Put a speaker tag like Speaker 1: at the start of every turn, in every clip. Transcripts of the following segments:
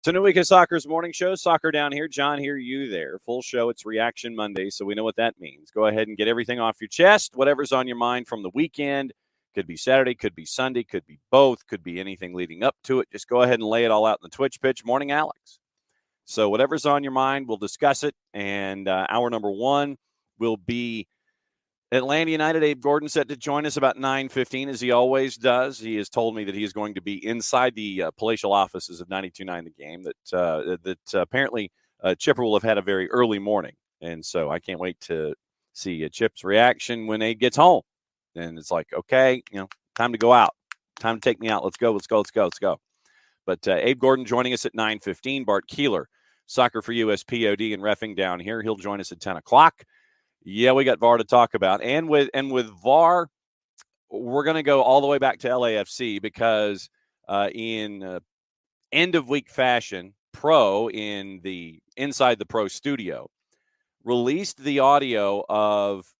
Speaker 1: It's a new week of Soccer's morning show. Soccer down here, John here, you there. Full show. It's Reaction Monday, so we know what that means. Go ahead and get everything off your chest. Whatever's on your mind from the weekend. Could be Saturday, could be Sunday, could be both, could be anything leading up to it. Just go ahead and lay it all out in the Twitch pitch. Morning, Alex. So whatever's on your mind, we'll discuss it. And hour number one will be Atlanta United. Abe Gordon set to join us about 9:15, as he always does. He has told me that he is going to be inside the palatial offices of 92.9 The Game, that apparently Chipper will have had a very early morning. And so I can't wait to see Chip's reaction when he gets home. And it's like, okay, time to go out. Time to take me out. Let's go. But Abe Gordon joining us at 9:15. Bart Keeler, Soccer for USPod and reffing down here. He'll join us at 10 o'clock. Yeah, we got VAR to talk about. And with VAR, we're going to go all the way back to LAFC because in end-of-week fashion, Pro in the Inside the Pro studio released the audio of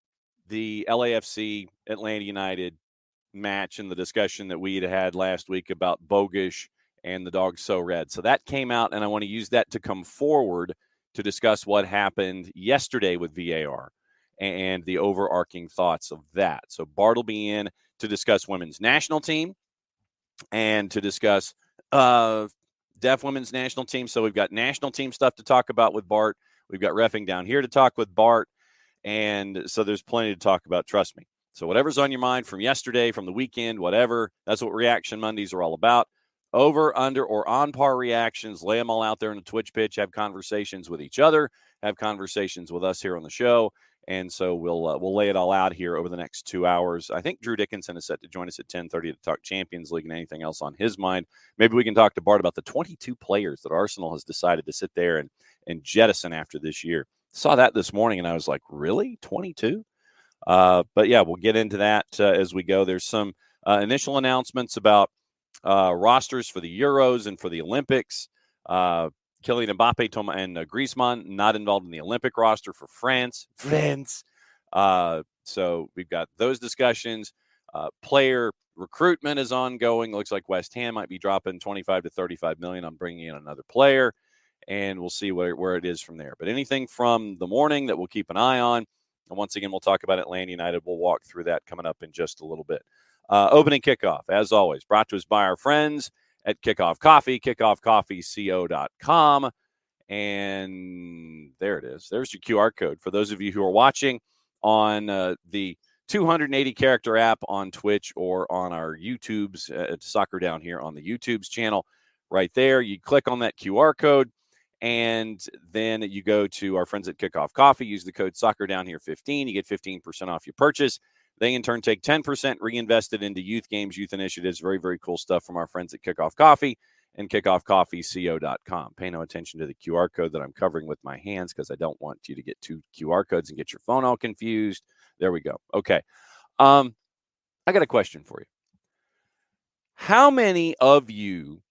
Speaker 1: the LAFC Atlanta United match and the discussion that we had last week about Bogish and the Dogs So Red. So that came out, and I want to use that to come forward to discuss what happened yesterday with VAR and the overarching thoughts of that. So Bart will be in to discuss women's national team and to discuss deaf women's national team. So we've got national team stuff to talk about with Bart. We've got reffing down here to talk with Bart. And so there's plenty to talk about, trust me. So whatever's on your mind from yesterday, from the weekend, whatever, that's what Reaction Mondays are all about. Over, under, or on par reactions, lay them all out there in the Twitch pitch, have conversations with each other, have conversations with us here on the show. And so we'll lay it all out here over the next 2 hours. I think Drew Dickinson is set to join us at 10:30 to talk Champions League and anything else on his mind. Maybe we can talk to Bart about the 22 players that Arsenal has decided to sit there and jettison after this year. Saw that this morning, and I was like, really? 22? But, yeah, we'll get into that as we go. There's some initial announcements about rosters for the Euros and for the Olympics. Kylian Mbappe and Griezmann not involved in the Olympic roster for France. So we've got those discussions. Player recruitment is ongoing. Looks like West Ham might be dropping 25 to 35 million on bringing in another player, and we'll see where it is from there. But anything from the morning that we'll keep an eye on. And once again, we'll talk about Atlanta United. We'll walk through that coming up in just a little bit. Opening kickoff, as always, brought to us by our friends at Kickoff Coffee, kickoffcoffeeco.com. And there it is. There's your QR code. For those of you who are watching on the 280-character app on Twitch or on our YouTubes, Soccer Down here on the YouTube's channel, right there, you click on that QR code, and then you go to our friends at Kickoff Coffee, use the code SoccerDownHere15, you get 15% off your purchase. They, in turn, take 10% reinvested into youth games, youth initiatives. Very, very cool stuff from our friends at Kickoff Coffee and kickoffcoffeeco.com. Pay no attention to the QR code that I'm covering with my hands because I don't want you to get two QR codes and get your phone all confused. There we go. Okay. I got a question for you. How many of you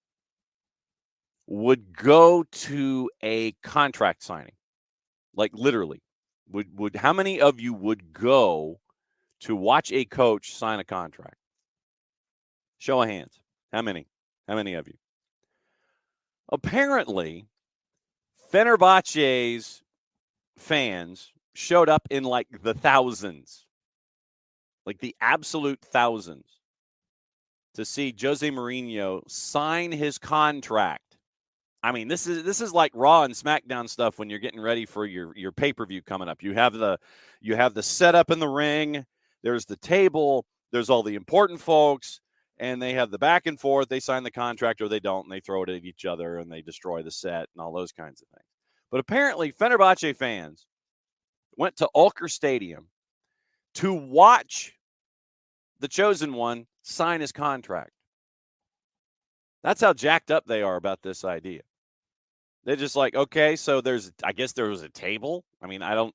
Speaker 1: would go to a contract signing? Like literally. How many of you would go to watch a coach sign a contract? Show of hands. How many? How many of you? Apparently, Fenerbahce's fans showed up in like the thousands, like the absolute thousands, to see Jose Mourinho sign his contract. I mean, this is like Raw and SmackDown stuff when you're getting ready for your pay-per-view coming up. You have the setup in the ring. There's the table. There's all the important folks, and they have the back and forth. They sign the contract or they don't, and they throw it at each other, and they destroy the set and all those kinds of things. But apparently, Fenerbahce fans went to Ulker Stadium to watch the chosen one sign his contract. That's how jacked up they are about this idea. They're just like, okay, so I guess there was a table. I mean, I don't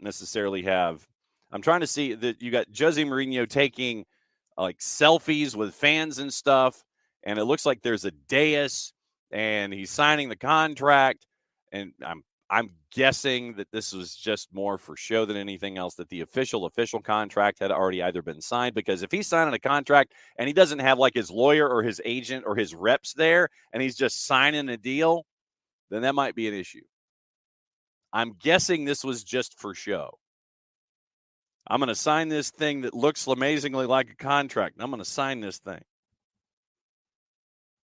Speaker 1: necessarily have. I'm trying to see that you got Jose Mourinho taking like selfies with fans and stuff, and it looks like there's a dais, and he's signing the contract. And I'm guessing that this was just more for show than anything else, that the official contract had already either been signed, because if he's signing a contract and he doesn't have like his lawyer or his agent or his reps there, and he's just signing a deal, then that might be an issue. I'm guessing this was just for show. I'm going to sign this thing that looks amazingly like a contract. I'm going to sign this thing.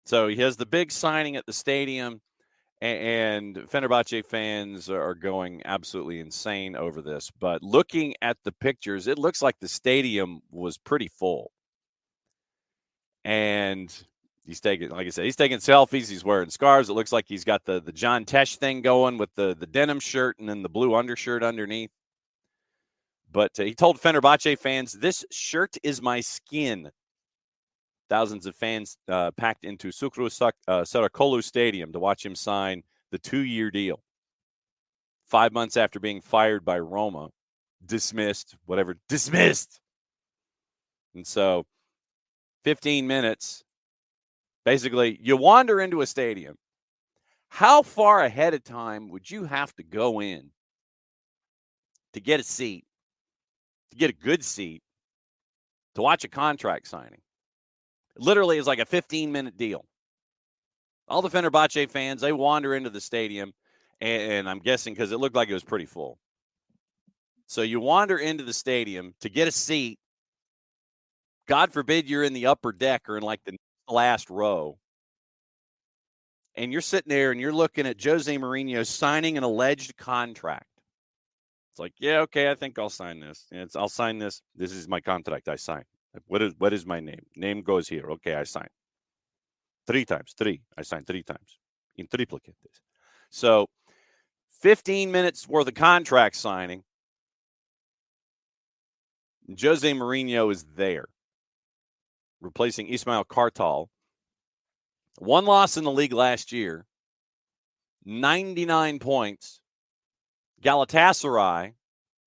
Speaker 1: So he has the big signing at the stadium, and Fenerbahce fans are going absolutely insane over this. But looking at the pictures, it looks like the stadium was pretty full. And he's taking, like I said, he's taking selfies. He's wearing scarves. It looks like he's got the John Tesh thing going with the denim shirt and then the blue undershirt underneath. But he told Fenerbahce fans, "This shirt is my skin." Thousands of fans packed into Sukru Sarakolu Stadium to watch him sign the 2-year deal. 5 months after being fired by Roma, dismissed. And so 15 minutes, basically, you wander into a stadium. How far ahead of time would you have to go in to get a seat, to get a good seat, to watch a contract signing? It literally is like a 15-minute deal. All the Fenerbahce fans, they wander into the stadium, and I'm guessing because it looked like it was pretty full. So you wander into the stadium to get a seat. God forbid you're in the upper deck or in like the last row. And you're sitting there and you're looking at Jose Mourinho signing an alleged contract. It's like, yeah, okay, I think I'll sign this. I'll sign this. This is my contract I signed. What is my name? Name goes here. Okay, I signed. 3 times. I signed 3 times. In triplicate. So 15 minutes worth of contract signing. Jose Mourinho is there, replacing Ismail Kartal. 1 loss in the league last year, 99 points. Galatasaray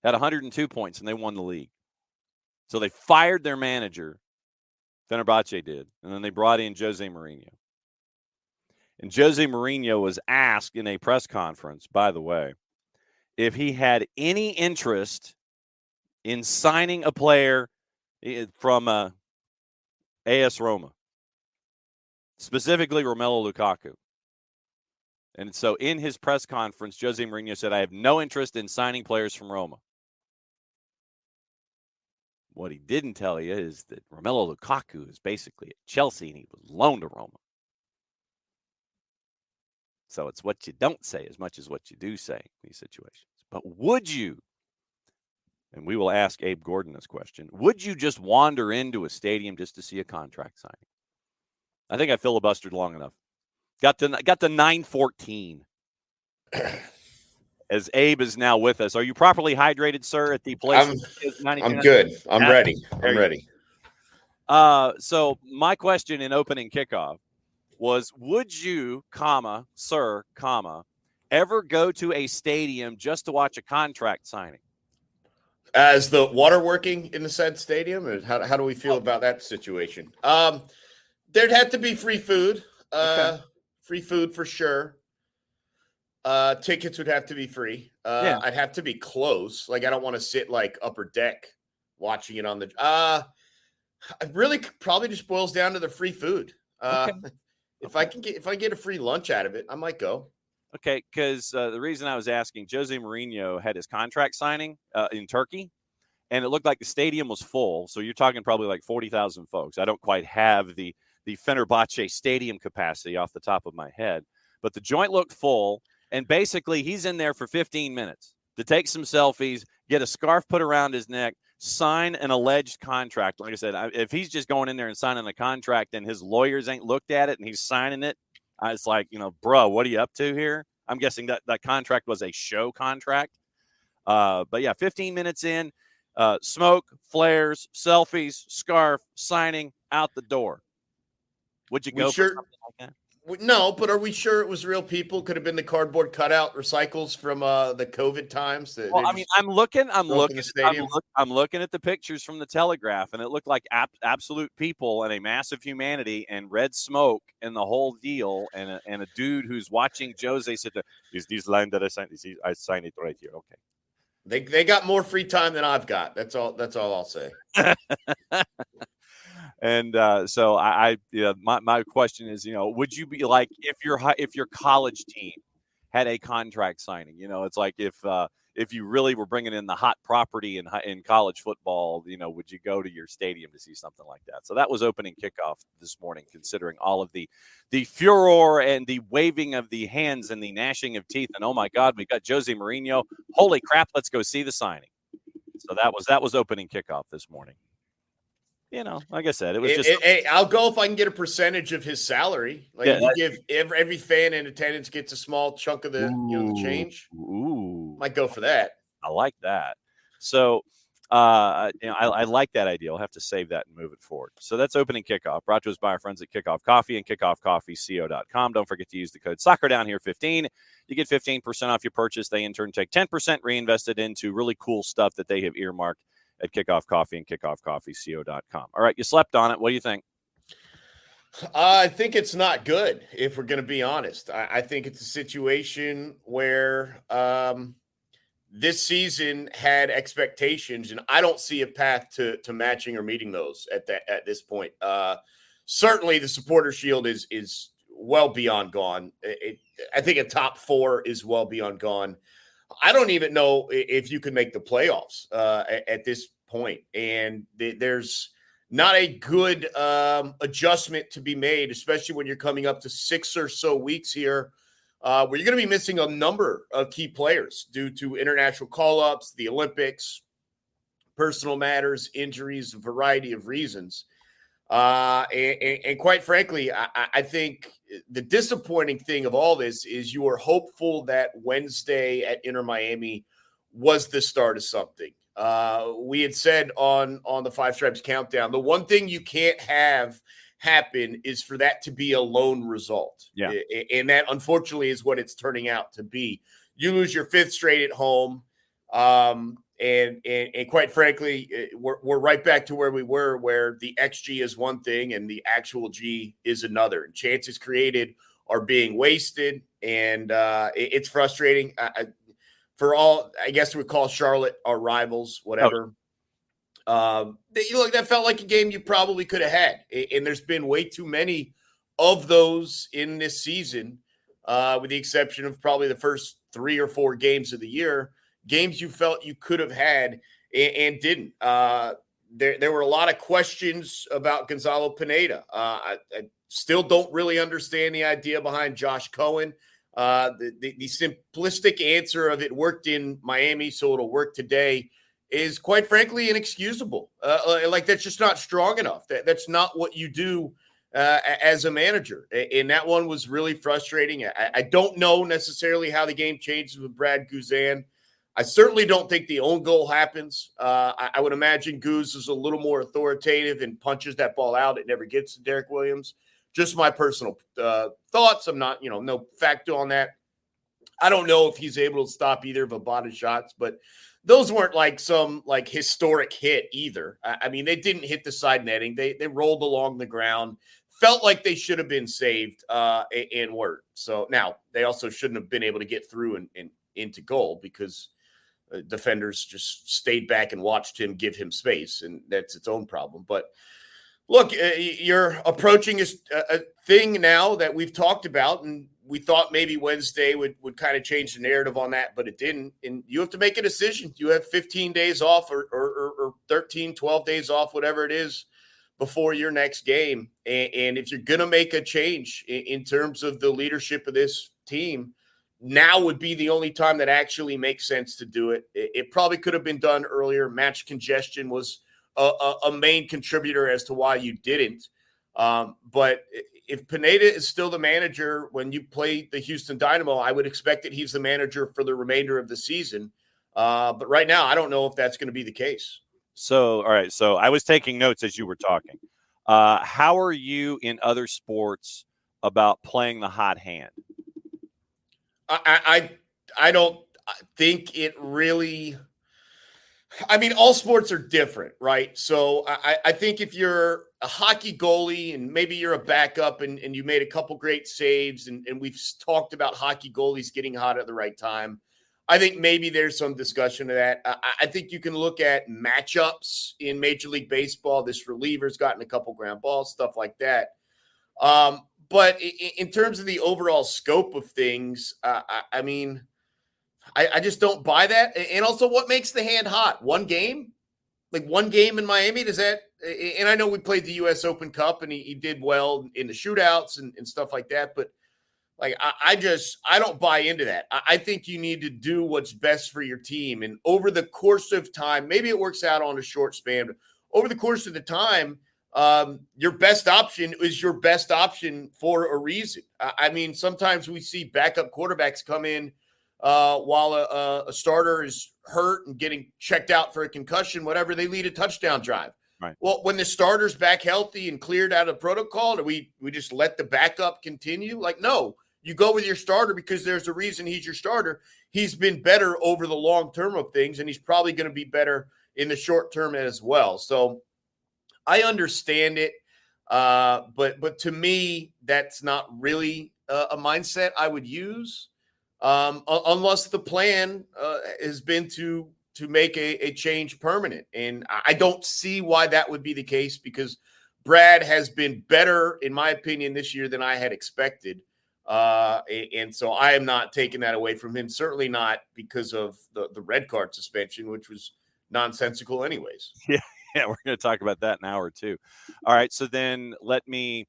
Speaker 1: had 102 points, and they won the league. So they fired their manager, Fenerbahce did, and then they brought in Jose Mourinho. And Jose Mourinho was asked in a press conference, by the way, if he had any interest in signing a player from AS Roma, specifically Romelu Lukaku. And so in his press conference, Jose Mourinho said, "I have no interest in signing players from Roma." What he didn't tell you is that Romelu Lukaku is basically at Chelsea, and he was loaned to Roma. So it's what you don't say as much as what you do say in these situations. But would you, and we will ask Abe Gordon this question, would you just wander into a stadium just to see a contract signing? I think I filibustered long enough. Got to 9:14. As Abe is now with us. Are you properly hydrated, sir, at the place?
Speaker 2: I'm good. I'm ready.
Speaker 1: So my question in opening kickoff was, would you, sir, ever go to a stadium just to watch a contract signing?
Speaker 2: As the water working in the said stadium, or how do we feel about that situation? There'd have to be free food. Free food for sure. Tickets would have to be free. I'd have to be close. Like, I don't want to sit like upper deck watching it on the. It really probably just boils down to the free food. If I get a free lunch out of it, I might go.
Speaker 1: Okay, because the reason I was asking, Jose Mourinho had his contract signing in Turkey, and it looked like the stadium was full. So you're talking probably like 40,000 folks. I don't quite have the Fenerbahce stadium capacity off the top of my head, but the joint looked full. And basically, he's in there for 15 minutes to take some selfies, get a scarf put around his neck, sign an alleged contract. Like I said, if he's just going in there and signing a contract and his lawyers ain't looked at it and he's signing it, it's like, bro, what are you up to here? I'm guessing that contract was a show contract. But yeah, 15 minutes in, smoke, flares, selfies, scarf, signing, out the door. Would you go for something like that?
Speaker 2: No, but are we sure it was real people? Could have been the cardboard cutout recycles from the COVID times.
Speaker 1: Well, I mean, I'm looking at the pictures from the Telegraph, and it looked like absolute people and a massive humanity and red smoke and the whole deal, and a dude who's watching Jose sit there. These lines that I signed it right here. Okay.
Speaker 2: They got more free time than I've got. That's all I'll say.
Speaker 1: And so my question is, would you be like, if your college team had a contract signing. It's like if you really were bringing in the hot property in college football, would you go to your stadium to see something like that? So that was opening kickoff this morning, considering all of the furor and the waving of the hands and the gnashing of teeth. And oh my God, we got Jose Mourinho. Holy crap! Let's go see the signing. So that was opening kickoff this morning. Like I said, it was just.
Speaker 2: I'll go if I can get a percentage of his salary. Like if you give every fan in attendance gets a small chunk of the the change.
Speaker 1: Ooh,
Speaker 2: might go for that.
Speaker 1: I like that. So, I like that idea. I'll have to save that and move it forward. So that's opening kickoff. Brought to us by our friends at Kickoff Coffee and kickoffcoffeeco.com. Don't forget to use the code SoccerDownHere15. You get 15% off your purchase. They in turn take 10% reinvested into really cool stuff that they have earmarked at Kickoff Coffee and kickoffcoffeeco.com. All right, you slept on it. What do you think?
Speaker 2: I think it's not good, if we're going to be honest. I think it's a situation where this season had expectations, and I don't see a path to matching or meeting those at this point. Certainly, the Supporter Shield is well beyond gone. I think a top 4 is well beyond gone. I don't even know if you can make the playoffs at this point, and there's not a good adjustment to be made, especially when you're coming up to 6 or so weeks here, where you're going to be missing a number of key players due to international call-ups, the Olympics, personal matters, injuries, a variety of reasons. And quite frankly, I think the disappointing thing of all this is you were hopeful that Wednesday at Inter Miami was the start of something. We had said on the Five Stripes Countdown, the one thing you can't have happen is for that to be a lone result.
Speaker 1: Yeah.
Speaker 2: And that, unfortunately, is what it's turning out to be. You lose your 5th straight at home. And quite frankly, we're right back to where we were, where the XG is one thing and the actual G is another. And chances created are being wasted, and it's frustrating. For all, I guess we call Charlotte our rivals, whatever. That felt like a game you probably could have had, and there's been way too many of those in this season, with the exception of probably the first 3 or 4 games of the year. Games you felt you could have had and didn't. There were a lot of questions about Gonzalo Pineda. I still don't really understand the idea behind Josh Cohen. The simplistic answer of it worked in Miami, so it'll work today is quite frankly inexcusable. Like that's just not strong enough. That's not what you do as a manager. And that one was really frustrating. I don't know necessarily how the game changes with Brad Guzan. I certainly don't think the own goal happens. I would imagine Goose is a little more authoritative and punches that ball out. It never gets to Derek Williams. Just my personal thoughts. I'm not, no factor on that. I don't know if he's able to stop either of Abada's shots, but those weren't like some historic hit either. I mean, they didn't hit the side netting. They rolled along the ground. Felt like they should have been saved and weren't. So now they also shouldn't have been able to get through and into goal because defenders just stayed back and watched him give him space, and that's its own problem. But look, you're approaching a thing now that we've talked about, and we thought maybe Wednesday would kind of change the narrative on that, but it didn't. And you have to make a decision. You have 15 days off or 13, 12 days off, whatever it is, before your next game. And if you're going to make a change in terms of the leadership of this team, now would be the only time that actually makes sense to do it. It probably could have been done earlier. Match congestion was a main contributor as to why you didn't. But if Pineda is still the manager when you play the Houston Dynamo, I would expect that he's the manager for the remainder of the season. But right now, I don't know if that's going to be the case.
Speaker 1: So, all right. So I was taking notes as you were talking. How are you in other sports about playing the hot hand?
Speaker 2: I don't think it really – I mean, all sports are different, right? So I think if you're a hockey goalie and maybe you're a backup and you made a couple great saves and we've talked about hockey goalies getting hot at the right time, I think maybe there's some discussion of that. I think you can look at matchups in Major League Baseball. This reliever's gotten a couple ground balls, stuff like that. But in terms of the overall scope of things, I mean, I just don't buy that. And also, what makes the hand hot? One game? Like one game in Miami? Does that – and I know we played the U.S. Open Cup, and he did well in the shootouts and stuff like that. But, like, I don't buy into that. I think you need to do what's best for your team. And over the course of time, maybe it works out on a short span, but over the course of the time, your best option is your best option for a reason. I mean, sometimes we see backup quarterbacks come in while a starter is hurt and getting checked out for a concussion, whatever, they lead a touchdown drive.
Speaker 1: Right.
Speaker 2: Well, when the starter's back healthy and cleared out of protocol, do we just let the backup continue? Like, no, you go with your starter because there's a reason he's your starter. He's been better over the long term of things, and he's probably going to be better in the short term as well. So I understand it, but to me, that's not really a mindset I would use, unless the plan has been to make a change permanent. And I don't see why that would be the case, because Brad has been better, in my opinion, this year than I had expected. And so I am not taking that away from him, certainly not because of the red card suspension, which was nonsensical anyways.
Speaker 1: Yeah. Yeah, we're going to talk about that in an hour or two. All right, so then let me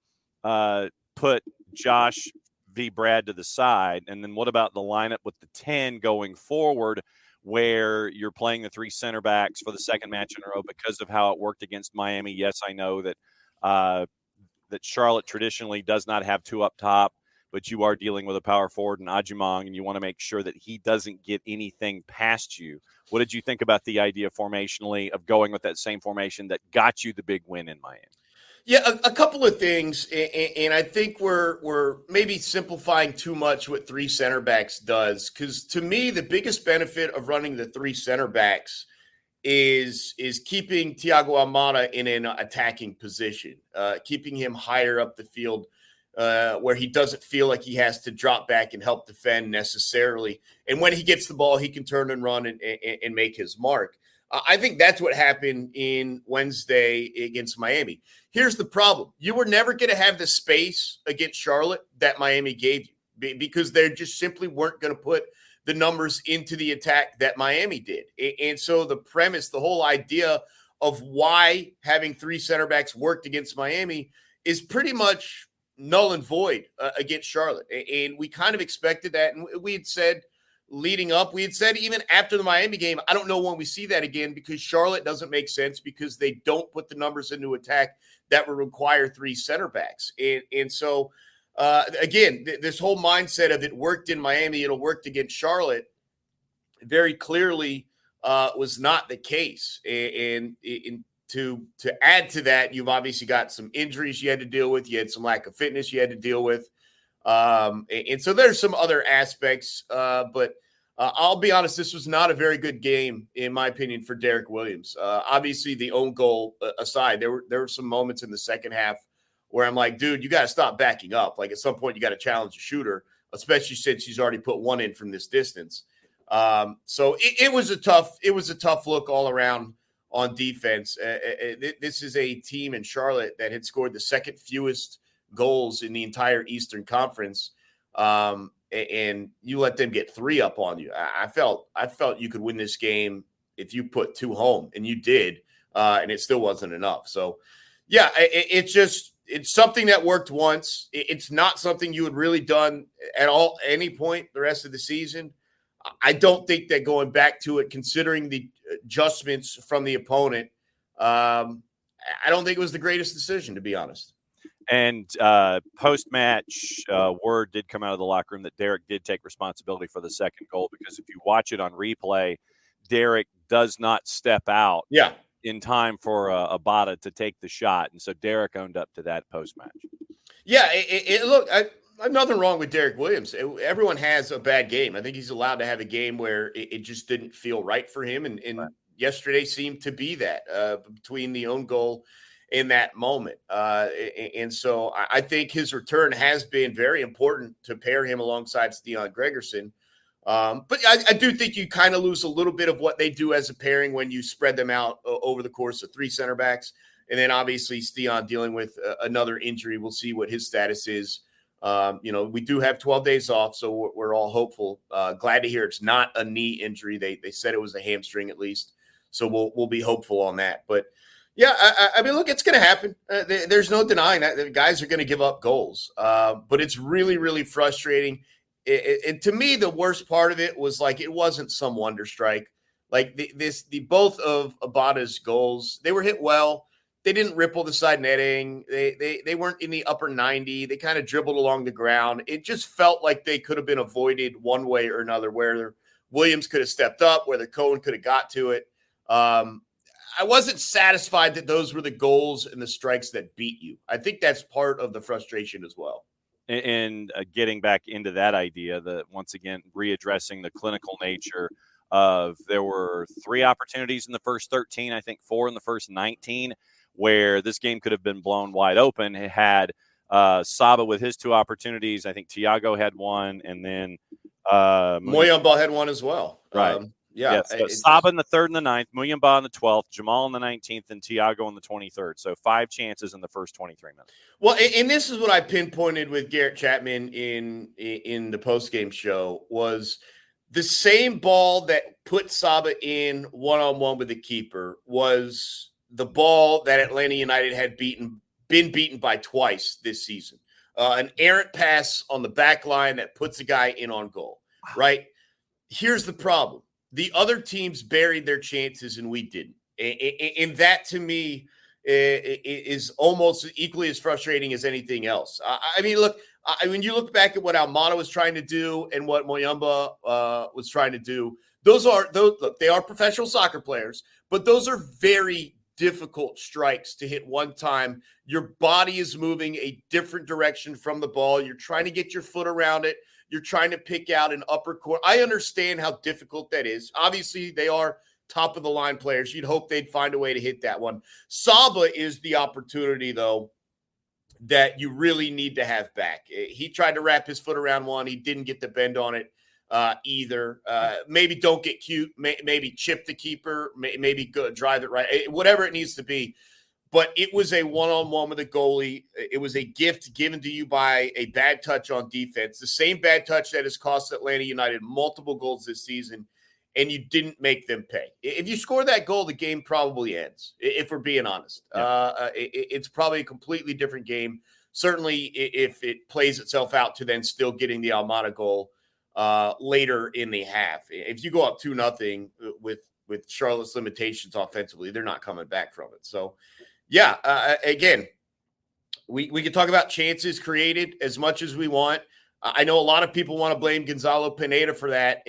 Speaker 1: put Josh v. Brad to the side, and then what about the lineup with the 10 going forward, where you're playing the three center backs for the second match in a row because of how it worked against Miami? Yes, I know that that Charlotte traditionally does not have two up top, but you are dealing with a power forward in Ajimong, and you want to make sure that he doesn't get anything past you. What did you think about the idea formationally of going with that same formation that got you the big win in Miami?
Speaker 2: Yeah, a couple of things, and I think we're maybe simplifying too much what three center backs does, because to me, the biggest benefit of running the three center backs is keeping Thiago Almada in an attacking position, keeping him higher up the field, where he doesn't feel like he has to drop back and help defend necessarily. And when he gets the ball, he can turn and run and make his mark. I think that's what happened in Wednesday against Miami. Here's the problem. You were never going to have the space against Charlotte that Miami gave you, because they just simply weren't going to put the numbers into the attack that Miami did. And so the premise, the whole idea of why having three center backs worked against Miami is pretty much null and void against Charlotte. And we kind of expected that. And we had said leading up, we had said even after the Miami game, I don't know when we see that again, because Charlotte doesn't make sense, because they don't put the numbers into attack that would require three center backs. And so, again, this whole mindset of it worked in Miami, it'll work against Charlotte, very clearly was not the case. And to add to that, you've obviously got some injuries you had to deal with. You had some lack of fitness you had to deal with. And so there's some other aspects, but I'll be honest, this was not a very good game, in my opinion, for Derek Williams. Obviously, the own goal aside, there were some moments in the second half where I'm like, dude, you got to stop backing up. Like, at some point, you got to challenge a shooter, especially since he's already put one in from this distance. So it was a tough look all around on defense. This is a team in Charlotte that had scored the second fewest goals in the entire Eastern Conference. And you let them get three up on you. I felt you could win this game if you put two home, and you did, and it still wasn't enough. So, yeah, it's something that worked once. It's not something you had really done at any point the rest of the season. I don't think that going back to it, considering the adjustments from the opponent, I don't think it was the greatest decision, to be honest.
Speaker 1: And post-match, word did come out of the locker room that Derek did take responsibility for the second goal, because if you watch it on replay, Derek does not step out in time for Abada to take the shot. And so Derek owned up to that post-match.
Speaker 2: Yeah, look, I'm nothing wrong with Derek Williams. Everyone has a bad game. I think he's allowed to have a game where it just didn't feel right for him. And right. Yesterday seemed to be that between the own goal in that moment. And so I think his return has been very important to pair him alongside Stian Gregerson. But I do think you kind of lose a little bit of what they do as a pairing when you spread them out over the course of three center backs. And then obviously Stian dealing with another injury. We'll see what his status is We do have 12 days off, so we're all hopeful. Glad to hear it's not a knee injury. They said it was a hamstring at least, so we'll be hopeful on that. But yeah, I mean, look, it's going to happen. There's no denying that the guys are going to give up goals, but it's really, really frustrating. And to me, the worst part of it was like it wasn't some wonder strike. Like the both of Abada's goals, they were hit well. They didn't ripple the side netting. They weren't in the upper 90. They kind of dribbled along the ground. It just felt like they could have been avoided one way or another, where Williams could have stepped up, whether Cohen could have got to it. I wasn't satisfied that those were the goals and the strikes that beat you. I think that's part of the frustration as well.
Speaker 1: And getting back into that idea, that once again, readdressing the clinical nature of, there were 3 opportunities in the first 13, I think 4 in the first 19, where this game could have been blown wide open. It had Saba with his 2 opportunities. I think Thiago had 1, and then
Speaker 2: Muyumba had 1 as well.
Speaker 1: Right.
Speaker 2: Yeah.
Speaker 1: So Saba in the 3rd and the 9th, Muyumba in the 12th, Jamal in the 19th, and Thiago in the 23rd. So 5 chances in the first 23 minutes.
Speaker 2: Well, and this is what I pinpointed with Garrett Chapman in the postgame show, was the same ball that put Saba in one-on-one with the keeper was the ball that Atlanta United had been beaten by twice this season. An errant pass on the back line that puts a guy in on goal, right? Here's the problem. The other teams buried their chances and we didn't. And that, to me, is almost equally as frustrating as anything else. I mean, look, when you look back at what Almada was trying to do and what Muyumba was trying to do, look, they are professional soccer players, but those are very difficult strikes to hit one time. Your body is moving a different direction from the ball. You're trying to get your foot around it. You're trying to pick out an upper court. I understand how difficult that is. Obviously, they are top of the line players. You'd hope they'd find a way to hit that one. Saba is the opportunity, though, that you really need to have back. He tried to wrap his foot around one. He didn't get the bend on it either. Maybe don't get cute. Maybe chip the keeper. Maybe go drive it right. Whatever it needs to be. But it was a one-on-one with a goalie. It was a gift given to you by a bad touch on defense, the same bad touch that has cost Atlanta United multiple goals this season, and you didn't make them pay. If you score that goal, the game probably ends, if we're being honest. Yeah. It's probably a completely different game, certainly if it plays itself out to then still getting the Almada goal later in the half. If you go up 2-0 with Charlotte's limitations offensively, they're not coming back from it. So, yeah, again, we can talk about chances created as much as we want. I know a lot of people want to blame Gonzalo Pineda for that.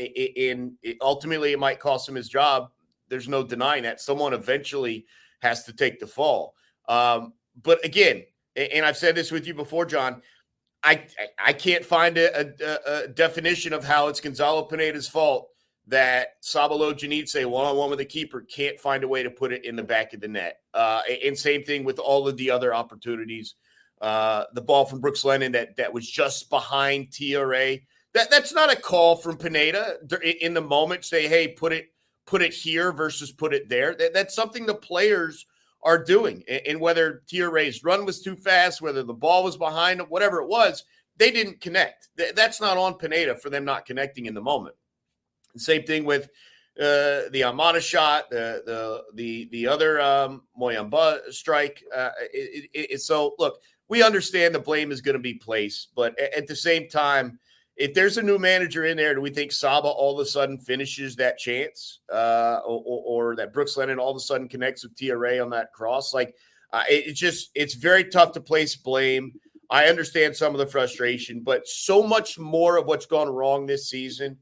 Speaker 2: Ultimately, it might cost him his job. There's no denying that. Someone eventually has to take the fall. But again, and I've said this with you before, John, I can't find a definition of how it's Gonzalo Pineda's fault that Sabalo Janitze, one-on-one with the keeper, can't find a way to put it in the back of the net. And same thing with all of the other opportunities. The ball from Brooks Lennon that was just behind TRA. That's not a call from Pineda in the moment. Say, hey, put it here versus put it there. That's something the players are doing. And whether TRA's run was too fast, whether the ball was behind them, whatever it was, they didn't connect. That's not on Pineda for them not connecting in the moment. Same thing with the Almada shot, the other Muyumba strike. So, look, we understand the blame is going to be placed, but at the same time, if there's a new manager in there, do we think Saba all of a sudden finishes that chance or that Brooks Lennon all of a sudden connects with TRA on that cross? Like, it's very tough to place blame. I understand some of the frustration, but so much more of what's gone wrong this season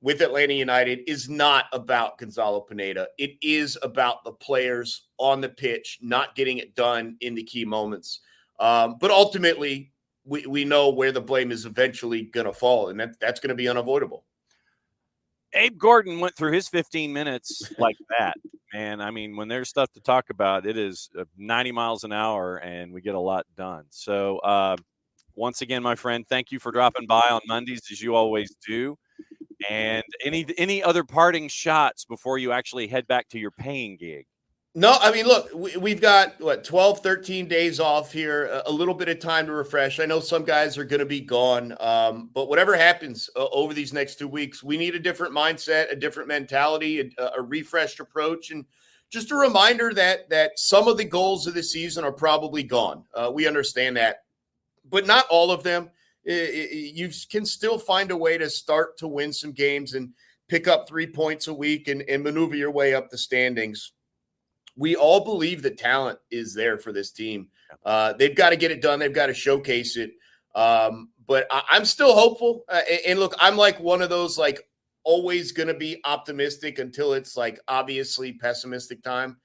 Speaker 2: with Atlanta United is not about Gonzalo Pineda. It is about the players on the pitch not getting it done in the key moments. But ultimately, we know where the blame is eventually going to fall, and that's going to be unavoidable.
Speaker 1: Abe Gordon went through his 15 minutes like that, man. I mean, when there's stuff to talk about, it is 90 miles an hour, and we get a lot done. So, once again, my friend, thank you for dropping by on Mondays, as you always do. And any other parting shots before you actually head back to your paying gig?
Speaker 2: No, I mean, look, we've got 12, 13 days off here, a little bit of time to refresh. I know some guys are going to be gone, but whatever happens over these next 2 weeks, we need a different mindset, a different mentality, a refreshed approach, and just a reminder that some of the goals of the season are probably gone. We understand that, but not all of them. You can still find a way to start to win some games and pick up 3 points a week and maneuver your way up the standings. We all believe the talent is there for this team. They've got to get it done. They've got to showcase it. But I'm still hopeful. And look, I'm like one of those, like, always going to be optimistic until it's like obviously pessimistic time.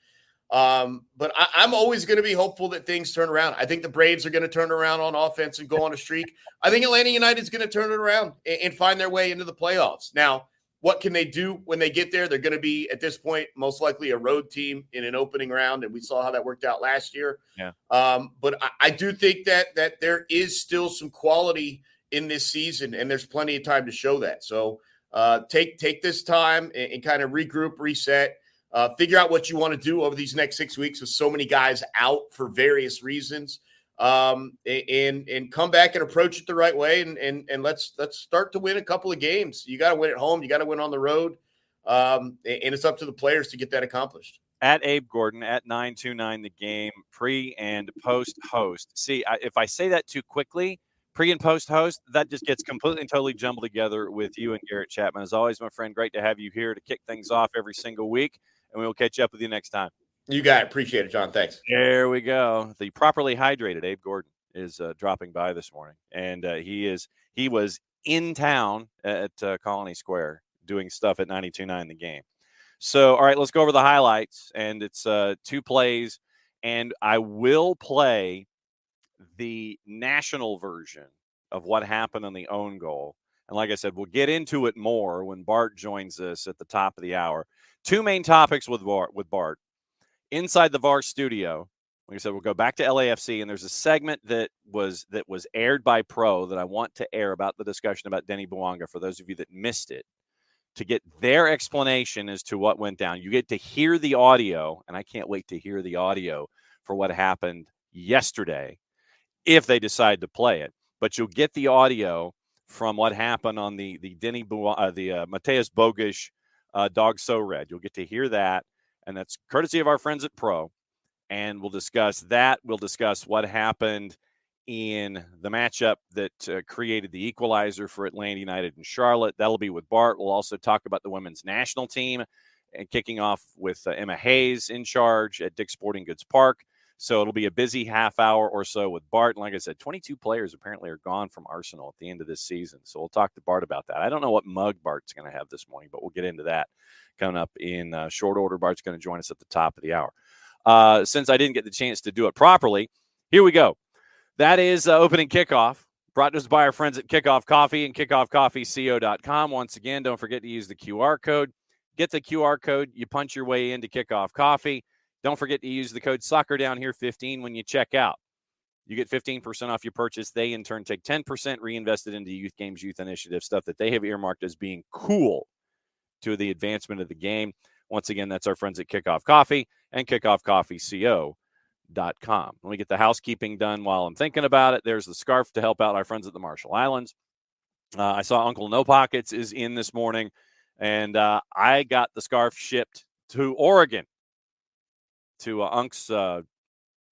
Speaker 2: But I'm always going to be hopeful that things turn around. I think the Braves are going to turn around on offense and go on a streak. I think Atlanta United is going to turn it around and find their way into the playoffs. Now, what can they do when they get there? They're going to be, at this point, most likely a road team in an opening round, and we saw how that worked out last year.
Speaker 1: Yeah.
Speaker 2: But I do think that there is still some quality in this season, and there's plenty of time to show that. So take this time and kind of regroup, reset, figure out what you want to do over these next 6 weeks with so many guys out for various reasons. And come back and approach it the right way. And let's start to win a couple of games. You got to win at home. You got to win on the road. And it's up to the players to get that accomplished.
Speaker 1: At Abe Gordon, at 929 the game, pre and post host. See, if I say that too quickly, pre and post host, that just gets completely and totally jumbled together with you and Garrett Chapman. As always, my friend, great to have you here to kick things off every single week. And we will catch up with you next time.
Speaker 2: You got it. Appreciate it, John. Thanks.
Speaker 1: There we go. The properly hydrated Abe Gordon is dropping by this morning, and he was in town at Colony Square doing stuff at 92.9 the game. So, all right, let's go over the highlights, and it's 2 plays, and I will play the national version of what happened on the own goal. And like I said, we'll get into it more when Bart joins us at the top of the hour. 2 main topics with Bart. Inside the VAR studio, like I said, we'll go back to LAFC, and there's a segment that was aired by Pro that I want to air about the discussion about Denny Bouanga for those of you that missed it, to get their explanation as to what went down. You get to hear the audio, and I can't wait to hear the audio for what happened yesterday if they decide to play it. But you'll get the audio from what happened on the Denny Mateus Bogish Dog So Red. You'll get to hear that. And that's courtesy of our friends at Pro. And we'll discuss that. We'll discuss what happened in the matchup that created the equalizer for Atlanta United and Charlotte. That'll be with Bart. We'll also talk about the women's national team and kicking off with Emma Hayes in charge at Dick's Sporting Goods Park. So it'll be a busy half hour or so with Bart. And like I said, 22 players apparently are gone from Arsenal at the end of this season. So we'll talk to Bart about that. I don't know what mug Bart's going to have this morning, but we'll get into that coming up in short order. Bart's going to join us at the top of the hour. Since I didn't get the chance to do it properly, here we go. That is opening kickoff, brought to us by our friends at Kickoff Coffee and kickoffcoffeeco.com. Once again, don't forget to use the QR code. Get the QR code. You punch your way into Kickoff Coffee. Don't forget to use the code SoccerDownHere15 when you check out. You get 15% off your purchase. They, in turn, take 10% reinvested into Youth Games, Youth Initiative, stuff that they have earmarked as being cool to the advancement of the game. Once again, that's our friends at Kickoff Coffee and kickoffcoffeeco.com. Let me get the housekeeping done while I'm thinking about it. There's the scarf to help out our friends at the Marshall Islands. I saw Uncle No Pockets is in this morning, and I got the scarf shipped to Oregon, to Unc's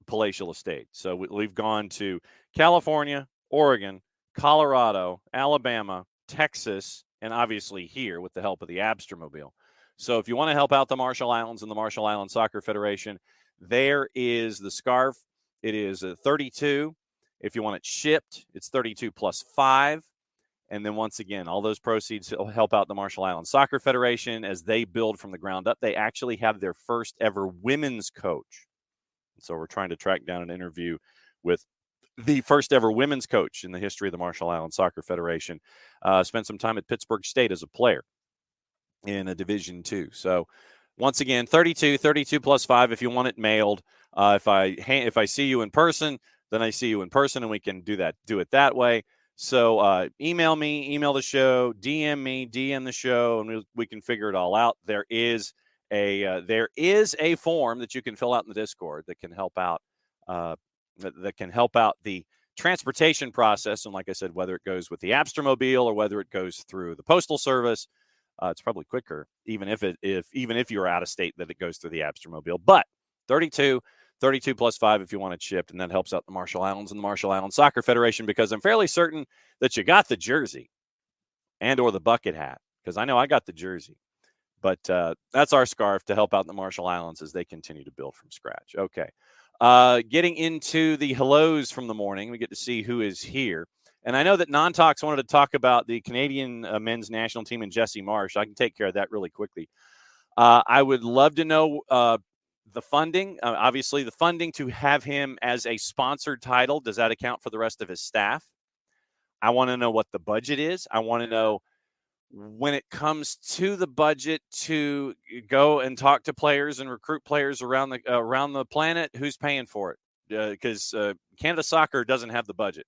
Speaker 1: palatial estate. So we've gone to California, Oregon, Colorado, Alabama, Texas, and obviously here with the help of the Abstermobile. So if you want to help out the Marshall Islands and the Marshall Islands Soccer Federation, there is the scarf. It is a 32. If you want it shipped, it's 32 plus 5. And then once again, all those proceeds will help out the Marshall Islands Soccer Federation as they build from the ground up. They actually have their first ever women's coach. So we're trying to track down an interview with the first ever women's coach in the history of the Marshall Islands Soccer Federation. Spent some time at Pittsburgh State as a player in a Division II. So once again, 32 plus 5 if you want it mailed. If I see you in person, then I see you in person, and we can do it that way. So email me, email the show, DM me, DM the show, and we can figure it all out. There is there is a form that you can fill out in the Discord that can help out the transportation process. And like I said, whether it goes with the Abstermobile or whether it goes through the Postal Service, it's probably quicker, even if you're out of state, that it goes through the Abstermobile. But 32 plus 5 if you want it shipped, and that helps out the Marshall Islands and the Marshall Islands Soccer Federation, because I'm fairly certain that you got the jersey and or the bucket hat, because I know I got the jersey. But that's our scarf to help out the Marshall Islands as they continue to build from scratch. Okay. Getting into the hellos from the morning, we get to see who is here. And I know that Non-Talks wanted to talk about the Canadian men's national team and Jesse Marsh. I can take care of that really quickly. I would love to know the funding. Obviously, the funding to have him as a sponsored title, does that account for the rest of his staff? I want to know what the budget is. I want to know, when it comes to the budget to go and talk to players and recruit players around the planet, who's paying for it? Because Canada Soccer doesn't have the budget.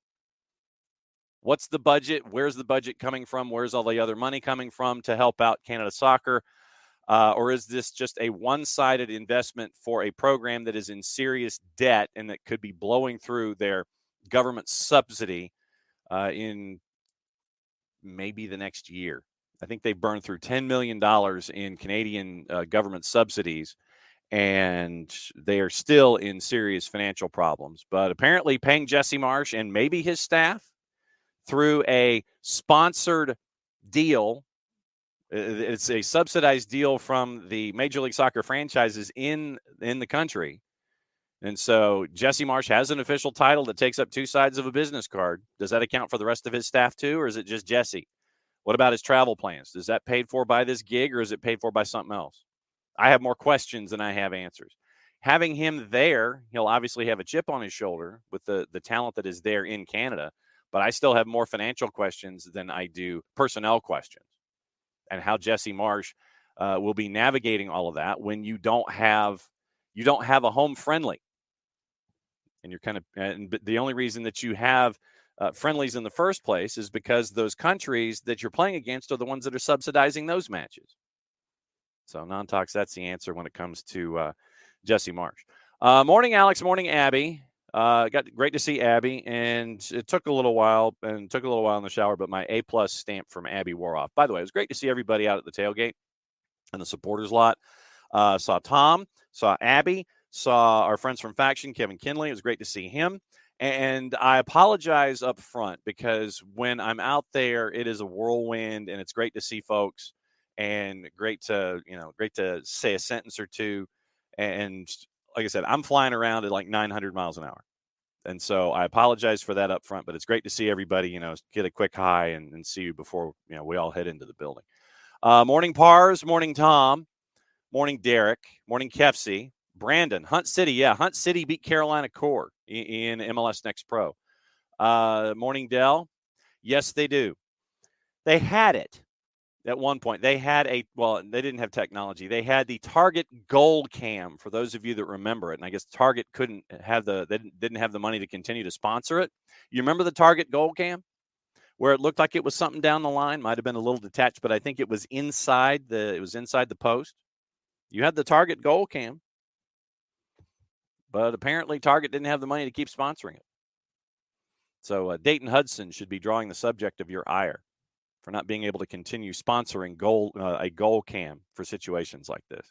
Speaker 1: What's the budget? Where's the budget coming from? Where's all the other money coming from to help out Canada Soccer? Or is this just a one-sided investment for a program that is in serious debt and that could be blowing through their government subsidy in maybe the next year? I think they burned through $10 million in Canadian government subsidies, and they are still in serious financial problems. But apparently paying Jesse Marsh and maybe his staff through a sponsored deal, it's a subsidized deal from the Major League Soccer franchises in the country. And so Jesse Marsh has an official title that takes up two sides of a business card. Does that account for the rest of his staff too, or is it just Jesse? What about his travel plans? Is that paid for by this gig, or is it paid for by something else? I have more questions than I have answers. Having him there, he'll obviously have a chip on his shoulder with the talent that is there in Canada, but I still have more financial questions than I do personnel questions, and how Jesse Marsh will be navigating all of that when you don't have a home friendly, and you're but the only reason that you have friendlies in the first place is because those countries that you're playing against are the ones that are subsidizing those matches. So Non-Talks, that's the answer when it comes to Jesse Marsh. Morning, Alex. Morning, Abby. Great to see Abby, and it took a little while in the shower, but my A+ stamp from Abby wore off. By the way, it was great to see everybody out at the tailgate and the supporters lot. Saw Tom, saw Abby, saw our friends from Faction, Kevin Kinley. It was great to see him. And I apologize up front, because when I'm out there, it is a whirlwind, and it's great to see folks, and great to say a sentence or two. And like I said, I'm flying around at like 900 miles an hour. And so I apologize for that up front, but it's great to see everybody, get a quick hi and see you before, we all head into the building. Morning, Pars. Morning, Tom. Morning, Derek. Morning, Kefsey. Brandon, Hunt City. Yeah, Hunt City beat Carolina Core in MLS Next Pro. Morning, Dell. Yes, they do. They had it at one point. They didn't have technology. They had the Target Gold Cam, for those of you that remember it. And I guess Target they didn't have the money to continue to sponsor it. You remember the Target Gold Cam, where it looked like it was something down the line? Might have been a little detached, but I think it was inside the post. You had the Target Gold Cam. But apparently Target didn't have the money to keep sponsoring it. So Dayton Hudson should be drawing the subject of your ire for not being able to continue sponsoring a goal cam for situations like this.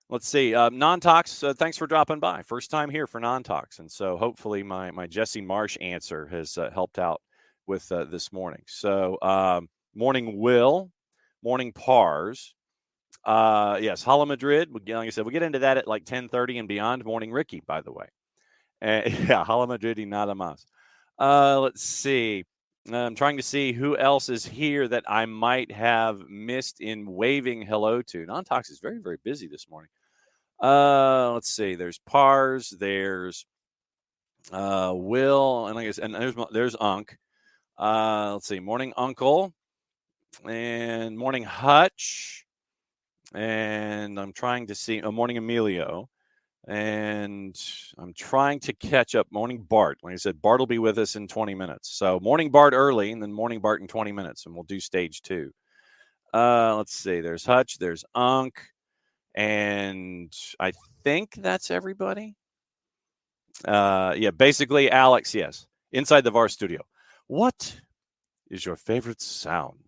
Speaker 1: Let's see. Non-Talks, thanks for dropping by. First time here for Non-Talks. And so hopefully my Jesse Marsh answer has helped out with this morning. So morning, Will. Morning, Pars. Yes, Hala Madrid. Like I said, we'll get into that at like 10:30 and beyond. Morning, Ricky, by the way. Yeah, Hala Madrid y nada más. Let's see. I'm trying to see who else is here that I might have missed in waving hello to. Non-Talks is very, very busy this morning. Let's see. There's Pars. There's Will, and like I said, and there's Unk. Let's see. Morning, Uncle, and morning, Hutch. And I'm trying to see morning, Emilio, and I'm trying to catch up. Morning, Bart. Like I said, Bart will be with us in 20 minutes. So morning, Bart early, and then morning, Bart in 20 minutes, and we'll do stage 2. Let's see. There's Hutch. There's Unk. And I think that's everybody. Yeah, basically, Alex, yes. Inside the VAR studio. What is your favorite sound?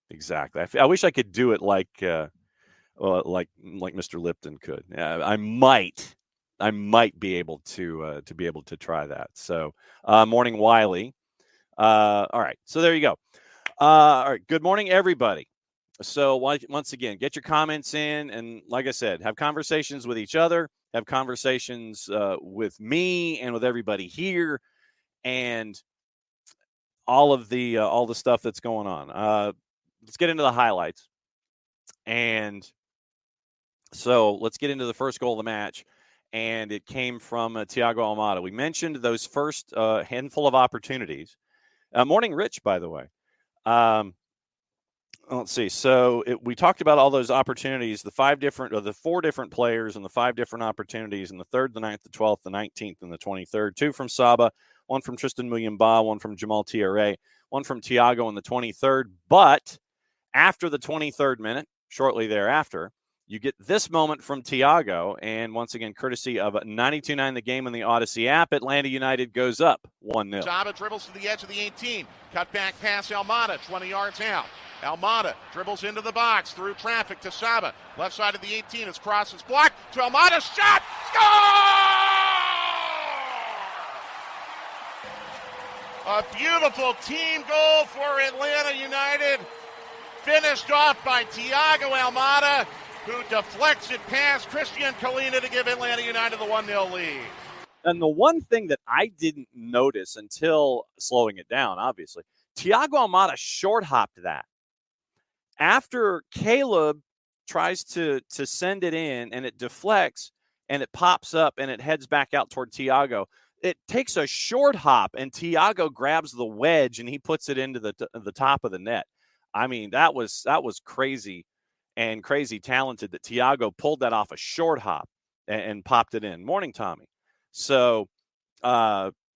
Speaker 1: Exactly. I wish I could do it like Mr. Lipton could. I might be able to try that. So, morning, Wiley. All right. So there you go. All right. Good morning, everybody. So once again, get your comments in, and like I said, have conversations with each other, have conversations with me and with everybody here, and all the stuff that's going on. Let's get into the highlights. And so let's get into the first goal of the match, and it came from Thiago Almada. We mentioned those first handful of opportunities. Morning, Rich, by the way. Let's see. So we talked about all those opportunities, the four different players and the 5 different opportunities in the 3rd, the 9th, the 12th, the 19th, and the 23rd. 2 from Saba, 1 from Tristan Muyumba, 1 from Jamal Tiare, 1 from Thiago in the 23rd. But after the 23rd minute, shortly thereafter, you get this moment from Thiago, and once again, courtesy of 92.9 The Game in the Odyssey app, Atlanta United goes up 1-0.
Speaker 3: Saba dribbles to the edge of the 18. Cut back pass Almada, 20 yards out. Almada dribbles into the box, through traffic to Saba. Left side of the 18, his cross is blocked. To Almada, shot! Score! A beautiful team goal for Atlanta United. Finished off by Thiago Almada, who deflects it past Christian Colina to give Atlanta United the 1-0 lead.
Speaker 1: And the one thing that I didn't notice until slowing it down, obviously, Thiago Almada short hopped that. After Caleb tries to send it in and it deflects and it pops up and it heads back out toward Thiago, it takes a short hop and Thiago grabs the wedge and he puts it into the top of the net. I mean, that was crazy and crazy talented that Thiago pulled that off a short hop and popped it in. Morning, Tommy. So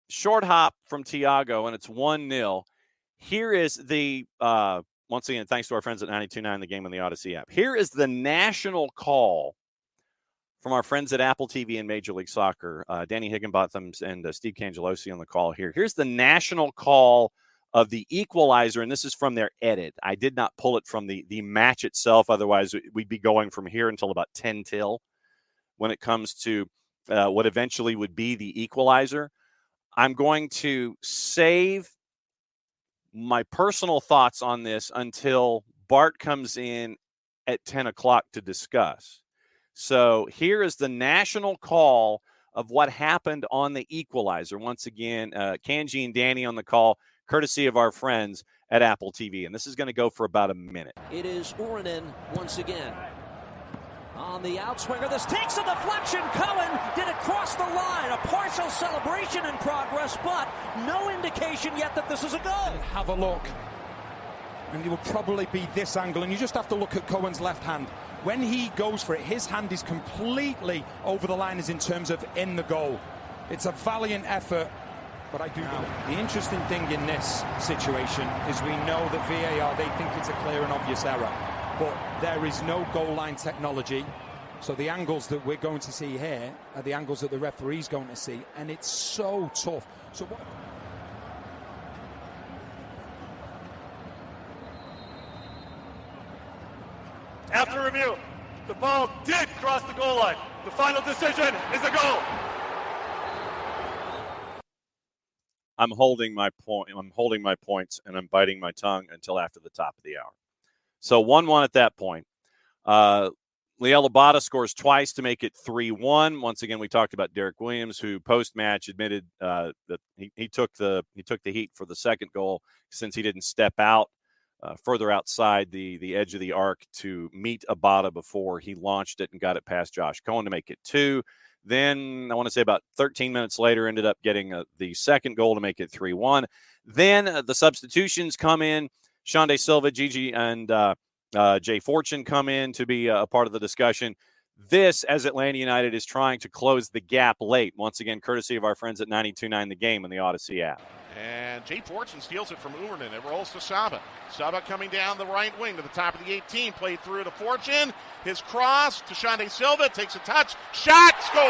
Speaker 1: short hop from Thiago, and it's 1-0. Here is the once again, thanks to our friends at 92.9 The Game on the Odyssey app. Here is the national call from our friends at Apple TV and Major League Soccer. Danny Higginbotham and Steve Cangelosi on the call here. Here's the national call of the equalizer, and this is from their edit. I did not pull it from the match itself. Otherwise, we'd be going from here until about 10 till when it comes to what eventually would be the equalizer. I'm going to save my personal thoughts on this until Bart comes in at 10 o'clock to discuss. So here is the national call of what happened on the equalizer. Once again, Kanji and Danny on the call, courtesy of our friends at Apple TV. And this is going to go for about a minute.
Speaker 4: It is Uranen once again. On the outswinger, this takes a deflection. Cohen did it cross the line. A partial celebration in progress, but no indication yet that this is a goal.
Speaker 5: Have a look. And it will probably be this angle. And you just have to look at Cohen's left hand. When he goes for it, his hand is completely over the line as in terms of in the goal. It's a valiant effort, but I do know. The interesting thing in this situation is we know that VAR, they think it's a clear and obvious error. But there is no goal line technology. So the angles that we're going to see here are the angles that the referee's going to see. And it's so tough. So what...
Speaker 6: After review, the ball did cross the goal line. The final decision is a goal.
Speaker 1: I'm holding my point. I'm holding my points, and I'm biting my tongue until after the top of the hour. So 1-1 at that point. Liel Abada scores twice to make it 3-1. Once again, we talked about Derek Williams, who post-match admitted that he took the heat for the second goal since he didn't step out further outside the edge of the arc to meet Abada before he launched it and got it past Josh Cohen to make it 2. Then I want to say about 13 minutes later ended up getting the second goal to make it 3-1. Then the substitutions come in. Xande Silva, Gigi, and Jay Fortune come in to be a part of the discussion. This, as Atlanta United is trying to close the gap late, once again, courtesy of our friends at 92.9 The Game and the Odyssey app.
Speaker 3: And Jay Fortson steals it from Uberman. It rolls to Saba. Saba coming down the right wing to the top of the 18. Played through to Fortune. His cross to Shande Silva. Takes a touch. Shot. Score.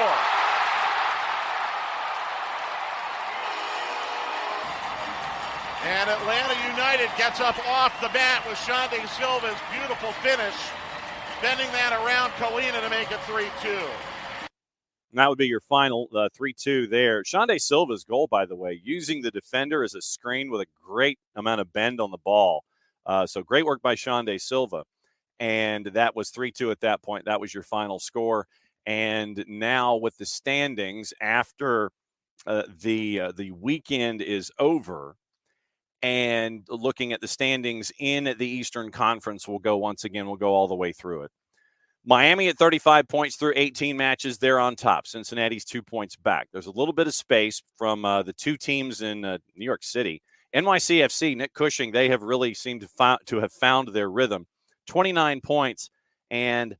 Speaker 3: And Atlanta United gets up off the bat with Shande Silva's beautiful finish. Bending that around Kalina to make it 3-2.
Speaker 1: And that would be your final 3-2 there. Shande Silva's goal, by the way, using the defender as a screen with a great amount of bend on the ball. So great work by Shande Silva. And that was 3-2 at that point. That was your final score. And now with the standings, after the weekend is over, and looking at the standings in the Eastern Conference, we'll go all the way through it. Miami at 35 points through 18 matches. They're on top. Cincinnati's 2 points back. There's a little bit of space from the two teams in New York City. NYCFC, Nick Cushing, they have really seemed to have found their rhythm. 29 points, and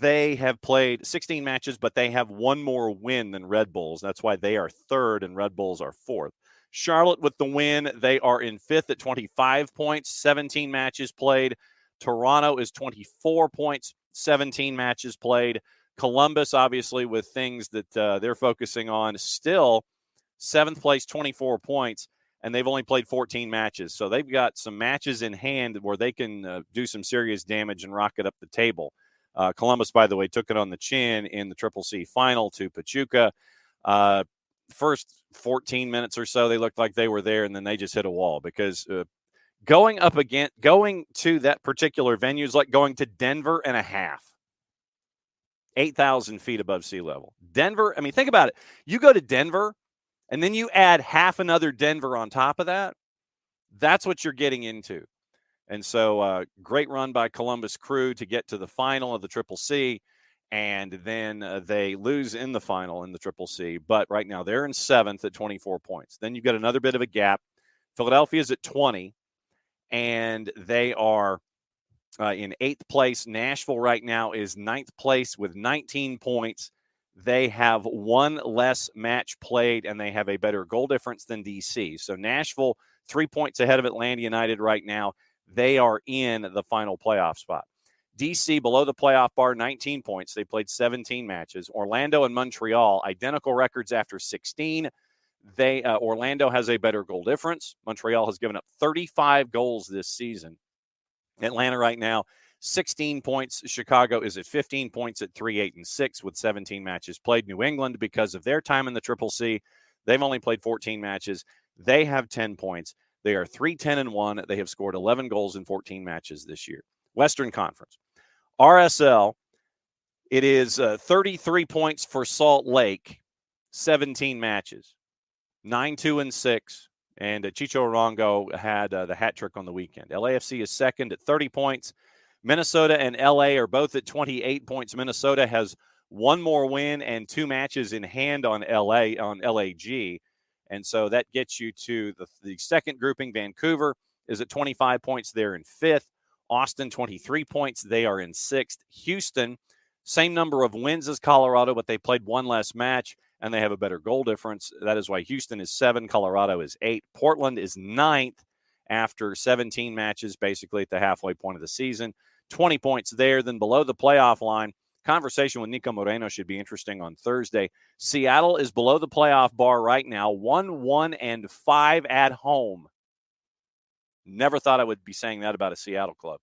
Speaker 1: they have played 16 matches, but they have one more win than Red Bulls. That's why they are third and Red Bulls are fourth. Charlotte with the win. They are in fifth at 25 points, 17 matches played. Toronto is 24 points, 17 matches played. Columbus, obviously, with things that they're focusing on, still seventh place, 24 points, and they've only played 14 matches. So they've got some matches in hand where they can do some serious damage and rocket up the table. Columbus, by the way, took it on the chin in the Triple C final to Pachuca. First 14 minutes or so, they looked like they were there, and then they just hit a wall because going to that particular venue is like going to Denver and a half, 8,000 feet above sea level. Denver, I mean, think about it. You go to Denver, and then you add half another Denver on top of that. That's what you're getting into. And so great run by Columbus Crew to get to the final of the Triple C. And then they lose in the final in the Triple C. But right now they're in seventh at 24 points. Then you've got another bit of a gap. Philadelphia's at 20, and they are in eighth place. Nashville right now is ninth place with 19 points. They have one less match played, and they have a better goal difference than DC. So Nashville, 3 points ahead of Atlanta United right now. They are in the final playoff spot. DC below the playoff bar, 19 points. They played 17 matches. Orlando and Montreal, identical records after 16. Orlando has a better goal difference. Montreal has given up 35 goals this season. Atlanta right now, 16 points. Chicago is at 15 points at 3-8-6 with 17 matches played. New England, because of their time in the Triple C, they've only played 14 matches. They have 10 points. They are 3-10-1. They have scored 11 goals in 14 matches this year. Western Conference. RSL, it is 33 points for Salt Lake, 17 matches, 9-2-6, and Chicho Arango had the hat trick on the weekend. LAFC is second at 30 points. Minnesota and LA are both at 28 points. Minnesota has one more win and two matches in hand on LAG, and so that gets you to the second grouping. Vancouver is at 25 points. They're in fifth. Austin, 23 points. They are in sixth. Houston, same number of wins as Colorado, but they played one less match, and they have a better goal difference. That is why Houston is 7, Colorado is 8. Portland is 9th after 17 matches, basically at the halfway point of the season. 20 points there. Then below the playoff line, conversation with Nico Moreno should be interesting on Thursday. Seattle is below the playoff bar right now, 1-1-5 at home. Never thought I would be saying that about a Seattle club.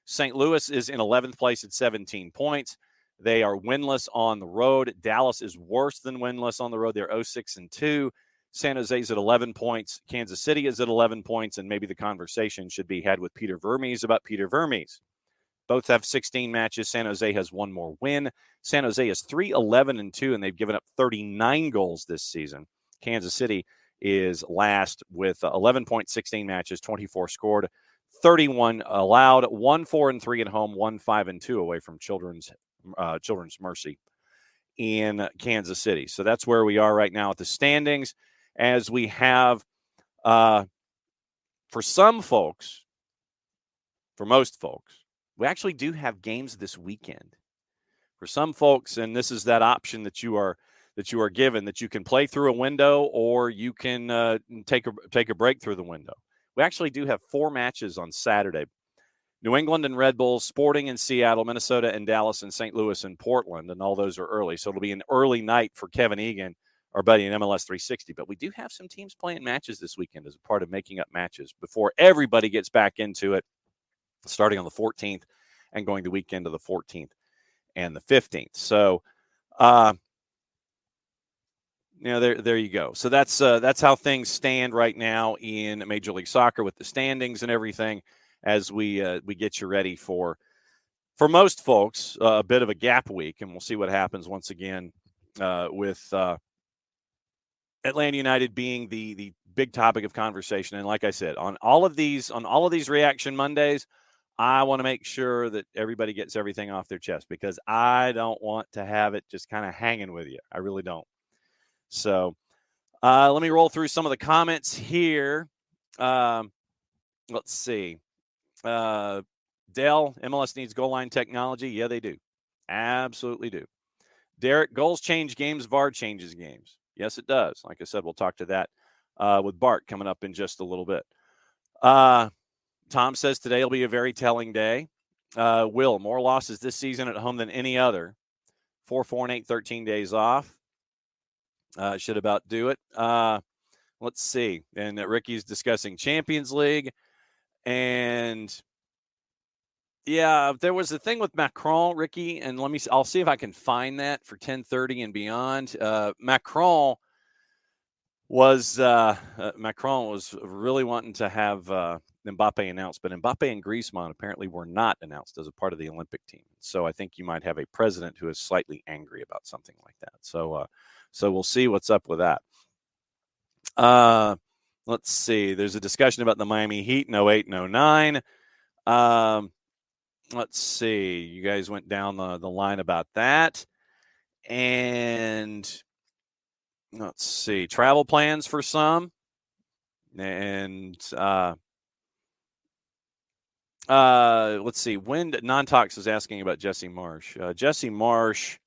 Speaker 1: St. Louis is in 11th place at 17 points. They are winless on the road. Dallas is worse than winless on the road. They're 0-6-2. San Jose's at 11 points. Kansas City is at 11 points, and maybe the conversation should be had with Peter Vermes about Peter Vermes. Both have 16 matches. San Jose has one more win. San Jose is 3-11-2, and they've given up 39 goals this season. Kansas City is last with 11 points, 16 matches, 24 scored, 31 allowed, 1-4-3 at home, 1-5-2 away from Children's Mercy in Kansas City. So that's where we are right now at the standings, as we have for some folks, for most folks, we actually do have games this weekend. For some folks, and this is that option that you are given, that you can play through a window or you can take a break through the window. We actually do have 4 matches on Saturday. New England and Red Bulls, Sporting in Seattle, Minnesota and Dallas, and St. Louis and Portland, and all those are early. So it'll be an early night for Kevin Egan, our buddy in MLS 360. But we do have some teams playing matches this weekend as a part of making up matches before everybody gets back into it, starting on the 14th and going the weekend of the 14th and the 15th. So, there you go. So that's how things stand right now in Major League Soccer with the standings and everything, as we get you ready for most folks a bit of a gap week, and we'll see what happens once again with Atlanta United being the big topic of conversation. And like I said, on all of these Reaction Mondays, I want to make sure that everybody gets everything off their chest, because I don't want to have it just kind of hanging with you. I really don't. So let me roll through some of the comments here. Let's see. Dell, MLS needs goal line technology. Yeah, they do. Absolutely do. Derek, goals change games, VAR changes games. Yes, it does. Like I said, we'll talk to that with Bart coming up in just a little bit. Tom says today will be a very telling day. Will, more losses this season at home than any other. 4-4-8, 13 days off. Should about do it. Let's see. And Ricky's discussing Champions League. And yeah, there was a thing with Macron, Ricky, and I'll see if I can find that for 10:30 and beyond. Macron was really wanting to have Mbappe announced, but Mbappe and Griezmann apparently were not announced as a part of the Olympic team. So I think you might have a president who is slightly angry about something like that. So we'll see what's up with that. Let's see. There's a discussion about the Miami Heat in 08 and 09. Let's see. You guys went down the line about that. And let's see. Travel plans for some. And let's see. When Non-Tox is asking about Jesse Marsh. Jesse Marsh.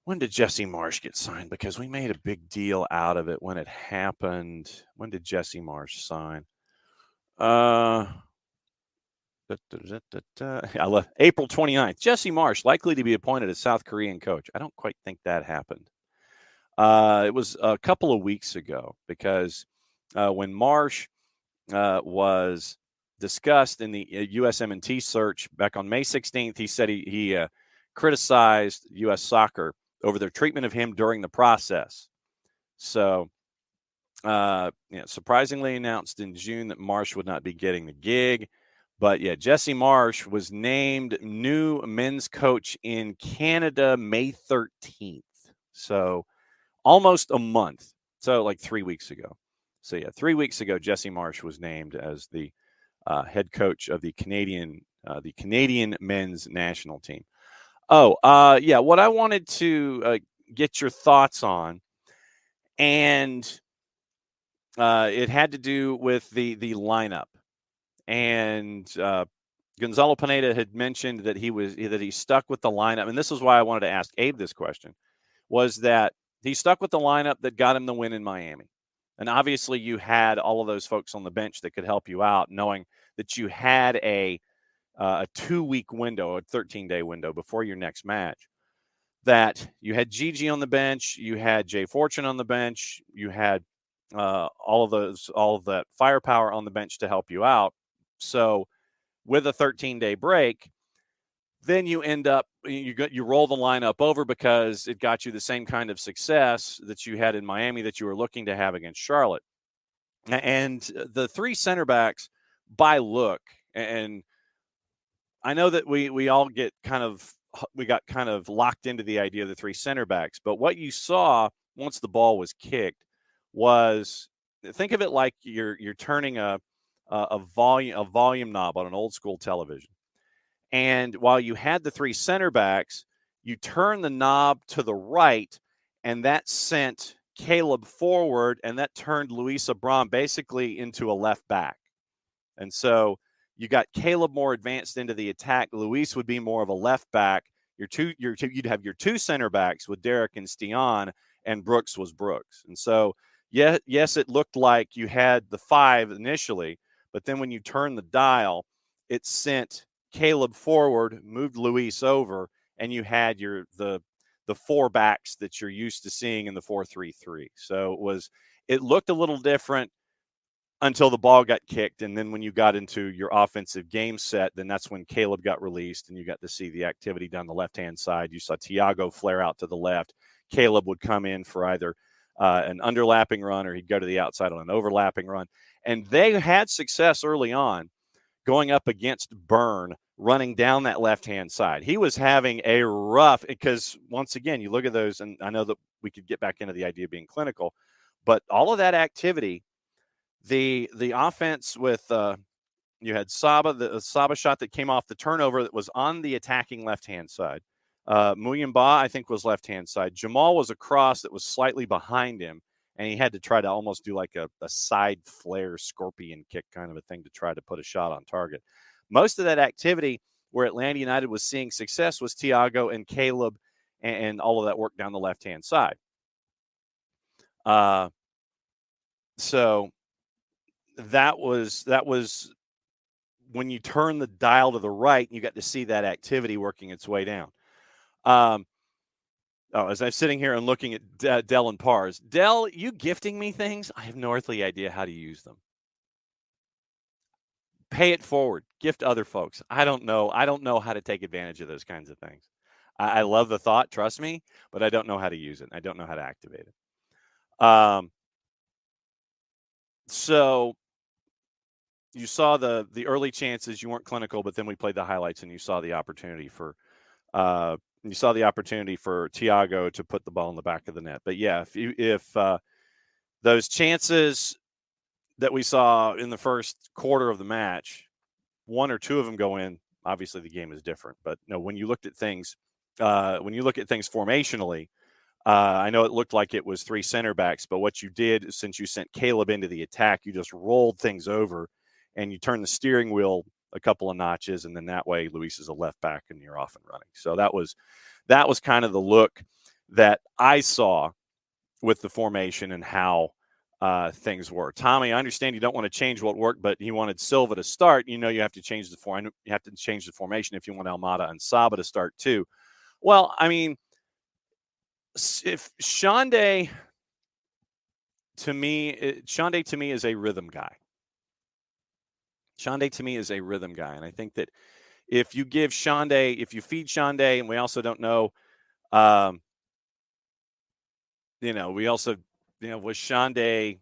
Speaker 1: When did Jesse Marsh get signed? Because we made a big deal out of it when it happened. When did Jesse Marsh sign? April 29th. Jesse Marsh likely to be appointed as South Korean coach. I don't quite think that happened. It was a couple of weeks ago, because when Marsh was discussed in the USWNT search back on May 16th, he said he criticized U.S. Soccer over their treatment of him during the process. So, surprisingly announced in June that Marsh would not be getting the gig. But, yeah, Jesse Marsh was named new men's coach in Canada May 13th. So, almost a month. So, like 3 weeks ago. So, yeah, 3 weeks ago, Jesse Marsh was named as the head coach of the Canadian men's national team. What I wanted to get your thoughts on, and it had to do with the lineup. And Gonzalo Pineda had mentioned that he stuck with the lineup, and this is why I wanted to ask Abe this question, was that he stuck with the lineup that got him the win in Miami. And obviously you had all of those folks on the bench that could help you out, knowing that you had a 2-week window, a 13-day window before your next match, that you had Gigi on the bench, you had Jay Fortune on the bench, you had all of that firepower on the bench to help you out. So with a 13-day break, then you end up, you roll the lineup over, because it got you the same kind of success that you had in Miami that you were looking to have against Charlotte. And the 3 center backs by look, and I know that we all got kind of locked into the idea of the 3 center backs, but what you saw once the ball was kicked was, think of it like you're turning a volume knob on an old school television. And while you had the 3 center backs, you turn the knob to the right, and that sent Caleb forward, and that turned Luis Abram basically into a left back. And so you got Caleb more advanced into the attack. Luis would be more of a left back. you'd have your two center backs with Derek and Stian, and Brooks was Brooks. And so, yes, it looked like you had the five initially, but then when you turn the dial, it sent Caleb forward, moved Luis over, and you had the four backs that you're used to seeing in the 4-3-3. So it looked a little different until the ball got kicked. And then when you got into your offensive game set, then that's when Caleb got released and you got to see the activity down the left-hand side. You saw Tiago flare out to the left. Caleb would come in for either an underlapping run or he'd go to the outside on an overlapping run. And they had success early on going up against Byrne, running down that left-hand side. He was having a rough, because once again, you look at those, and I know that we could get back into the idea of being clinical, but all of that activity, the offense with you had Saba, the Saba shot that came off the turnover that was on the attacking left-hand side. Muyamba, I think, was left-hand side. Jamal was a cross that was slightly behind him, and he had to try to almost do like a side flare scorpion kick kind of a thing to try to put a shot on target. Most of that activity where Atlanta United was seeing success was Tiago and Caleb and all of that work down the left-hand side. So that was when you turn the dial to the right, you got to see that activity working its way down. As I'm sitting here and looking at Dell and Pars. Dell, you gifting me things? I have no earthly idea how to use them. Pay it forward. Gift other folks. I don't know. I don't know how to take advantage of those kinds of things. I love the thought, trust me, but I don't know how to use it. I don't know how to activate it. So you saw the early chances. You weren't clinical, but then we played the highlights, and you saw the opportunity for Tiago to put the ball in the back of the net. But yeah, if those chances that we saw in the first quarter of the match, one or two of them go in, obviously the game is different. But no, when you look at things formationally, I know it looked like it was three center backs, but what you did, since you sent Caleb into the attack, you just rolled things over and you turn the steering wheel a couple of notches, and then that way Luis is a left back and you're off and running. So that was kind of the look that I saw with the formation and how things were. Tommy, I understand you don't want to change what worked, but you wanted Silva to start. You have to change the formation if you want Almada and Saba to start too. Well, I mean, if Shande to me is a rhythm guy. Shande to me is a rhythm guy, and I think that if you feed Shande, and we also don't know, we also, was Shande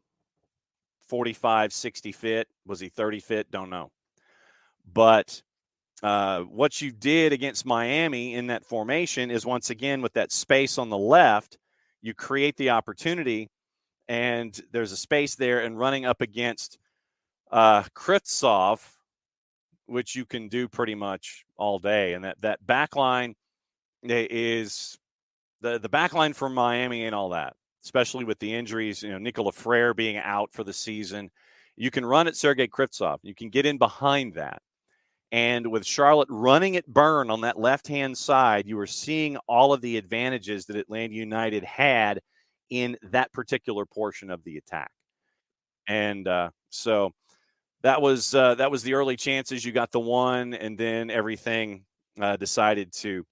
Speaker 1: 45, 60 fit? Was he 30 fit? Don't know. But what you did against Miami in that formation is, once again, with that space on the left, you create the opportunity, and there's a space there, and running up against Kritsov, which you can do pretty much all day. And that back line is the back line for Miami and all that, especially with the injuries, Nicola Frere being out for the season. You can run at Sergei Kritsov. You can get in behind that. And with Charlotte running at Byrne on that left-hand side, you were seeing all of the advantages that Atlanta United had in that particular portion of the attack. And so that was the early chances. You got the one, and then everything decided to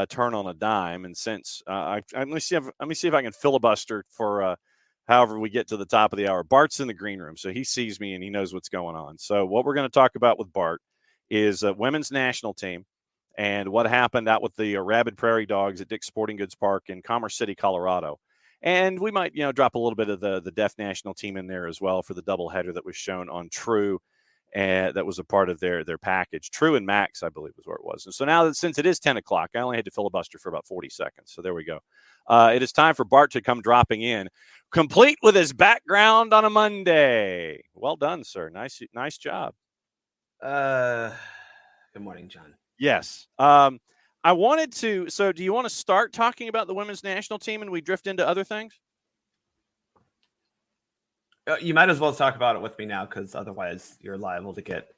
Speaker 1: turn on a dime. And since let me see if I can filibuster for however we get to the top of the hour. Bart's in the green room, so he sees me and he knows what's going on. So what we're going to talk about with Bart is women's national team and what happened out with the Rabid Prairie Dogs at Dick's Sporting Goods Park in Commerce City, Colorado. And we might, drop a little bit of the deaf national team in there as well for the doubleheader that was shown on True, and that was a part of their package. True and Max, I believe, was where it was. And so now, since it is 10 o'clock, I only had to filibuster for about 40 seconds. So there we go. It is time for Bart to come dropping in, complete with his background on a Monday. Well done, sir. Nice job.
Speaker 7: Good morning, John.
Speaker 1: Yes. I wanted to. So, do you want to start talking about the women's national team, and we drift into other things?
Speaker 7: You might as well talk about it with me now, because otherwise you're liable to get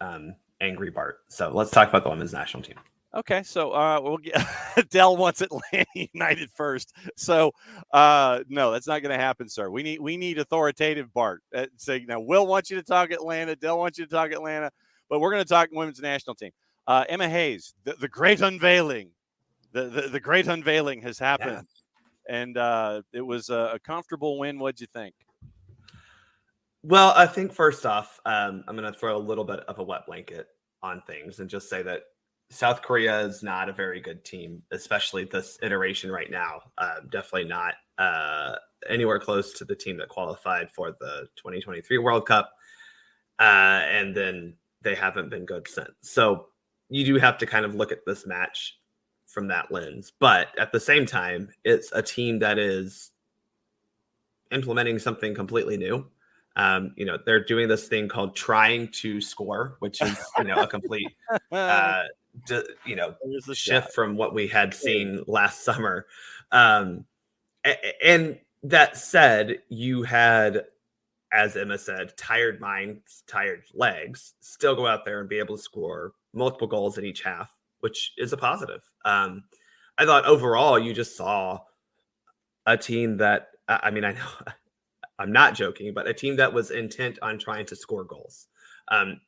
Speaker 7: angry, Bart. So let's talk about the women's national team.
Speaker 1: Okay, so we'll get Dell wants Atlanta United first. So no, that's not going to happen, sir. We need authoritative Bart. So Will wants you to talk Atlanta, Dell wants you to talk Atlanta, but we're going to talk women's national team. Emma Hayes, the great unveiling, the great unveiling has happened, and it was a comfortable win. What'd you think?
Speaker 7: Well, I think first off, I'm going to throw a little bit of a wet blanket on things and just say that South Korea is not a very good team, especially this iteration right now. Definitely not anywhere close to the team that qualified for the 2023 World Cup. And then they haven't been good since. So you do have to kind of look at this match from that lens. But at the same time, it's a team that is implementing something completely new. They're doing this thing called trying to score, which is, a complete shift from what we had seen last summer. And that said, you had, as Emma said, tired minds, tired legs, still go out there and be able to score multiple goals in each half, which is a positive. I thought overall you just saw a team that, I know I'm not joking, but a team that was intent on trying to score goals.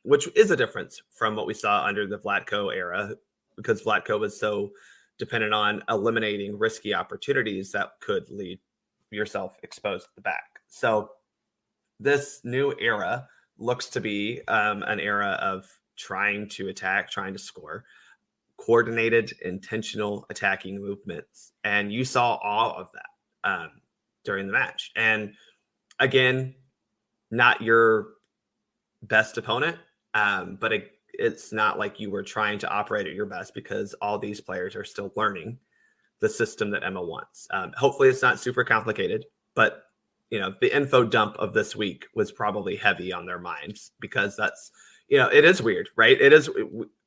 Speaker 7: Which is a difference from what we saw under the Vlatko era, because Vlatko was so dependent on eliminating risky opportunities that could lead yourself exposed at the back. So this new era looks to be an era of trying to attack, trying to score, coordinated, intentional attacking movements. And you saw all of that during the match. And again, not your best opponent, but it's not like you were trying to operate at your best, because all these players are still learning the system that Emma wants. Hopefully it's not super complicated, but the info dump of this week was probably heavy on their minds, because that's, it is weird, right? It is.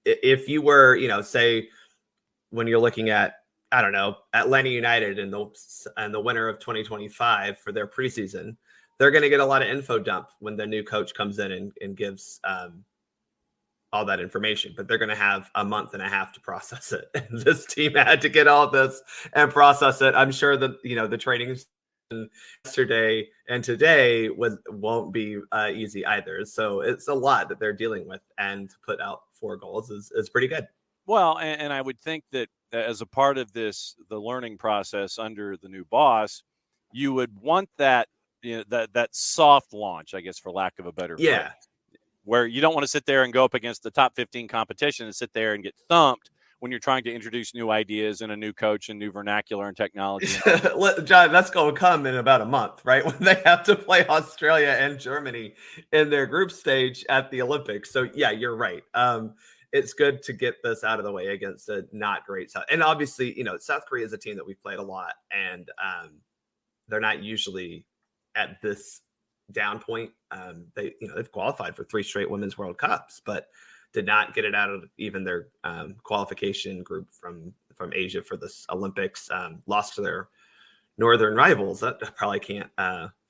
Speaker 7: If you were, say when you're looking at, I don't know, Atlanta United and the winner of 2025 for their preseason, they're going to get a lot of info dump when the new coach comes in and gives all that information, but they're going to have a month and a half to process it. And this team had to get all this and process it. I'm sure that, the training yesterday and today won't be easy either. So it's a lot that they're dealing with, and to put out 4 goals is pretty good.
Speaker 1: Well, and I would think that as a part of the learning process under the new boss, you would want that, that soft launch, I guess, for lack of a better phrase, where you don't want to sit there and go up against the top 15 competition and sit there and get thumped when you're trying to introduce new ideas and a new coach and new vernacular and technology.
Speaker 7: John, that's going to come in about a month, right? When they have to play Australia and Germany in their group stage at the Olympics. So yeah, you're right. It's good to get this out of the way against a not great South. And obviously, South Korea is a team that we've played a lot, and they're not usually at this down point. They've qualified for 3 straight Women's World Cups, but did not get it out of even their qualification group from Asia for this Olympics. Lost to their northern rivals. That probably can't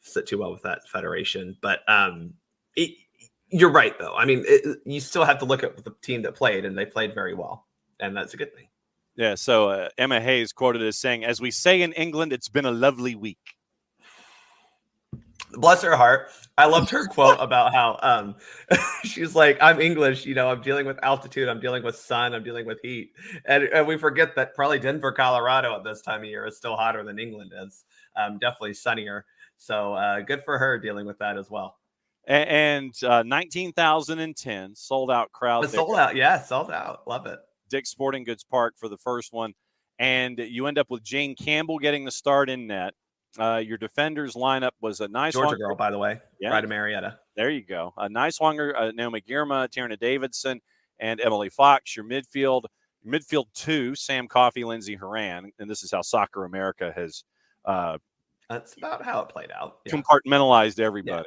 Speaker 7: sit too well with that federation. But you're right, though. You still have to look at the team that played, and they played very well, and that's a good thing.
Speaker 1: Yeah, so Emma Hayes quoted as saying, "As we say in England, it's been a lovely week."
Speaker 7: Bless her heart. I loved her quote about how she's like, I'm English, I'm dealing with altitude, I'm dealing with sun, I'm dealing with heat. And we forget that probably Denver, Colorado at this time of year is still hotter than England is. Definitely sunnier. So good for her dealing with that as well.
Speaker 1: And 19,010 sold out crowd.
Speaker 7: Sold out. Yeah, sold out. Love it.
Speaker 1: Dick's Sporting Goods Park for the first one. And you end up with Jane Campbell getting the start in net. Your defenders lineup was a nice
Speaker 7: Georgia girl, by the way. Yeah. Ryder Marietta.
Speaker 1: There you go. A nice Hunger, Naomi Girma, Tierna Davidson, and Emily Fox. Your midfield 2, Sam Coffey, Lindsey Horan. And this is how Soccer America has
Speaker 7: that's about how it played out.
Speaker 1: Yeah. Compartmentalized everybody.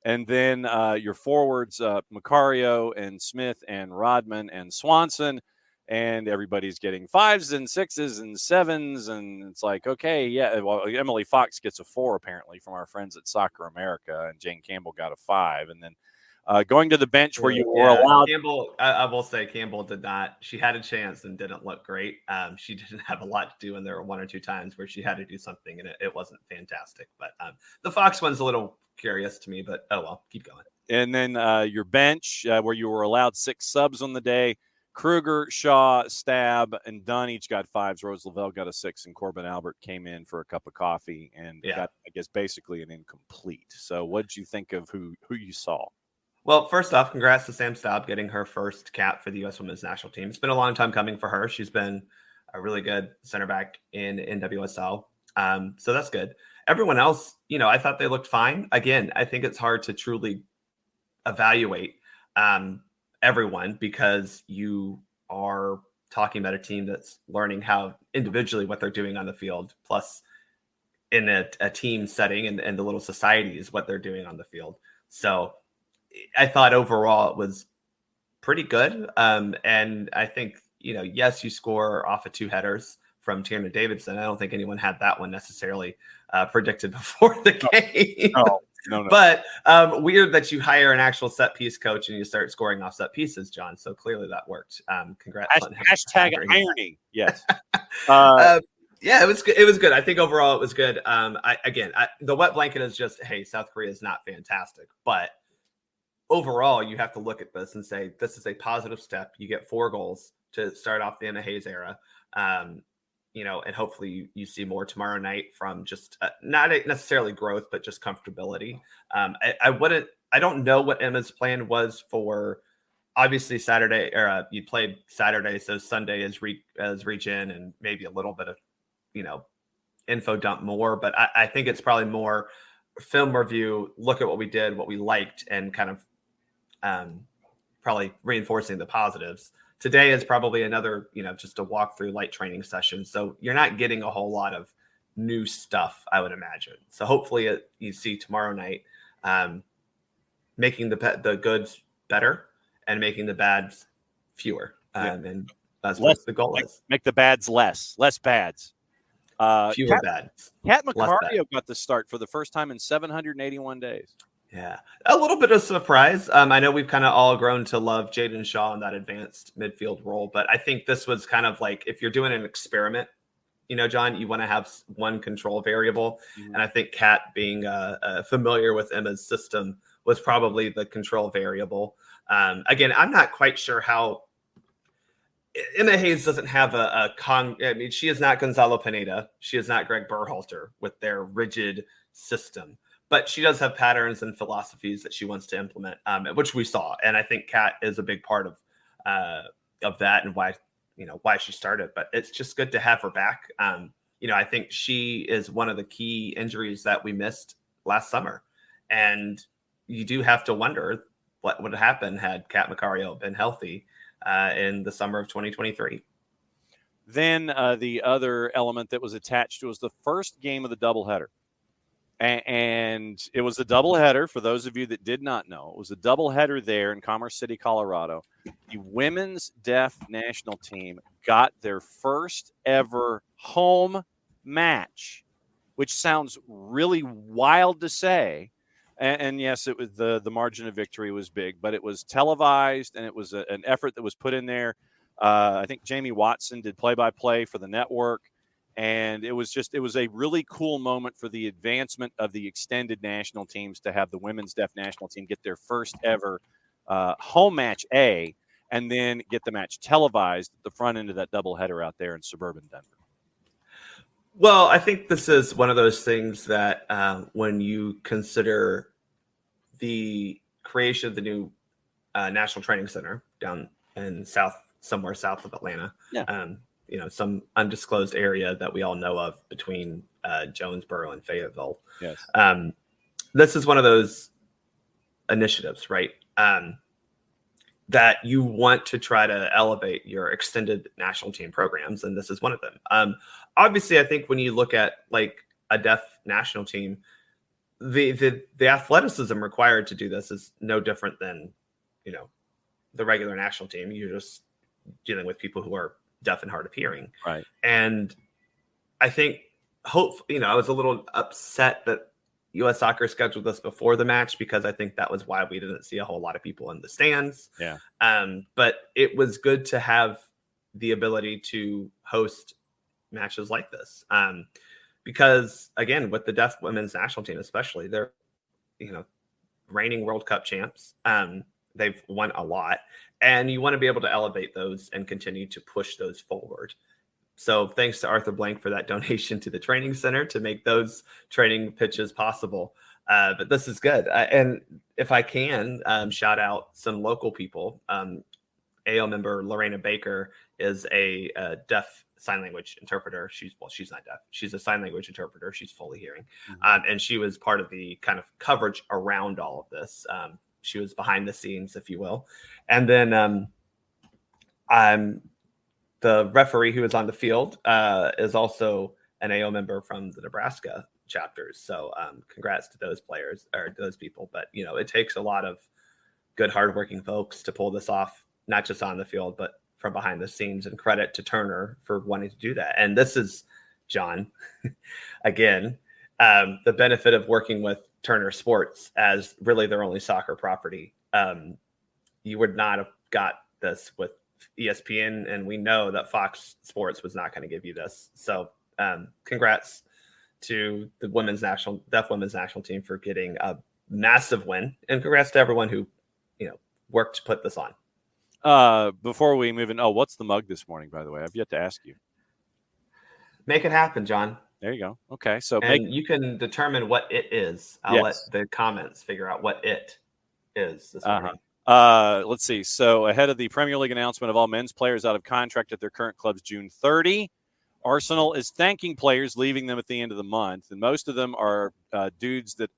Speaker 1: Yeah. And then your forwards, Macario and Smith and Rodman and Swanson. And everybody's getting 5s and 6s and 7s. And it's like, okay, yeah. Well, Emily Fox gets a 4, apparently, from our friends at Soccer America. And Jane Campbell got a 5. And then Going to the bench where you were allowed.
Speaker 7: Campbell, I will say Campbell did not. She had a chance and didn't look great. She didn't have a lot to do, and there were one or two times where she had to do something, and it wasn't fantastic. But the Fox one's a little curious to me, but oh well, keep going.
Speaker 1: And then your bench where you were allowed 6 subs on the day. Kruger, Shaw, Stab, and Dunn each got 5s. Rose Lavelle got a 6, and Corbin Albert came in for a cup of coffee and got, I guess, basically an incomplete. So what did you think of who you saw?
Speaker 7: Well, first off, congrats to Sam Staub getting her first cap for the U.S. Women's National Team. It's been a long time coming for her. She's been a really good center back in NWSL. So that's good. Everyone else, I thought they looked fine. Again, I think it's hard to truly evaluate everyone because you are talking about a team that's learning how individually what they're doing on the field, plus in a team setting and the little societies, what they're doing on the field. So I thought overall it was pretty good. And I think, yes, you score off of 2 headers from Tierna Davidson. I don't think anyone had that one necessarily predicted before the game.
Speaker 1: No.
Speaker 7: But weird that you hire an actual set piece coach and you start scoring off set pieces, John. So clearly that worked. Congrats on
Speaker 1: hashtag irony. Yes.
Speaker 7: Yeah, it was good. It was good. I think overall it was good. The wet blanket is just, hey, South Korea is not fantastic, but overall you have to look at this and say this is a positive step. You get 4 goals to start off the Emma Hayes era. And hopefully you see more tomorrow night from just not necessarily growth, but just comfortability. I don't know what Emma's plan was for obviously Saturday, or you played Saturday. So Sunday is reach in and maybe a little bit of, info dump more, but I think it's probably more film review, look at what we did, what we liked, and kind of probably reinforcing the positives. Today is probably another, just a walkthrough light training session. So you're not getting a whole lot of new stuff, I would imagine. So hopefully you see tomorrow night making the goods better and making the bads fewer. And that's what the goal is.
Speaker 1: Make the bads less bads.
Speaker 7: Fewer bads.
Speaker 1: Kat Macario got the start for the first time in 781 days.
Speaker 7: Yeah, a little bit of surprise. I know we've kind of all grown to love Jaden Shaw in that advanced midfield role, but I think this was kind of like if you're doing an experiment, John, you want to have one control variable. Mm-hmm. And I think Kat being familiar with Emma's system was probably the control variable. Again, I'm not quite sure how Emma Hayes doesn't have she is not Gonzalo Pineda. She is not Greg Berhalter with their rigid system. But she does have patterns and philosophies that she wants to implement, which we saw. And I think Kat is a big part of that and why she started. But it's just good to have her back. I think she is one of the key injuries that we missed last summer. And you do have to wonder what would have happened had Kat Macario been healthy in the summer of 2023.
Speaker 1: Then the other element that was attached was the first game of the doubleheader. And it was a doubleheader, for those of you that did not know. It was a doubleheader there in Commerce City, Colorado. The women's deaf national team got their first ever home match, which sounds really wild to say. And yes, it was the margin of victory was big, but it was televised, and it was an effort that was put in there. I think Jamie Watson did play-by-play for the network. And it was a really cool moment for the advancement of the extended national teams to have the women's deaf national team get their first ever home match and then get the match televised at the front end of that doubleheader out there in suburban Denver.
Speaker 7: Well, I think this is one of those things that when you consider the creation of the new National Training Center down in somewhere south of Atlanta, some undisclosed area that we all know of between Jonesboro and Fayetteville.
Speaker 1: Yes.
Speaker 7: This is one of those initiatives, right? That you want to try to elevate your extended national team programs, and this is one of them. Obviously, I think when you look at like a deaf national team, the athleticism required to do this is no different than, the regular national team. You're just dealing with people who are deaf and hard of hearing.
Speaker 1: Right.
Speaker 7: And I think I was a little upset that, U.S. Soccer scheduled this before the match because I think that was why we didn't see a whole lot of people in the stands.
Speaker 1: Yeah.
Speaker 7: But it was good to have the ability to host matches like this. Because again, with the deaf women's national team, especially, they're, reigning World Cup champs. They've won a lot, and you want to be able to elevate those and continue to push those forward. So thanks to Arthur Blank for that donation to the training center to make those training pitches possible. But this is good. And if I can shout out some local people, AO member Lorena Baker is a deaf sign language interpreter. She's not deaf. She's a sign language interpreter. She's fully hearing. And she was part of the kind of coverage around all of this. She was behind the scenes, if you will. And then the referee who is on the field is also an AO member from the Nebraska chapters. So congrats to those players or those people. But, it takes a lot of good, hardworking folks to pull this off, not just on the field, but from behind the scenes, and credit to Turner for wanting to do that. And this is, John, again, the benefit of working with Turner Sports as really their only soccer property. You would not have got this with ESPN, and we know that Fox Sports was not going to give you this. So congrats to the deaf women's national team for getting a massive win, and congrats to everyone who worked to put this on.
Speaker 1: Before we move in, what's the mug this morning, by the way? I've yet to ask you.
Speaker 7: Make it happen, John.
Speaker 1: There you go. Okay, so
Speaker 7: you can determine what it is. I'll let the comments figure out what it is this morning.
Speaker 1: Let's see. So ahead of the Premier League announcement of all men's players out of contract at their current clubs June 30, Arsenal is thanking players leaving them at the end of the month, and most of them are dudes that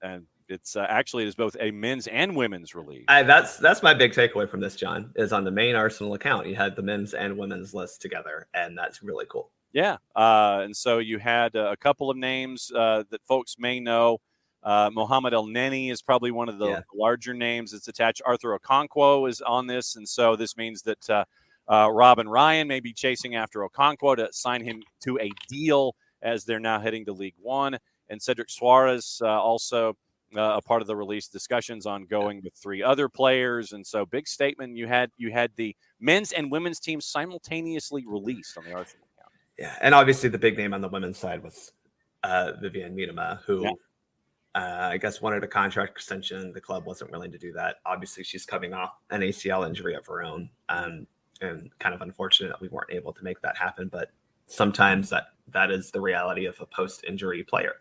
Speaker 1: and it's actually it is both a men's and women's release.
Speaker 7: That's my big takeaway from this, John, is on the main Arsenal account. You had the men's and women's list together, and that's really cool.
Speaker 1: Yeah. And so you had a couple of names that folks may know. Mohamed El Neni is probably one of the larger names that's attached. Arthur Okonkwo is on this, and so this means that Robin Ryan may be chasing after Okonkwo to sign him to a deal as they're now heading to League One. And Cedric Suarez also a part of the release discussions ongoing with three other players. And so big statement. You had the men's and women's teams simultaneously released on the Arsenal account.
Speaker 7: Yeah. And obviously the big name on the women's side was Vivian Miedema, who I guess wanted a contract extension. The club wasn't willing to do that. Obviously she's coming off an ACL injury of her own. And kind of unfortunate that we weren't able to make that happen. But sometimes that is the reality of a post-injury player.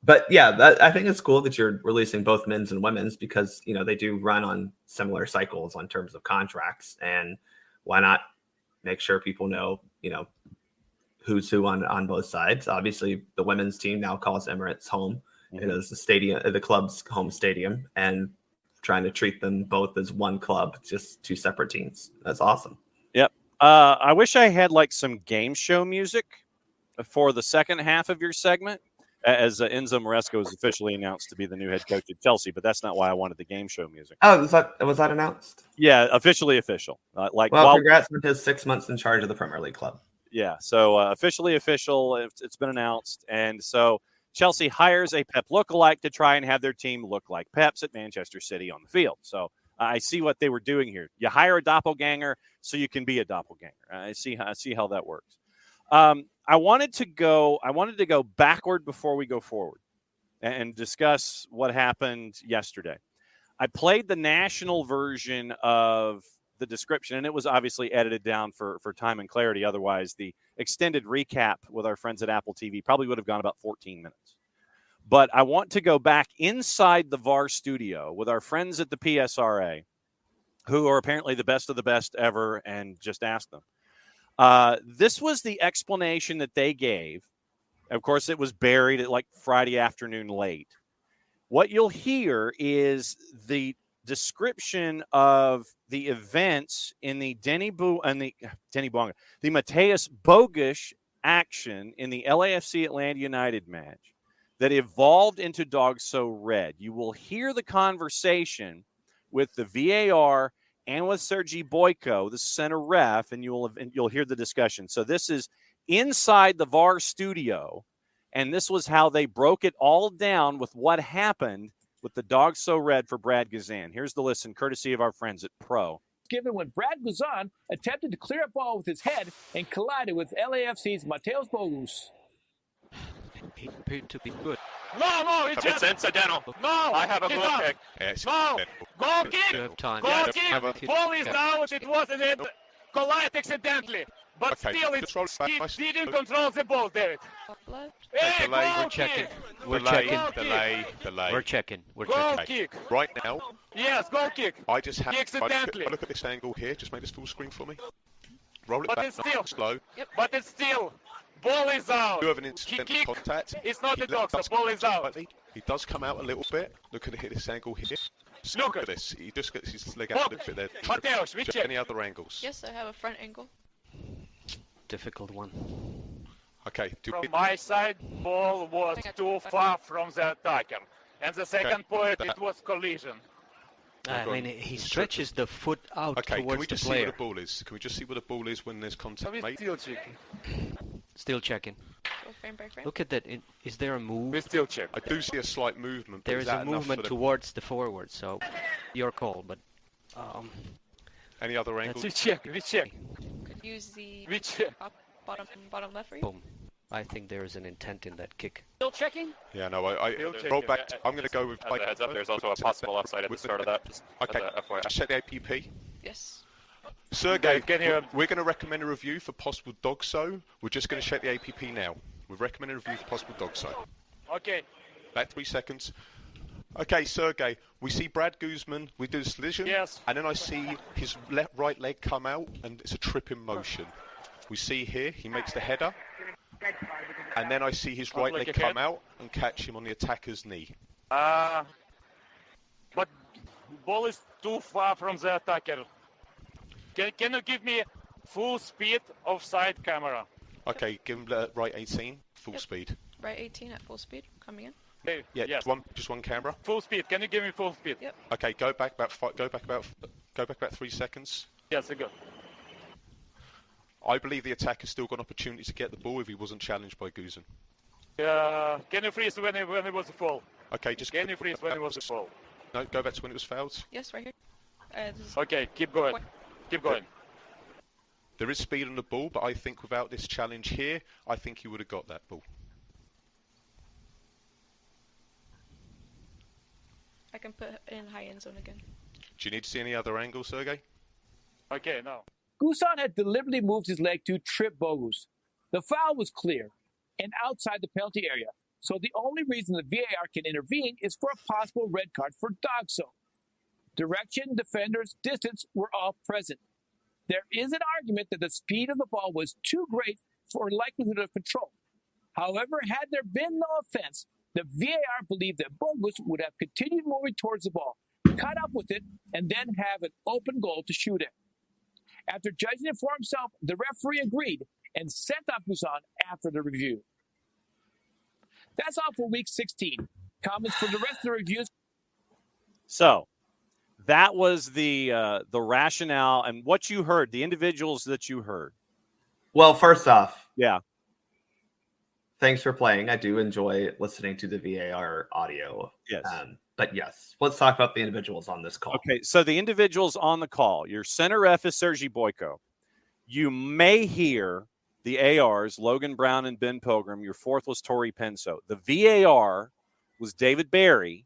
Speaker 7: But yeah, I think it's cool that you're releasing both men's and women's because, they do run on similar cycles on terms of contracts, and why not make sure people know, who's who on both sides. Obviously the women's team now calls Emirates home. Mm-hmm. It is the club's home stadium, and trying to treat them both as one club, just two separate teams. That's awesome.
Speaker 1: Yep. I wish I had some game show music for the second half of your segment, as Enzo Maresco is officially announced to be the new head coach at Chelsea, but that's not why I wanted the game show music.
Speaker 7: Oh, was that announced?
Speaker 1: Yeah, officially official.
Speaker 7: Congrats on his 6 months in charge of the Premier League club.
Speaker 1: Yeah, so officially official. It's been announced, and so Chelsea hires a Pep lookalike to try and have their team look like Pep's at Manchester City on the field. So I see what they were doing here. You hire a doppelganger so you can be a doppelganger. I see how that works. I wanted to go backward before we go forward and discuss what happened yesterday. I played the national version of the description, and it was obviously edited down for time and clarity. Otherwise, the extended recap with our friends at Apple TV probably would have gone about 14 minutes. But I want to go back inside the VAR studio with our friends at the PSRA, who are apparently the best of the best ever, and just ask them. This was the explanation that they gave. Of course, it was buried at Friday afternoon late. What you'll hear is the description of the events in the the Mateus Bogusz action in the LAFC Atlanta United match that evolved into Dogs So Red. You will hear the conversation with the VAR and with Sergi Boyko, the center ref, and you'll hear the discussion. So this is inside the VAR studio, And this was how they broke it all down with what happened with the dog so red for Brad Guzan. Here's the listen, courtesy of our friends at Pro.
Speaker 8: Given when Brad Guzan attempted to clear a ball with his head and collided with LAFC's Mateus Bogus.
Speaker 9: He appeared to be good.
Speaker 6: No, it's
Speaker 3: incidental.
Speaker 6: No,
Speaker 3: I have a
Speaker 6: it's
Speaker 3: goal
Speaker 6: not.
Speaker 3: kick.
Speaker 6: No, goal
Speaker 9: You
Speaker 6: kick.
Speaker 9: have time.
Speaker 6: Goal
Speaker 3: Yeah,
Speaker 6: kick. Ball is out. It wasn't it. Collide accidentally. But
Speaker 3: Okay,
Speaker 6: still, he didn't control the ball, David. Hey,
Speaker 3: delay,
Speaker 6: goal
Speaker 9: we're checking.
Speaker 6: kick.
Speaker 9: We're
Speaker 3: delay,
Speaker 9: checking.
Speaker 3: delay.
Speaker 9: We're checking. We're
Speaker 6: Goal
Speaker 9: checking.
Speaker 6: kick.
Speaker 3: Right now,
Speaker 6: Yes, goal kick.
Speaker 3: I just have.
Speaker 6: Accidentally.
Speaker 3: Look at this angle here. Just make this full screen for me. Roll it
Speaker 6: But
Speaker 3: back
Speaker 6: it's still
Speaker 3: slow.
Speaker 6: But it's still. Ball is out.
Speaker 3: You have an incidental
Speaker 6: Kick.
Speaker 3: contact.
Speaker 6: It's not
Speaker 3: He
Speaker 6: a dog,
Speaker 3: does
Speaker 6: the ball is out.
Speaker 3: slightly. He does come out a little bit. Look at this angle here. Look at this. He just gets his leg out a little bit there.
Speaker 6: Mateus, we check.
Speaker 3: Any other angles?
Speaker 10: Yes, I have a front angle.
Speaker 9: Difficult one.
Speaker 3: Okay.
Speaker 6: From my side, ball was too far from the attacker. And the second point, it was collision.
Speaker 9: I mean, he stretches the foot out
Speaker 3: Okay,
Speaker 9: towards
Speaker 3: can we just
Speaker 9: the
Speaker 3: see
Speaker 9: player.
Speaker 3: where the ball is? Can we just see where the ball is when there's contact
Speaker 6: We
Speaker 3: made?
Speaker 6: still checking.
Speaker 9: Still checking.
Speaker 10: Go frame by frame.
Speaker 9: Look at that. Is there a move?
Speaker 6: We still check.
Speaker 3: I do see a slight movement. But
Speaker 9: There
Speaker 3: is
Speaker 9: is a
Speaker 3: that enough
Speaker 9: movement
Speaker 3: for the...
Speaker 9: towards the forward, so your call. But
Speaker 3: Any other angles?
Speaker 6: We check.
Speaker 10: Could use the
Speaker 6: We check.
Speaker 10: up, bottom left for you.
Speaker 9: boom. I think there is an intent in that kick.
Speaker 10: Still checking.
Speaker 3: Yeah, no, I roll back. I'm going to go with.
Speaker 11: As a heads up, there's also a possible offside at the start of that. Just
Speaker 3: Okay,
Speaker 11: as a FYI.
Speaker 3: just check the APP.
Speaker 10: Yes.
Speaker 3: Sergey,
Speaker 6: Can you-
Speaker 3: we're going to recommend a review for possible dog so. We're just going to check the APP now. We've recommended a review for possible dog so.
Speaker 6: Okay.
Speaker 3: Back 3 seconds. Okay, Sergey, we see Brad Guzman, we do this collision,
Speaker 6: Yes.
Speaker 3: and then I see his right leg come out, and it's a trip in motion. We see here, he makes the header, and then I see his right
Speaker 6: Like
Speaker 3: leg
Speaker 6: a
Speaker 3: come
Speaker 6: head?
Speaker 3: out and catch him on the attacker's knee.
Speaker 6: But ball is too far from the attacker. Can you give me full speed offside camera?
Speaker 3: Okay, give him the right 18, full
Speaker 10: Yep.
Speaker 3: speed.
Speaker 10: Right 18 at full speed. Coming in.
Speaker 6: Hey,
Speaker 3: Yeah,
Speaker 6: yes.
Speaker 3: just one camera.
Speaker 6: Full speed. Can you give me full speed?
Speaker 10: Yep.
Speaker 3: Okay, go back about 3 seconds.
Speaker 6: Yes, I got.
Speaker 3: I believe the attacker's still got an opportunity to get the ball if he wasn't challenged by Guzan.
Speaker 6: Can you freeze when it was a fall?
Speaker 3: Okay, just
Speaker 6: Can you freeze when it was a fall?
Speaker 3: no, go back to when it was fouled.
Speaker 10: Yes, right here. This is
Speaker 6: Okay, keep going. Keep going.
Speaker 3: There is speed on the ball, but I think without this challenge here, I think he would have got that ball.
Speaker 10: I can put in high end zone again.
Speaker 3: Do you need to see any other angles, Sergey?
Speaker 6: Okay, now.
Speaker 8: Guzan had deliberately moved his leg to trip Bogus. The foul was clear and outside the penalty area, so the only reason the VAR can intervene is for a possible red card for dogso. Direction, defenders, distance were all present. There is an argument that the speed of the ball was too great for likelihood of control. However, had there been no offense, the VAR believed that Bogus would have continued moving towards the ball, caught up with it, and then have an open goal to shoot at. After judging it for himself, the referee agreed and sent off Guzan after the review. That's all for week 16. Comments for the rest of the reviews.
Speaker 1: So that was the rationale and what you heard, the individuals that you heard.
Speaker 7: Well, first off,
Speaker 1: Yeah.
Speaker 7: thanks for playing. I do enjoy listening to the VAR audio.
Speaker 1: Yes.
Speaker 7: But yes, let's talk about the individuals on this call.
Speaker 1: Okay, so the individuals on the call, your center ref is Sergi Boyko. You may hear the ARs, Logan Brown and Ben Pilgrim. Your fourth was Tori Penso. The VAR was David Barry,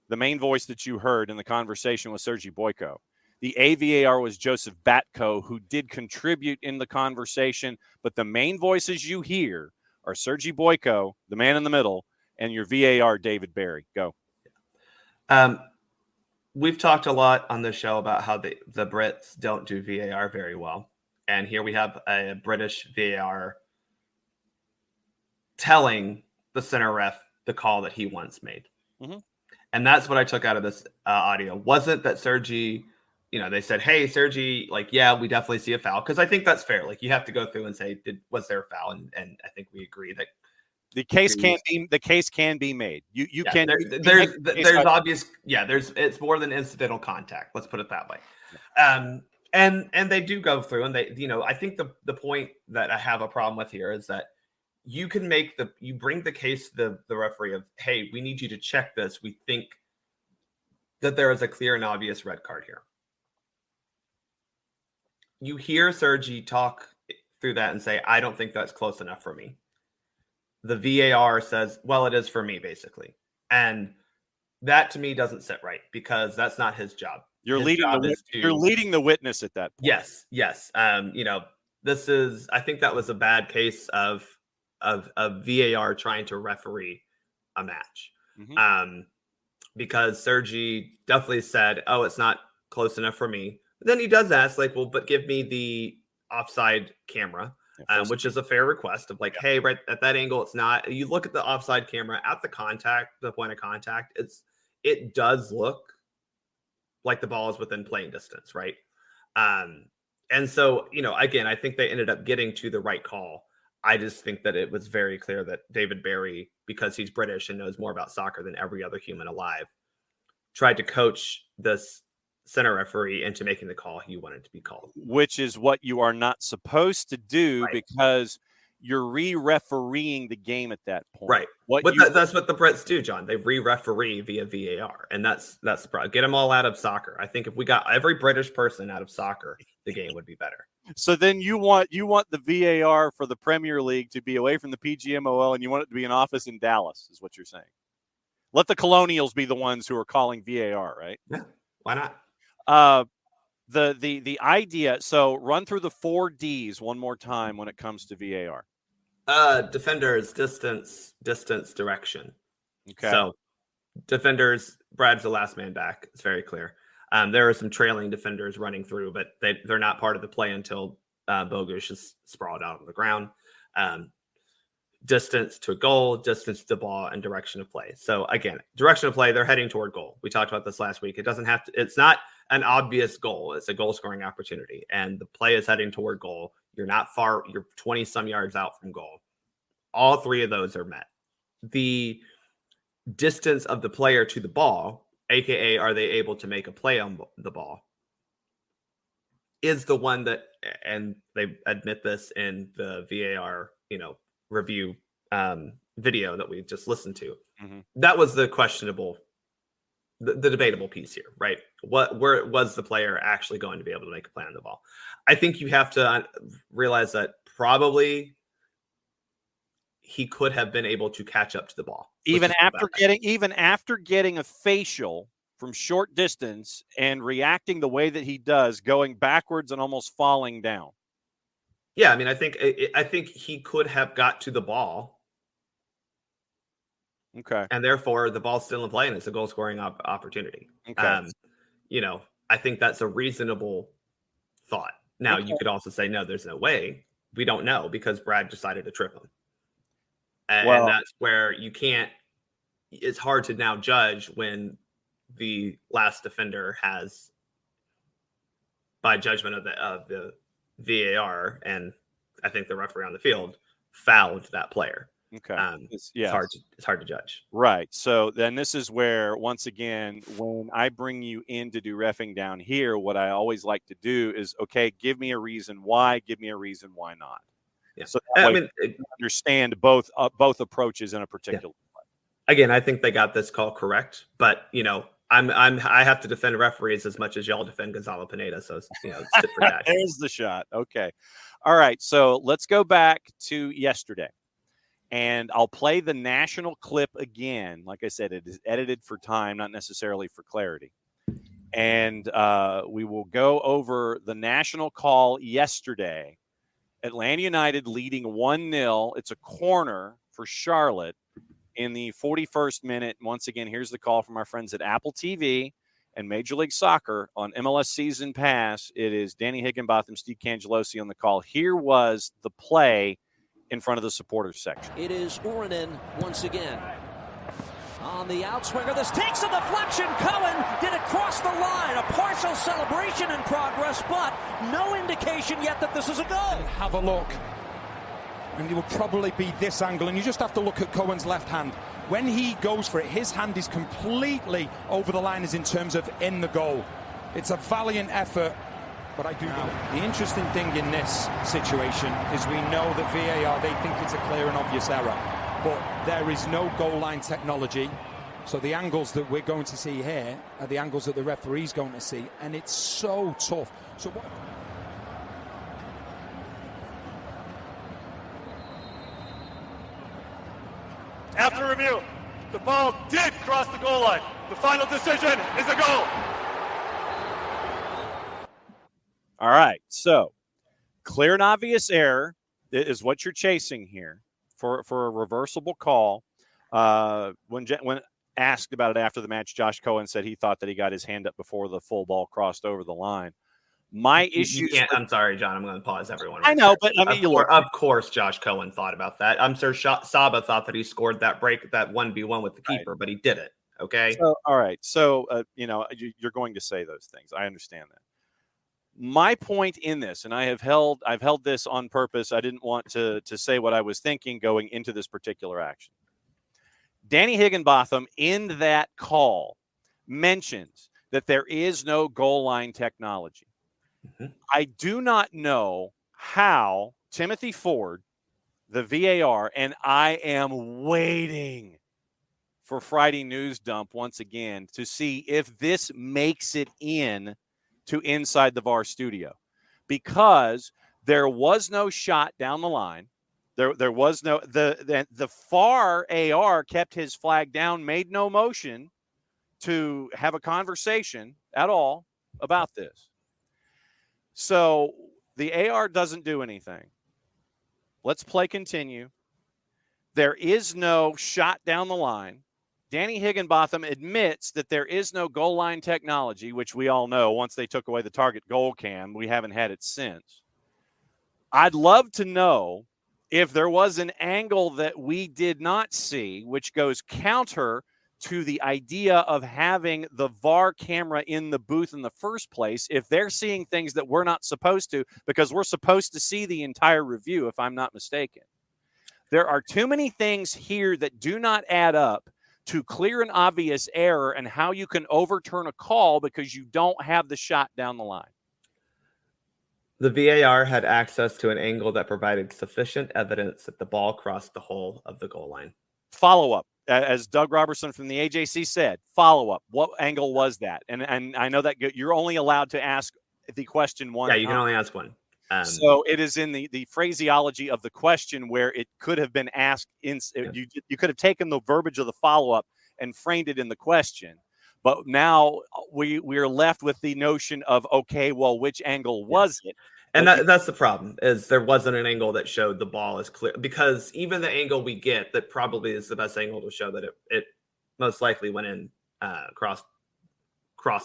Speaker 1: the main voice that you heard in the conversation with Sergi Boyko. The AVAR was Joseph Batko, who did contribute in the conversation, but the main voices you hear are Sergi Boyko, the man in the middle, and your VAR, David Barry. Go.
Speaker 7: We've talked a lot on the show about how the Brits don't do VAR very well. And here we have a British VAR telling the center ref the call that he once made.
Speaker 1: Mm-hmm.
Speaker 7: And that's what I took out of this audio. Wasn't that Sergi, they said, hey, Sergi, yeah, we definitely see a foul. Because I think that's fair. You have to go through and say, was there a foul? And I think we agree that
Speaker 1: the case can be made. You can.
Speaker 7: There's obvious. Yeah, it's more than incidental contact. Let's put it that way. And they do go through, and they, I think the point that I have a problem with here is that you bring the case to the referee of, hey, we need you to check this. We think that there is a clear and obvious red card here. You hear Sergi talk through that and say, I don't think that's close enough for me. The VAR says, well, it is for me, basically. And that to me doesn't sit right because that's not his job.
Speaker 1: You're leading the witness at that point.
Speaker 7: Yes. I think that was a bad case of VAR trying to referee a match. Because Sergi definitely said, oh, it's not close enough for me. But then he does ask, like, well, but give me the offside camera, which is a fair request of like, hey, right at that angle, it's not. You look at the offside camera at the point of contact, it does look like the ball is within playing distance, right? And so, again, I think they ended up getting to the right call. I just think that it was very clear that David Barry, because he's British and knows more about soccer than every other human alive, tried to coach this center referee into making the call he wanted to be called.
Speaker 1: Which is what you are not supposed to do, right? Because you're re-refereeing the game at that point.
Speaker 7: Right. That's what the Brits do, John. They re-referee via VAR. And that's the problem. Get them all out of soccer. I think if we got every British person out of soccer, the game would be better.
Speaker 1: So then you want the VAR for the Premier League to be away from the PGMOL, and you want it to be an office in Dallas, is what you're saying. Let the Colonials be the ones who are calling VAR, right?
Speaker 7: Yeah. Why not?
Speaker 1: The idea. So run through the 4 Ds one more time when it comes to VAR.
Speaker 7: Defenders, distance, direction.
Speaker 1: Okay.
Speaker 7: So defenders, Brad's the last man back. It's very clear. There are some trailing defenders running through, but they're not part of the play until Bogusz is sprawled out on the ground. Distance to a goal, distance to the ball, and direction of play. So again, direction of play, they're heading toward goal. We talked about this last week. It's not an obvious goal. It's a goal scoring opportunity. And the play is heading toward goal. You're not far, you're 20 some yards out from goal. All 3 of those are met. The distance of the player to the ball, AKA, are they able to make a play on the ball, is the one that, and they admit this in the VAR, review video that we just listened to. That was the questionable, the debatable piece here, right? Where was the player actually going to be able to make a play on the ball? I think you have to realize that probably he could have been able to catch up to the ball.
Speaker 1: Even after getting a facial from short distance and reacting the way that he does, going backwards and almost falling down.
Speaker 7: Yeah, I mean, I think he could have got to the ball.
Speaker 1: Okay.
Speaker 7: And therefore, the ball's still in play, and it's a goal-scoring opportunity.
Speaker 1: Okay.
Speaker 7: I think that's a reasonable thought. Now, you could also say, no, there's no way. We don't know because Brad decided to trip him. And that's where you can't – it's hard to now judge when the last defender has, by judgment of the VAR, and I think the referee on the field, fouled that player.
Speaker 1: Okay.
Speaker 7: It's hard to judge.
Speaker 1: Right. So then this is where, once again, when I bring you in to do reffing down here, what I always like to do is, okay, give me a reason why, give me a reason why not.
Speaker 7: Yeah.
Speaker 1: So understand both approaches in a particular way.
Speaker 7: Again, I think they got this call correct, but I have to defend referees as much as y'all defend Gonzalo Pineda. So it's different.
Speaker 1: There's the shot. Okay. All right. So let's go back to yesterday. And I'll play the national clip again. Like I said, it is edited for time, not necessarily for clarity. And we will go over the national call yesterday. Atlanta United leading 1-0. It's a corner for Charlotte in the 41st minute. Once again, here's the call from our friends at Apple TV and Major League Soccer on MLS Season Pass. It is Danny Higginbotham, Steve Cangelosi on the call. Here was the play in front of the supporters section.
Speaker 4: It is Uranen once again. On the outswinger, this takes a deflection. Cohen did it cross the line. A partial celebration in progress, but no indication yet that this is a goal.
Speaker 5: Have a look. And it will probably be this angle, and you just have to look at Cohen's left hand. When he goes for it, his hand is completely over the line as in terms of in the goal. It's a valiant effort But I do know the interesting thing in this situation is we know that VAR, they think it's a clear and obvious error. But there is no goal line technology. So the angles that we're going to see here are the angles that the referee's going to see. And it's so tough. So what...
Speaker 6: After review, the ball did cross the goal line. The final decision is a goal.
Speaker 1: All right, so clear and obvious error is what you're chasing here for a reversible call. When asked about it after the match, Josh Cohen said he thought that he got his hand up before the full ball crossed over the line. My issue.
Speaker 7: I'm sorry, John. I'm going to pause everyone.
Speaker 1: I know, but I mean,
Speaker 7: of course, Josh Cohen thought about that. I'm sure Saba thought that he scored that break, that 1v1 with the keeper, but he didn't. Okay.
Speaker 1: So, all right. So, you're going to say those things. I understand that. My point in this, and I've held this on purpose. I didn't want to say what I was thinking going into this particular action. Danny Higginbotham in that call mentions that there is no goal line technology. Mm-hmm. I do not know how Timothy Ford, the VAR, and I am waiting for Friday News Dump once again to see if this makes it in to inside the VAR studio, because there was no shot down the line. There was no the FAR AR kept his flag down, made no motion to have a conversation at all about this. So the AR doesn't do anything. Let's play continue. There is no shot down the line. Danny Higginbotham admits that there is no goal line technology, which we all know once they took away the target goal cam, we haven't had it since. I'd love to know if there was an angle that we did not see, which goes counter to the idea of having the VAR camera in the booth in the first place, if they're seeing things that we're not supposed to, because we're supposed to see the entire review, if I'm not mistaken. There are too many things here that do not add up to clear and obvious error and how you can overturn a call because you don't have the shot down the line.
Speaker 7: The VAR had access to an angle that provided sufficient evidence that the ball crossed the hole of the goal line.
Speaker 1: Follow-up. As Doug Robertson from the AJC said, follow-up. What angle was that? And I know that you're only allowed to ask the question one.
Speaker 7: Yeah, you can only ask one.
Speaker 1: So it is in the phraseology of the question where it could have been asked. You could have taken the verbiage of the follow-up and framed it in the question. But now we're left with the notion of, okay, well, which angle was it?
Speaker 7: And that's the problem, is there wasn't an angle that showed the ball is clear, because even the angle we get that probably is the best angle to show that it most likely went in crossed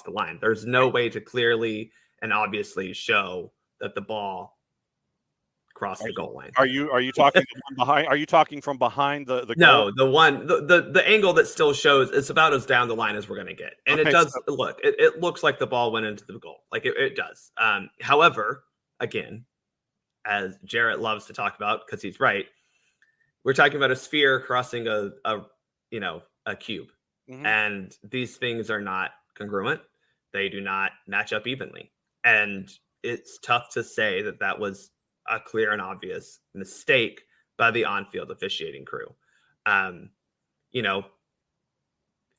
Speaker 7: the line. There's no way to clearly and obviously show that the ball crossed the goal line.
Speaker 1: Are you talking behind? Are you talking from behind the
Speaker 7: no,
Speaker 1: goal?
Speaker 7: the angle that still shows it's about as down the line as we're going to get, and it does look. It looks like the ball went into the goal, like it does. However, again, as Jarrett loves to talk about because he's right, we're talking about a sphere crossing a cube, mm-hmm. and these things are not congruent. They do not match up evenly, and it's tough to say that was a clear and obvious mistake by the on-field officiating crew.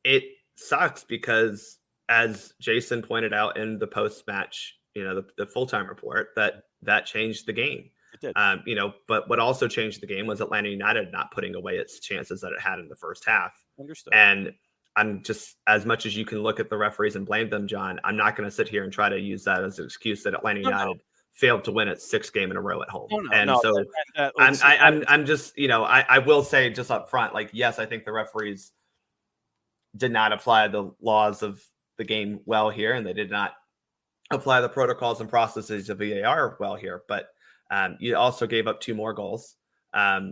Speaker 7: It sucks because, as Jason pointed out in the post-match, the full-time report, that changed the game.
Speaker 1: It did.
Speaker 7: But what also changed the game was Atlanta United not putting away its chances that it had in the first half.
Speaker 1: Understood.
Speaker 7: And I'm just, as much as you can look at the referees and blame them, John, I'm not going to sit here and try to use that as an excuse that Atlanta United failed to win its sixth game in a row at home. I'm just, I will say just up front, like, yes, I think the referees did not apply the laws of the game well here, and they did not apply the protocols and processes of VAR well here. But you also gave up 2 more goals.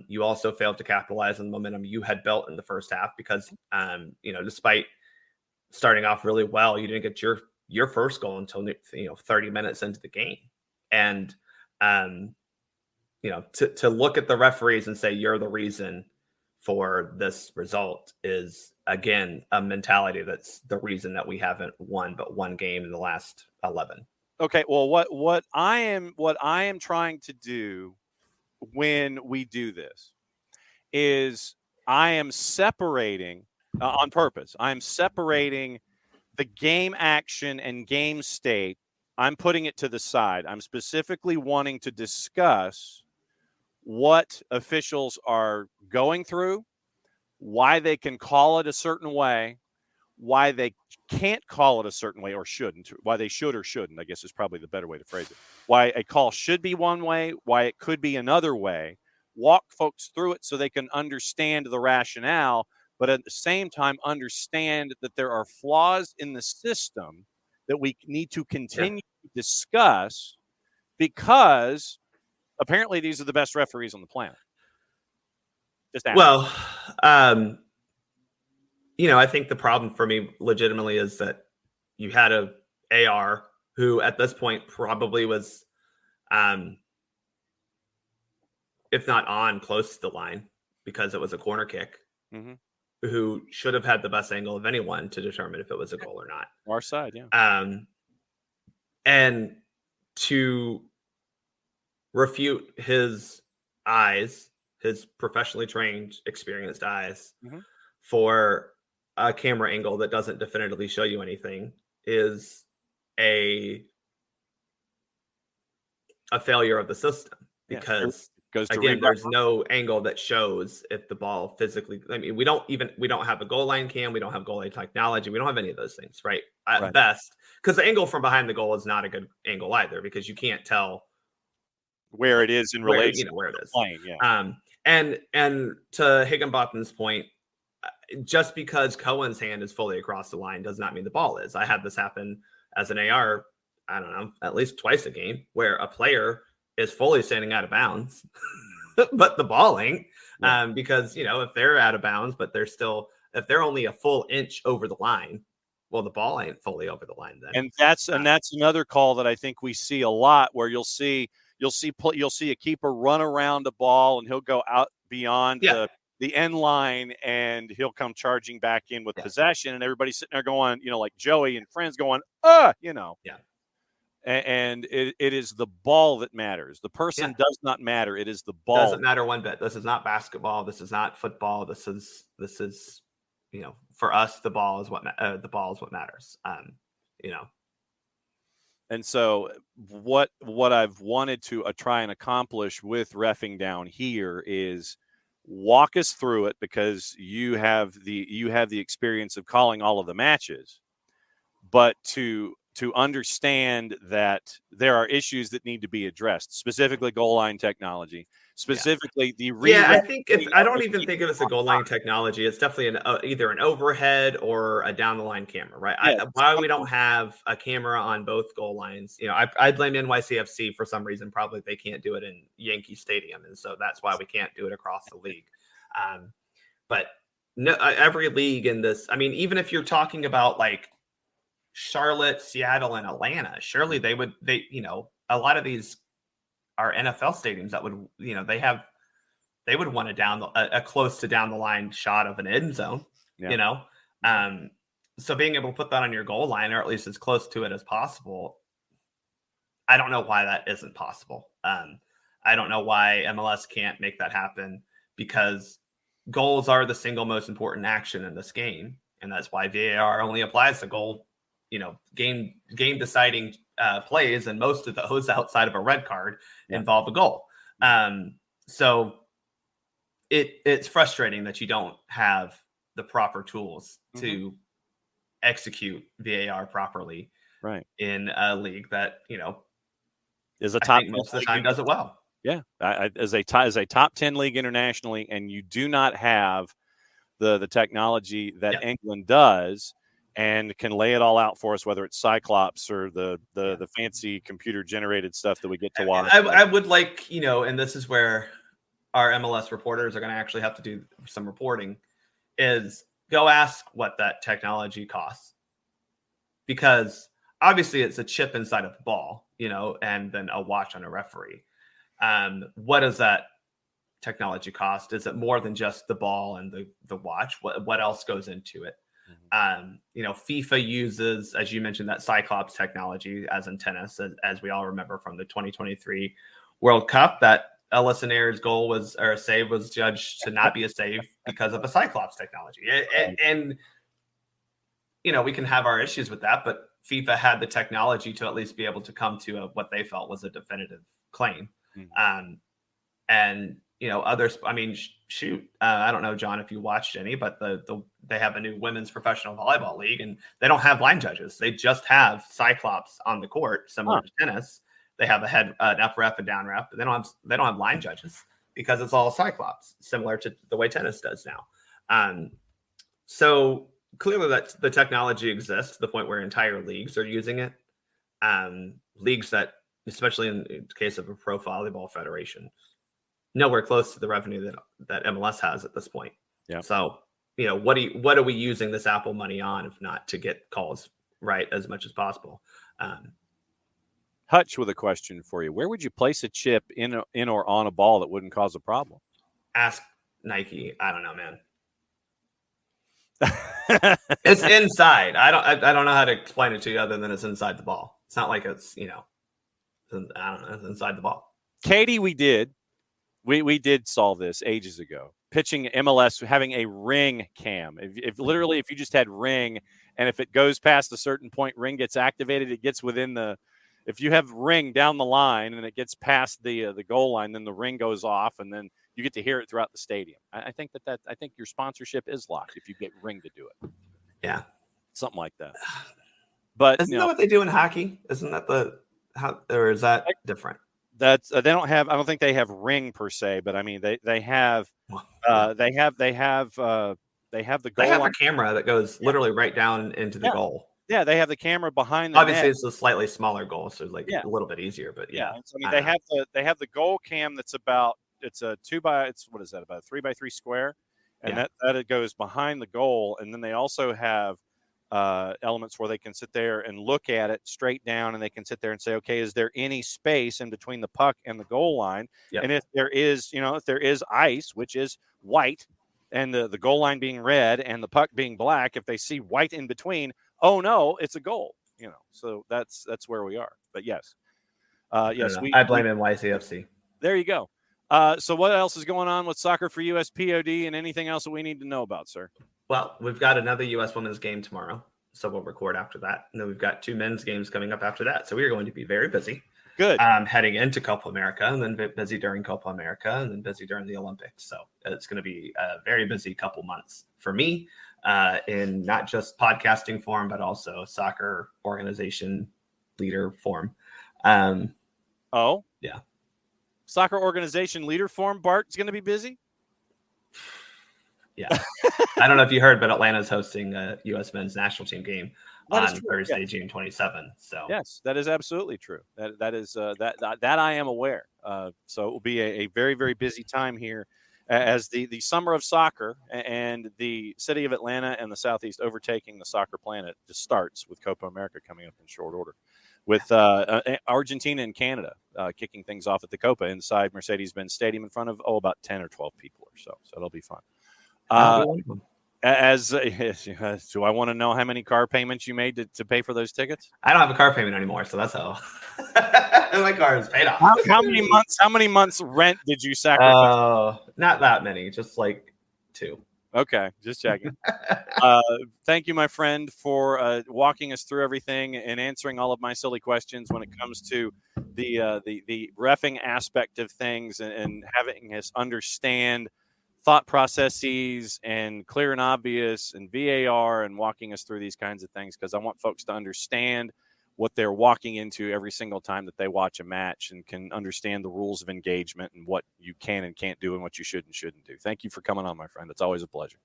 Speaker 7: You also failed to capitalize on the momentum you had built in the first half because, despite starting off really well, you didn't get your first goal until 30 minutes into the game. And, to look at the referees and say you're the reason for this result is, again, a mentality that's the reason that we haven't won but one game in the last 11.
Speaker 1: Okay, well, what I am trying to do when we do this is I am separating on purpose. I'm separating the game action and game state. I'm putting it to the side. I'm specifically wanting to discuss what officials are going through, why they can call it a certain way, why they can't call it a certain way or shouldn't, why they should or shouldn't, I guess is probably the better way to phrase it. Why a call should be one way, why it could be another way. Walk folks through it so they can understand the rationale, but at the same time understand that there are flaws in the system that we need to continue to discuss because apparently these are the best referees on the planet. Just ask.
Speaker 7: Well, I think the problem for me legitimately is that you had a AR who at this point probably was, if not on, close to the line because it was a corner kick, who should have had the best angle of anyone to determine if it was a goal or not.
Speaker 1: Our side, yeah.
Speaker 7: And to refute his eyes, his professionally trained, experienced eyes, for a camera angle that doesn't definitively show you anything is a failure of the system, because again, there's no angle that shows if the ball physically, I mean, we don't have a goal line cam, we don't have goal line technology, we don't have any of those things, right? At best, because the angle from behind the goal is not a good angle either, because you can't tell
Speaker 1: where it is in relation
Speaker 7: where it is.
Speaker 1: Playing, yeah.
Speaker 7: And to Higginbotham's point, just because Cohen's hand is fully across the line does not mean the ball is. I had this happen as an AR, I don't know, at least twice a game, where a player is fully standing out of bounds, but the ball ain't. Because, if they're out of bounds, but if they're only a full inch over the line, well, the ball ain't fully over the line then.
Speaker 1: And that's another call that I think we see a lot, where you'll see a keeper run around the ball and he'll go out beyond the end line and he'll come charging back in with possession, and everybody's sitting there going, like Joey and friends going, And it is the ball that matters. The person does not matter. It is the ball.
Speaker 7: Doesn't matter one bit. This is not basketball. This is not football. This is for us, the ball is what matters.
Speaker 1: And so what I've wanted to try and accomplish with reffing down here is walk us through it, because you have the experience of calling all of the matches, but to understand that there are issues that need to be addressed, specifically goal line technology, specifically
Speaker 7: I think I don't even think of it as a goal line technology. It's definitely either an overhead or a down the line camera, right? Why we don't have a camera on both goal lines, I blame NYCFC for some reason. Probably they can't do it in Yankee Stadium, and so that's why we can't do it across the league. But no, every league in this, I mean, even if you're talking about like Charlotte, Seattle, and Atlanta, surely they a lot of these are NFL stadiums that would, they would want a close to down the line shot of an end zone, so being able to put that on your goal line, or at least as close to it as possible. I don't know why that isn't possible. I don't know why MLS can't make that happen, because goals are the single most important action in this game. And that's why VAR only applies to goal, game deciding plays, and most of those outside of a red card involve a goal. So it's frustrating that you don't have the proper tools to execute VAR properly,
Speaker 1: right,
Speaker 7: in a league that
Speaker 1: is a top
Speaker 7: most of the time does it well.
Speaker 1: Yeah, as a top 10 league internationally, and you do not have the technology that England does, and can lay it all out for us, whether it's Cyclops or the fancy computer generated stuff that we get to watch.
Speaker 7: I would like, and this is where our MLS reporters are going to actually have to do some reporting, is go ask what that technology costs, because obviously it's a chip inside of the ball, and then a watch on a referee. What does that technology cost? Is it more than just the ball and the watch? What else goes into it? FIFA uses, as you mentioned, that Cyclops technology as in tennis, as we all remember from the 2023 World Cup, that a listener's goal was, or a save was judged to not be a save because of a Cyclops technology. And we can have our issues with that, but FIFA had the technology to at least be able to come to what they felt was a definitive claim. And others, I mean, shoot, I don't know, John, if you watched any, but they have a new women's professional volleyball league, and they don't have line judges. They just have Cyclops on the court, similar to tennis. They have an up ref, a down ref, but they don't have line judges because it's all Cyclops, similar to the way tennis does now. So clearly that the technology exists to the point where entire leagues are using it. Leagues that, especially in the case of a pro volleyball federation, nowhere close to the revenue that MLS has at this point.
Speaker 1: Yeah.
Speaker 7: So, what are we using this Apple money on, if not to get calls right as much as possible?
Speaker 1: Hutch with a question for you. Where would you place a chip in or on a ball that wouldn't cause a problem?
Speaker 7: Ask Nike. I don't know, man. It's inside. I don't know how to explain it to you other than it's inside the ball. It's not like it's, I don't know, it's inside the ball.
Speaker 1: Katie, we did did solve this ages ago. Pitching MLS having a ring cam. If you just had ring, and if it goes past a certain point, ring gets activated, it gets within if you have ring down the line and it gets past the goal line, then the ring goes off, and then you get to hear it throughout the stadium. I think I think your sponsorship is locked if you get ring to do it.
Speaker 7: Yeah,
Speaker 1: something like that. But
Speaker 7: isn't that what they do in hockey? Isn't that or is that different?
Speaker 1: That's they don't have. I don't think they have ring per se, but I mean they have. They have the goal.
Speaker 7: They have a camera that goes literally right down into the goal.
Speaker 1: Yeah, they have the camera behind the
Speaker 7: Obviously,
Speaker 1: net.
Speaker 7: it's a slightly smaller goal, so it's a little bit easier. But yeah.
Speaker 1: So, I mean, they have the goal cam that's about a 3x3 square, and that it goes behind the goal, and then they also have elements where they can sit there and look at it straight down, and they can sit there and say, okay, is there any space in between the puck and the goal line? And if there is, if there is ice, which is white, and the goal line being red and the puck being black, if they see white in between, oh no, it's a goal. So that's where we are. But yes, yes,
Speaker 7: I blame NYCFC.
Speaker 1: There you go. So what else is going on with Soccer for USPod, and anything else that we need to know about, sir?
Speaker 7: Well, we've got another U.S. women's game tomorrow, so we'll record after that. And then we've got 2 men's games coming up after that. So we are going to be very busy.
Speaker 1: Good.
Speaker 7: Heading into Copa America, and then busy during Copa America, and then busy during the Olympics. So it's going to be a very busy couple months for me in not just podcasting form, but also soccer organization leader form.
Speaker 1: Oh?
Speaker 7: Yeah.
Speaker 1: Soccer organization leader form, Bart's going to be busy?
Speaker 7: Yeah. I don't know if you heard, but Atlanta's hosting a U.S. men's national team game on Thursday, June 27th. So
Speaker 1: yes, that is absolutely true. That is that I am aware. So it will be a very, very busy time here as the summer of soccer and the city of Atlanta and the Southeast overtaking the soccer planet just starts with Copa America coming up in short order, with Argentina and Canada kicking things off at the Copa inside Mercedes-Benz Stadium in front of about 10 or 12 people or so. So it'll be fun. Do I want to know how many car payments you made to pay for those tickets?
Speaker 7: I don't have a car payment anymore, so that's how my car is paid off.
Speaker 1: How many months rent did you sacrifice?
Speaker 7: Not that many, just like 2.
Speaker 1: Okay, just checking. Thank you, my friend, for walking us through everything and answering all of my silly questions when it comes to the reffing aspect of things and having us understand thought processes and clear and obvious and VAR and walking us through these kinds of things, because I want folks to understand what they're walking into every single time that they watch a match and can understand the rules of engagement and what you can and can't do and what you should and shouldn't do. Thank you for coming on, my friend. It's always a pleasure.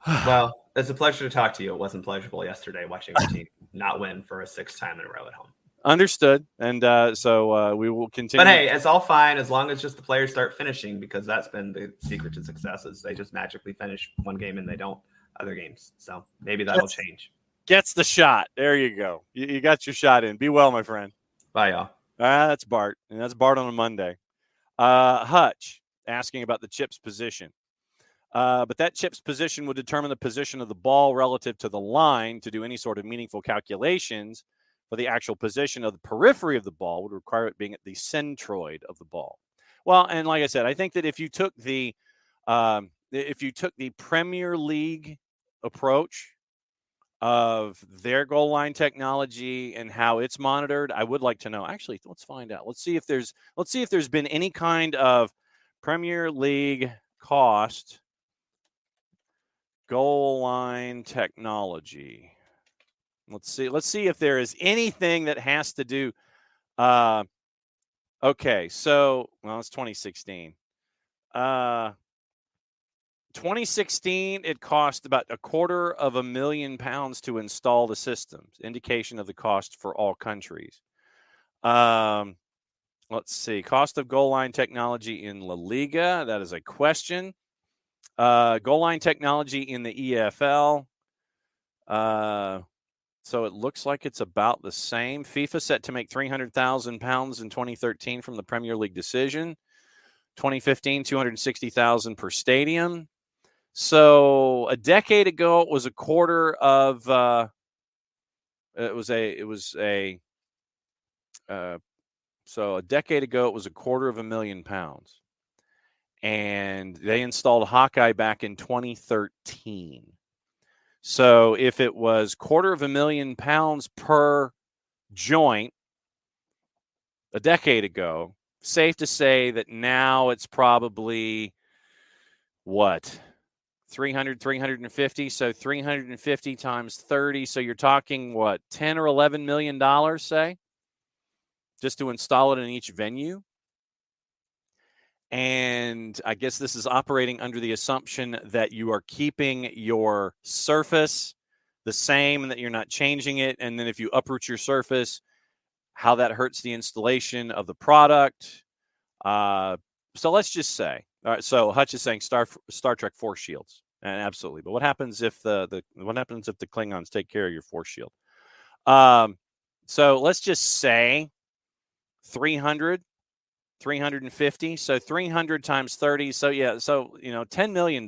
Speaker 7: Well, it's a pleasure to talk to you. It wasn't pleasurable yesterday watching our team not win for a 6th time in a row at home.
Speaker 1: Understood. And so we will continue.
Speaker 7: But hey, it's all fine as long as just the players start finishing, because that's been the secret to success, is they just magically finish one game and they don't other games. So maybe that'll change.
Speaker 1: Gets the shot. There you go. You got your shot in. Be well, my friend.
Speaker 7: Bye, y'all.
Speaker 1: That's Bart. And that's Bart on a Monday. Hutch asking about the Chips position. But that chip's position would determine the position of the ball relative to the line. To do any sort of meaningful calculations for the actual position of the periphery of the ball would require it being at the centroid of the ball. Well, and like I said, I think that if you took the Premier League approach of their goal line technology and how it's monitored, I would like to know. Actually, let's find out. Let's see if there's been any kind of Premier League cost goal line technology. Let's see if there is anything that has to do. Okay, so it's 2016. 2016, it cost about £250,000 to install the systems. Indication of the cost for all countries. Let's see. Cost of goal line technology in La Liga. That is a question. Goal line technology in the EFL. So it looks like it's about the same. FIFA set to make £300,000 in 2013 from the Premier League decision. 2015, $260,000 per stadium. So a decade ago, it was a quarter of. So a decade ago, it was £250,000, and they installed Hawkeye back in 2013. So if it was £250,000 per joint a decade ago, safe to say that now it's probably what? 350. So 350 times 30. So you're talking what, 10 or 11 million dollars, say, just to install it in each venue. And I guess this is operating under the assumption that you are keeping your surface the same and that you're not changing it. And then if you uproot your surface, how that hurts the installation of the product. So let's just say, all right, so Hutch is saying Star Trek force shields. And absolutely. But what happens if the Klingons take care of your force shield? So let's just say 350. So 300 times 30. So yeah, so $10 million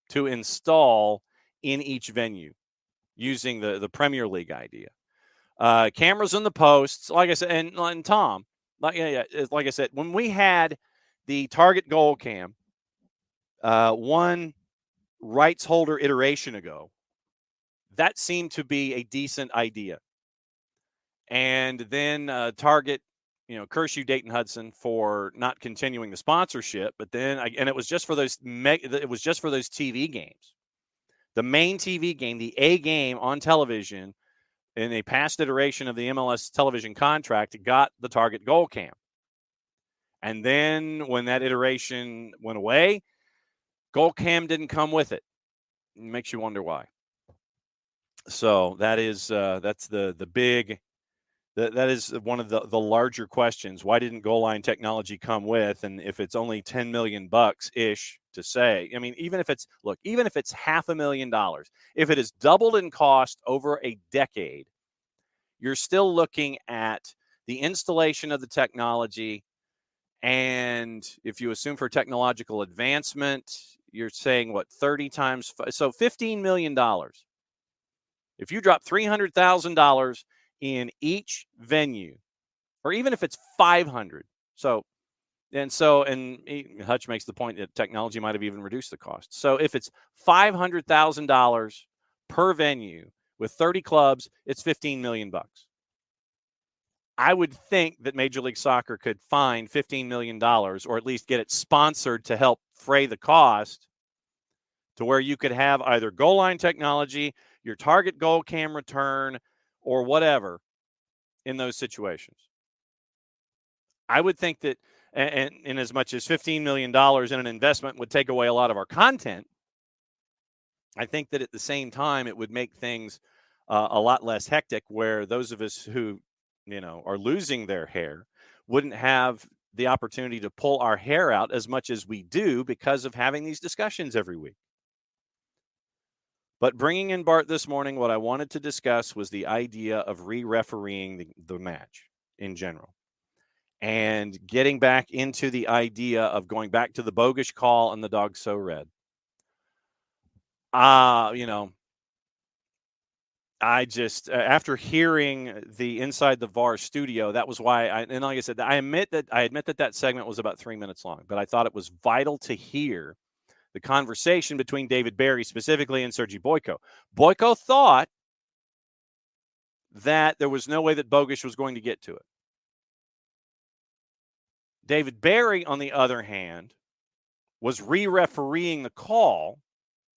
Speaker 1: to install in each venue using the Premier League idea. Cameras in the posts, like I said, and Tom, like I said, when we had the target goal cam, one rights holder iteration ago, that seemed to be a decent idea. And then Target, curse you, Dayton Hudson, for not continuing the sponsorship. But then, it was just for those. It was just for those TV games. The main TV game, the A game on television, in a past iteration of the MLS television contract, got the Target goal cam. And then when that iteration went away, goal cam didn't come with it. It makes you wonder why. So that is that's the big. That is one of the larger questions. Why didn't goal line technology come with? And if it's only $10 million ish to say, I mean, even if it's $500,000, if it is doubled in cost over a decade, you're still looking at the installation of the technology. And if you assume for technological advancement, you're saying what, 30 times, so $15 million. If you drop $300,000 in each venue, or even if it's 500. And Hutch makes the point that technology might have even reduced the cost. So if it's $500,000 per venue with 30 clubs, it's $15 million. I would think that Major League Soccer could find $15 million, or at least get it sponsored to help fray the cost, to where you could have either goal line technology, your target goal cam return, or whatever in those situations. I would think that, and in as much as $15 million in an investment would take away a lot of our content, I think that at the same time, it would make things a lot less hectic, where those of us who, are losing their hair wouldn't have the opportunity to pull our hair out as much as we do because of having these discussions every week. But bringing in Bart this morning, what I wanted to discuss was the idea of re-refereeing the match in general. and getting back into the idea of going back to the bogus call and the dog so red. I just, after hearing the Inside the VAR studio, that was why and like I said, I admit that segment was about 3 minutes long, but I thought it was vital to hear the conversation between David Barry specifically and Sergi Boyko. Boyko thought that there was no way that Bogusz was going to get to it. David Barry, on the other hand, was re-refereeing the call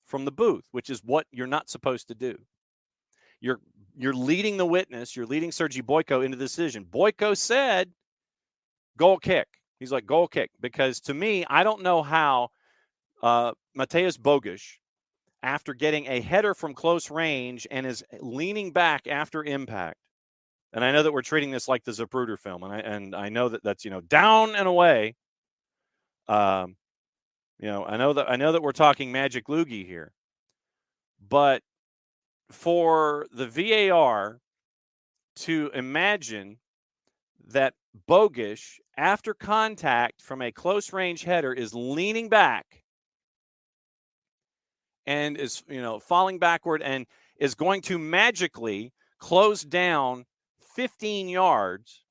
Speaker 1: from the booth, which is what you're not supposed to do. You're leading the witness. You're leading Sergi Boyko into the decision. Boyko said, goal kick. He's like, goal kick. Because to me, I don't know how Mateusz Bogusz, after getting a header from close range and is leaning back after impact, and I know that we're treating this like the Zapruder film, and I know that that's, down and away. I know that we're talking Magic Loogie here, but for the VAR to imagine that Bogusz, after contact from a close range header, is leaning back and is, falling backward and is going to magically close down 15 yards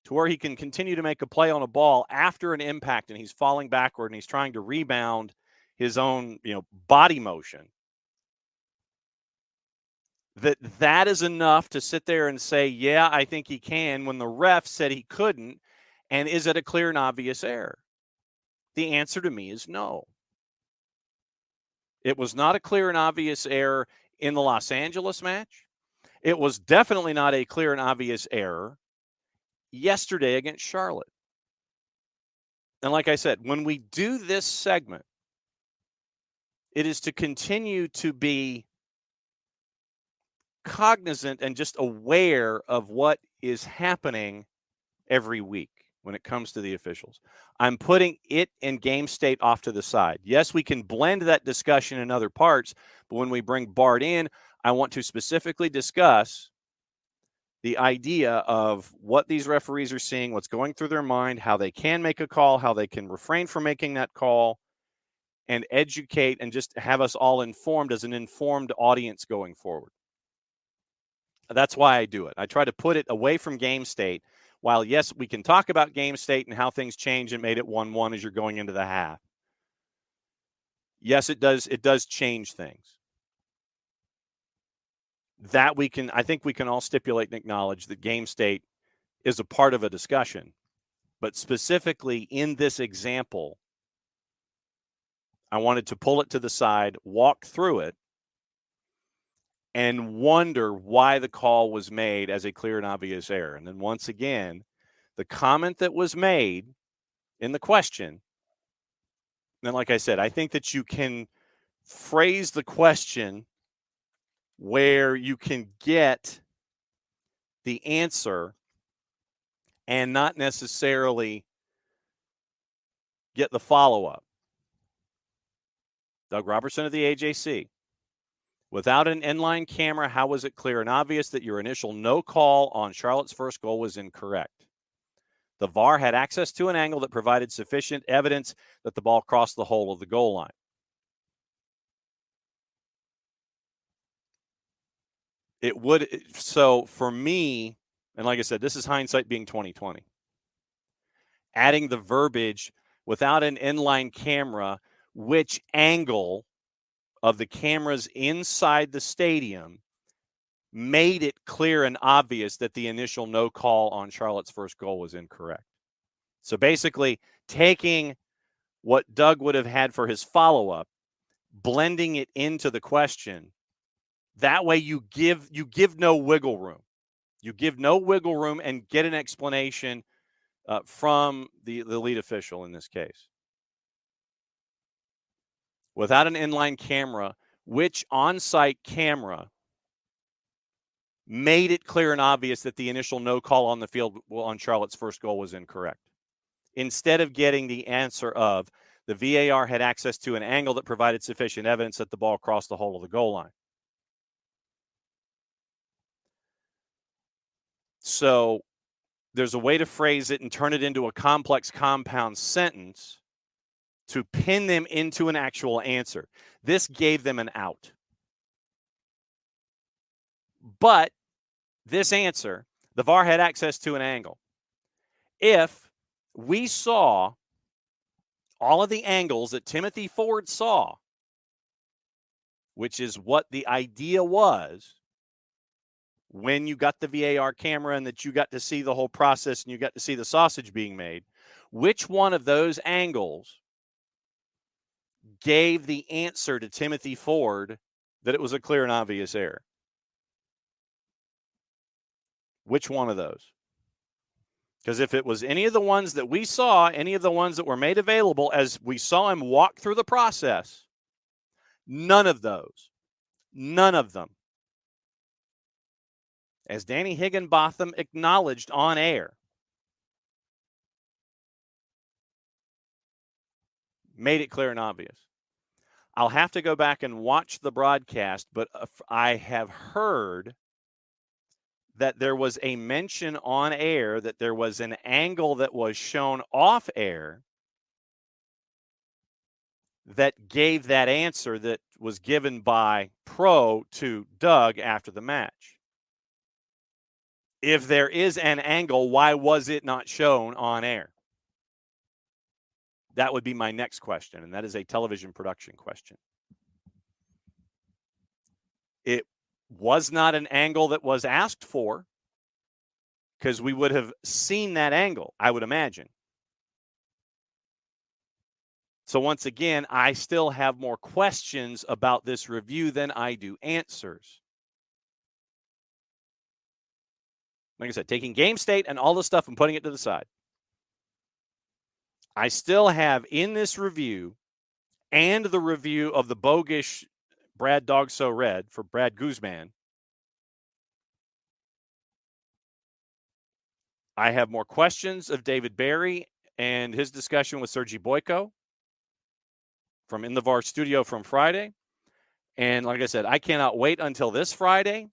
Speaker 1: to where he can continue to make a play on a ball after an impact, and he's falling backward and he's trying to rebound his own, body motion. That is enough to sit there and say, yeah, I think he can, when the ref said he couldn't. And is it a clear and obvious error? The answer to me is no. It was not a clear and obvious error in the Los Angeles match. It was definitely not a clear and obvious error yesterday against Charlotte. And like I said, when we do this segment, it is to continue to be cognizant and just aware of what is happening every week when it comes to the officials. I'm putting it in game state off to the side. Yes, we can blend that discussion in other parts, but when we bring Bart in, I want to specifically discuss the idea of what these referees are seeing, what's going through their mind, how they can make a call, how they can refrain from making that call, and educate and just have us all informed as an informed audience going forward. That's why I do it. I try to put it away from game state. While, yes, we can talk about game state and how things change and made it 1-1 as you're going into the half. Yes, it does. It does change things. I think we can all stipulate and acknowledge that game state is a part of a discussion. But specifically in this example, I wanted to pull it to the side, walk through it, and wonder why the call was made as a clear and obvious error. And then once again, the comment that was made in the question, and like I said, I think that you can phrase the question where you can get the answer and not necessarily get the follow-up. Doug Robertson of the AJC. Without an inline camera, how was it clear and obvious that your initial no call on Charlotte's first goal was incorrect? The VAR had access to an angle that provided sufficient evidence that the ball crossed the hole of the goal line. It would, so for me, and like I said, this is hindsight being 20/20. Adding the verbiage without an inline camera, which angle of the cameras inside the stadium made it clear and obvious that the initial no call on Charlotte's first goal was incorrect. So basically taking what Doug would have had for his follow-up, blending it into the question. That way you give no wiggle room. You give no wiggle room and get an explanation from the lead official in this case. Without an inline camera, which on-site camera made it clear and obvious that the initial no call on the field on Charlotte's first goal was incorrect? Instead of getting the answer of the VAR had access to an angle that provided sufficient evidence that the ball crossed the hole of the goal line. So there's a way to phrase it and turn it into a complex compound sentence to pin them into an actual answer. This gave them an out. But this answer, the VAR had access to an angle. If we saw all of the angles that Timothy Ford saw, which is what the idea was when you got the VAR camera and that you got to see the whole process and you got to see the sausage being made, which one of those angles gave the answer to Timothy Ford that it was a clear and obvious error? Which one of those? Because if it was any of the ones that we saw, any of the ones that were made available as we saw him walk through the process, none of them, as Danny Higginbotham acknowledged on air, made it clear and obvious. I'll have to go back and watch the broadcast, but I have heard that there was a mention on air that there was an angle that was shown off air that gave that answer that was given by Pro to Doug after the match. If there is an angle, why was it not shown on air? That would be my next question, and that is a television production question. It was not an angle that was asked for, because we would have seen that angle, I would imagine. So once again, I still have more questions about this review than I do answers. Like I said, taking game state and all the stuff and putting it to the side. I still have in this review and the review of the bogus Brad Dog So Red for Brad Guzman, I have more questions of David Barry and his discussion with Sergi Boyko from In the VAR studio from Friday. And like I said, I cannot wait until this Friday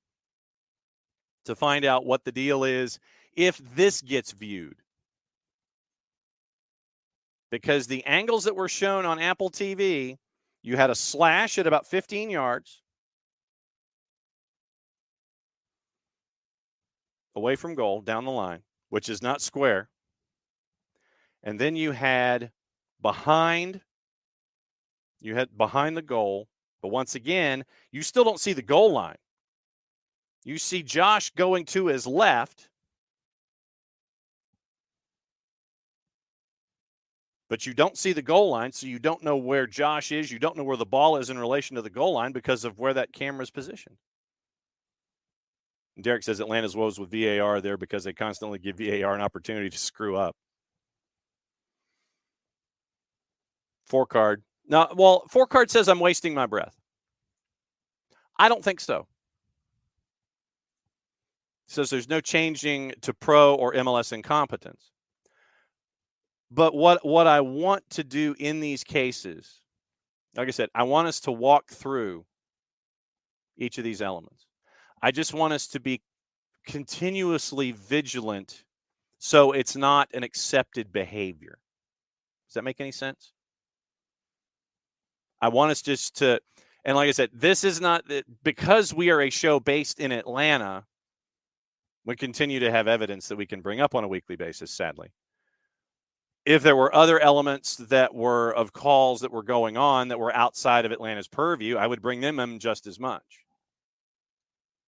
Speaker 1: to find out what the deal is if this gets viewed. Because the angles that were shown on Apple TV, you had a slash at about 15 yards away from goal down the line, which is not square. And then you had behind the goal. But once again, you still don't see the goal line. You see Josh going to his left. But you don't see the goal line, so you don't know where Josh is. You don't know where the ball is in relation to the goal line because of where that camera is positioned. And Derek says Atlanta's woes with VAR there because they constantly give VAR an opportunity to screw up. 4-card. No, well, 4-card says I'm wasting my breath. I don't think so. It says there's no changing to pro or MLS incompetence. But what I want to do in these cases, like I said, I want us to walk through each of these elements. I just want us to be continuously vigilant so it's not an accepted behavior. Does that make any sense? I want us just to, and like I said, this is not, because we are a show based in Atlanta, we continue to have evidence that we can bring up on a weekly basis, sadly. If there were other elements that were of calls that were going on that were outside of Atlanta's purview, I would bring them in just as much.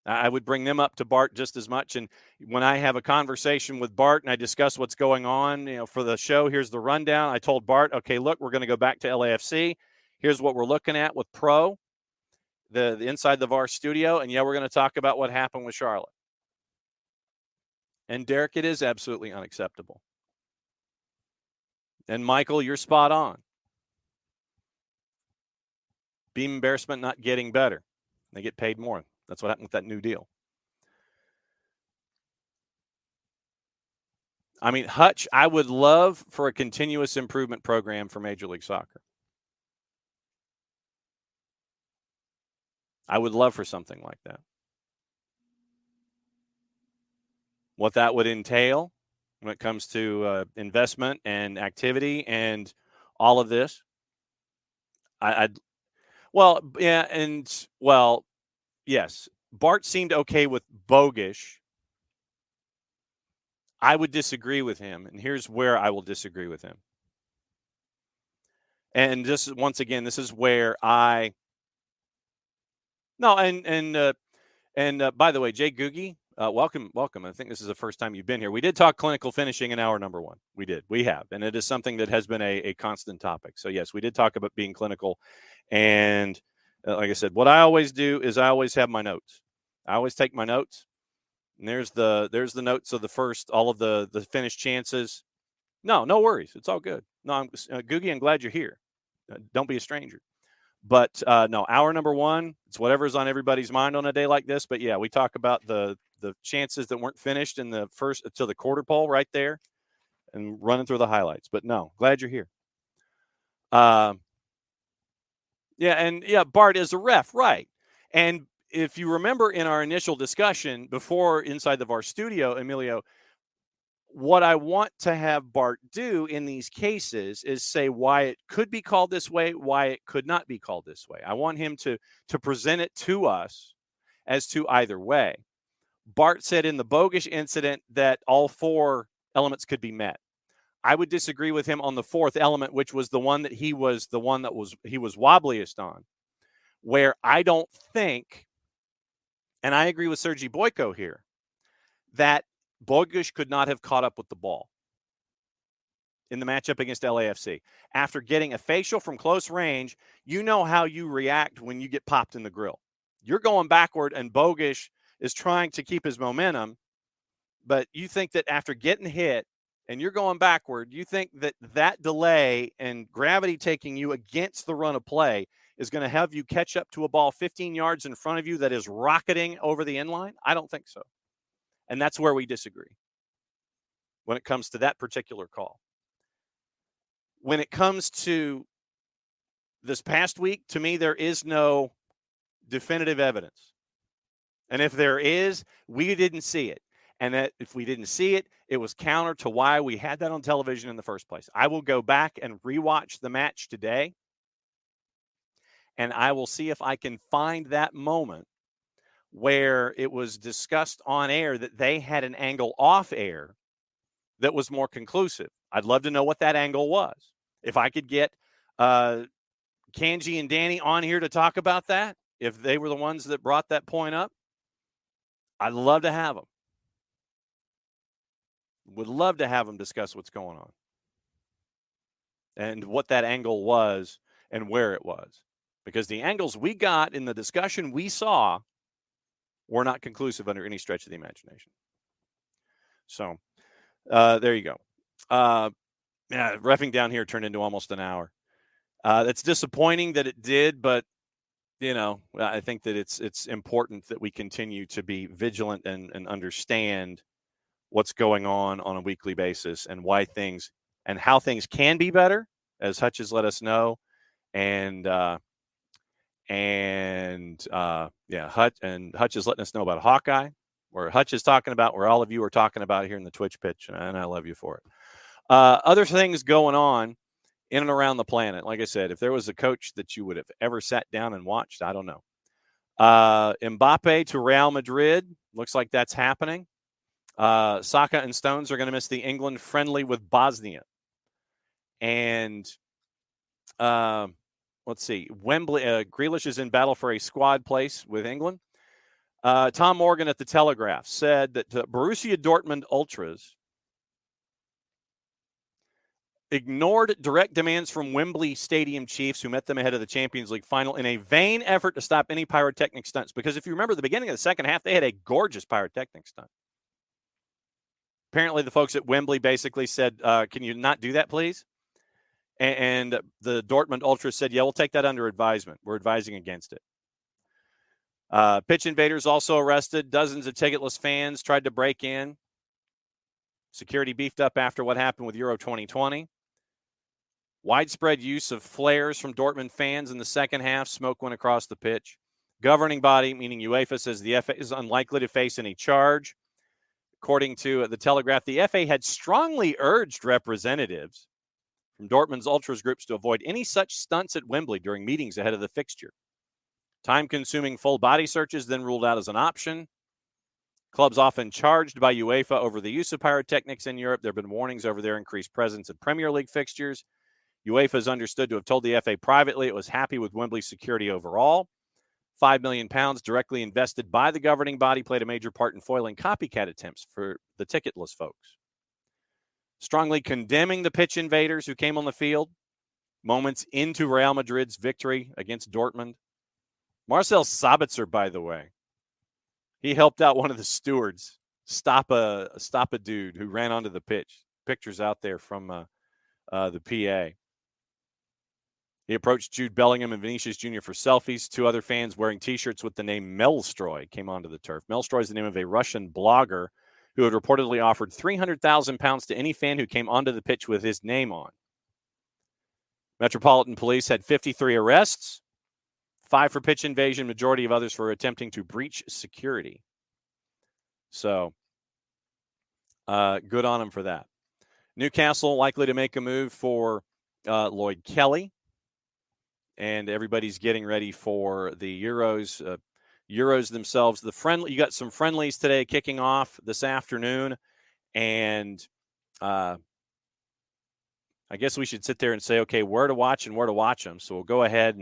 Speaker 1: I would bring them up to Bart just as much. And when I have a conversation with Bart and I discuss what's going on, for the show, here's the rundown. I told Bart, okay, look, we're going to go back to LAFC. Here's what we're looking at with Pro, the inside the VAR studio. And we're going to talk about what happened with Charlotte. And Derek, it is absolutely unacceptable. And Michael, you're spot on. Beam embarrassment not getting better. They get paid more. That's what happened with that new deal. I mean, Hutch, I would love for a continuous improvement program for Major League Soccer. I would love for something like that. What that would entail when it comes to investment and activity and all of this. Yes, Bart seemed okay with Bogish. I would disagree with him, and here's where I will disagree with him. And just once again, this is where by the way, Jay Googie, welcome. I think this is the first time you've been here. We did talk clinical finishing in hour number 1. We have, and it is something that has been a constant topic. So yes, we did talk about being clinical, and like I said, what I always do is I always have my notes. I always take my notes, and there's the notes of the first, all of the finished chances. No worries, it's all good. No, Googie, I'm glad you're here. Don't be a stranger. But no, hour number 1, it's whatever's on everybody's mind on a day like this. But yeah, we talk about the chances that weren't finished in the first to the quarter pole right there, and running through the highlights. But no, glad you're here. Bart is a ref, right? And if you remember in our initial discussion before inside the VAR studio, Emilio, what I want to have Bart do in these cases is say why it could be called this way, why it could not be called this way. I want him to present it to us as to either way. Bart said in the Bogish incident that all 4 elements could be met. I would disagree with him on the 4th element, which was the one that he was wobbliest on, where I don't think, and I agree with Sergei Boyko here, that Bogish could not have caught up with the ball in the matchup against LAFC. After getting a facial from close range, you know how you react when you get popped in the grill. You're going backward, and Bogish is trying to keep his momentum, but you think that after getting hit and you're going backward, you think that delay and gravity taking you against the run of play is going to have you catch up to a ball 15 yards in front of you that is rocketing over the end line? I don't think so. And that's where we disagree when it comes to that particular call. When it comes to this past week, to me, there is no definitive evidence. And if there is, we didn't see it. And that if we didn't see it, it was counter to why we had that on television in the first place. I will go back and rewatch the match today, and I will see if I can find that moment where it was discussed on air that they had an angle off air that was more conclusive. I'd love to know what that angle was. If I could get Kanji and Danny on here to talk about that, if they were the ones that brought that point up, I'd love to have them. Would love to have them discuss what's going on and what that angle was and where it was. Because the angles we got in the discussion we saw were not conclusive under any stretch of the imagination. So there you go. Reffing down here turned into almost an hour. That's disappointing that it did, but I think that it's important that we continue to be vigilant and understand what's going on a weekly basis and why things and how things can be better, as Hutch has let us know. Hutch is letting us know about Hawkeye, where Hutch is talking about, where all of you are talking about here in the Twitch pitch, and I love you for it. Other things going on in and around the planet. Like I said, if there was a coach that you would have ever sat down and watched, I don't know. Mbappe to Real Madrid. Looks like that's happening. Saka and Stones are going to miss the England friendly with Bosnia. And let's see. Wembley. Grealish is in battle for a squad place with England. Tom Morgan at the Telegraph said that Borussia Dortmund Ultras ignored direct demands from Wembley Stadium chiefs who met them ahead of the Champions League final in a vain effort to stop any pyrotechnic stunts. Because if you remember the beginning of the second half, they had a gorgeous pyrotechnic stunt. Apparently, the folks at Wembley basically said, can you not do that, please? And the Dortmund Ultras said, yeah, we'll take that under advisement. We're advising against it. Pitch invaders also arrested. Dozens of ticketless fans tried to break in. Security beefed up after what happened with Euro 2020. Widespread use of flares from Dortmund fans in the second half. Smoke went across the pitch. Governing body, meaning UEFA, says the FA is unlikely to face any charge. According to the Telegraph, the FA had strongly urged representatives from Dortmund's Ultras groups to avoid any such stunts at Wembley during meetings ahead of the fixture. Time-consuming full body searches then ruled out as an option. Clubs often charged by UEFA over the use of pyrotechnics in Europe. There have been warnings over their increased presence at Premier League fixtures. UEFA is understood to have told the FA privately it was happy with Wembley's security overall. £5 million directly invested by the governing body played a major part in foiling copycat attempts for the ticketless folks. Strongly condemning the pitch invaders who came on the field moments into Real Madrid's victory against Dortmund. Marcel Sabitzer, by the way, he helped out one of the stewards stop a dude who ran onto the pitch. Pictures out there from the PA. He approached Jude Bellingham and Vinicius Jr. for selfies. Two other fans wearing T-shirts with the name Melstroy came onto the turf. Melstroy is the name of a Russian blogger who had reportedly offered £300,000 to any fan who came onto the pitch with his name on. Metropolitan Police had 53 arrests, 5 for pitch invasion, majority of others for attempting to breach security. So, good on them for that. Newcastle likely to make a move for Lloyd Kelly. And everybody's getting ready for the Euros. Euros themselves, you got some friendlies today kicking off this afternoon. And I guess we should sit there and say, okay, where to watch and where to watch them. So we'll go ahead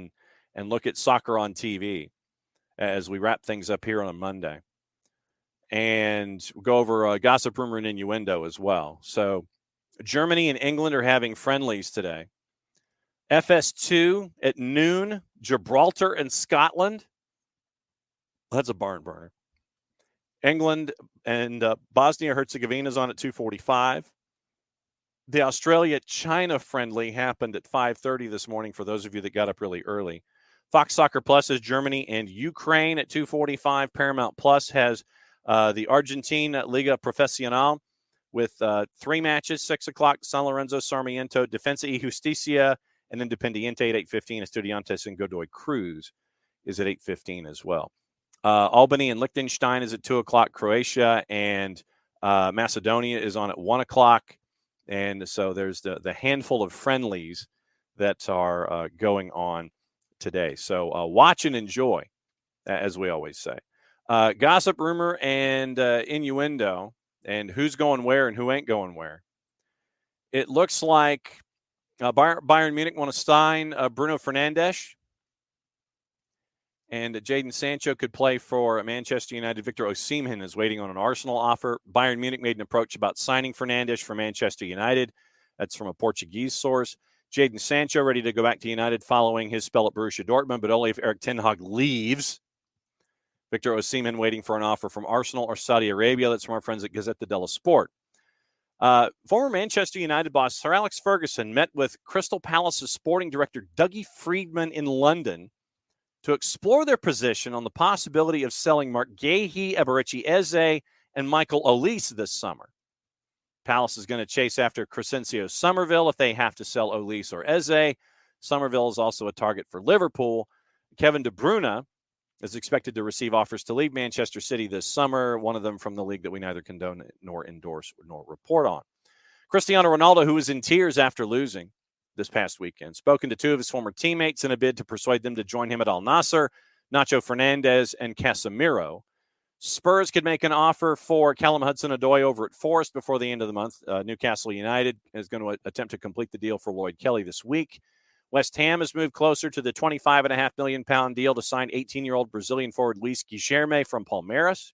Speaker 1: and look at soccer on TV as we wrap things up here on a Monday. And we'll go over gossip, rumor, and innuendo as well. So Germany and England are having friendlies today. FS2 at noon, Gibraltar and Scotland. That's a barn burner. England and Bosnia-Herzegovina is on at 2:45. The Australia-China friendly happened at 5:30 this morning for those of you that got up really early. Fox Soccer Plus is Germany and Ukraine at 2:45. Paramount Plus has the Argentine Liga Profesional with 3 matches, 6 o'clock, San Lorenzo, Sarmiento, Defensa y Justicia, and Independiente at 8:15. Estudiantes and Godoy Cruz is at 8:15 as well. Albany and Liechtenstein is at 2 o'clock. Croatia and Macedonia is on at 1 o'clock. And so there's the handful of friendlies that are going on today. So watch and enjoy, as we always say. Gossip, rumor, and innuendo, and who's going where and who ain't going where. It looks like Bayern Munich want to sign Bruno Fernandes, and Jadon Sancho could play for Manchester United. Victor Osimhen is waiting on an Arsenal offer. Bayern Munich made an approach about signing Fernandes for Manchester United. That's from a Portuguese source. Jadon Sancho ready to go back to United following his spell at Borussia Dortmund, but only if Erik ten Hag leaves. Victor Osimhen waiting for an offer from Arsenal or Saudi Arabia. That's from our friends at Gazzetta dello Sport. Former Manchester United boss Sir Alex Ferguson met with Crystal Palace's sporting director Dougie Freedman in London to explore their position on the possibility of selling Mark Guehi, Eberechi Eze, and Michael Olise this summer. Palace is going to chase after Crescencio Somerville if they have to sell Olise or Eze. Somerville is also a target for Liverpool. Kevin De Bruyne is expected to receive offers to leave Manchester City this summer, one of them from the league that we neither condone nor endorse nor report on. Cristiano Ronaldo, who was in tears after losing this past weekend, spoken to 2 of his former teammates in a bid to persuade them to join him at Al Nassr, Nacho Fernandez and Casemiro. Spurs could make an offer for Callum Hudson-Odoi over at Forest before the end of the month. Newcastle United is going to attempt to complete the deal for Lloyd Kelly this week. West Ham has moved closer to the £25.5 million deal to sign 18-year-old Brazilian forward Luis Guilherme from Palmeiras.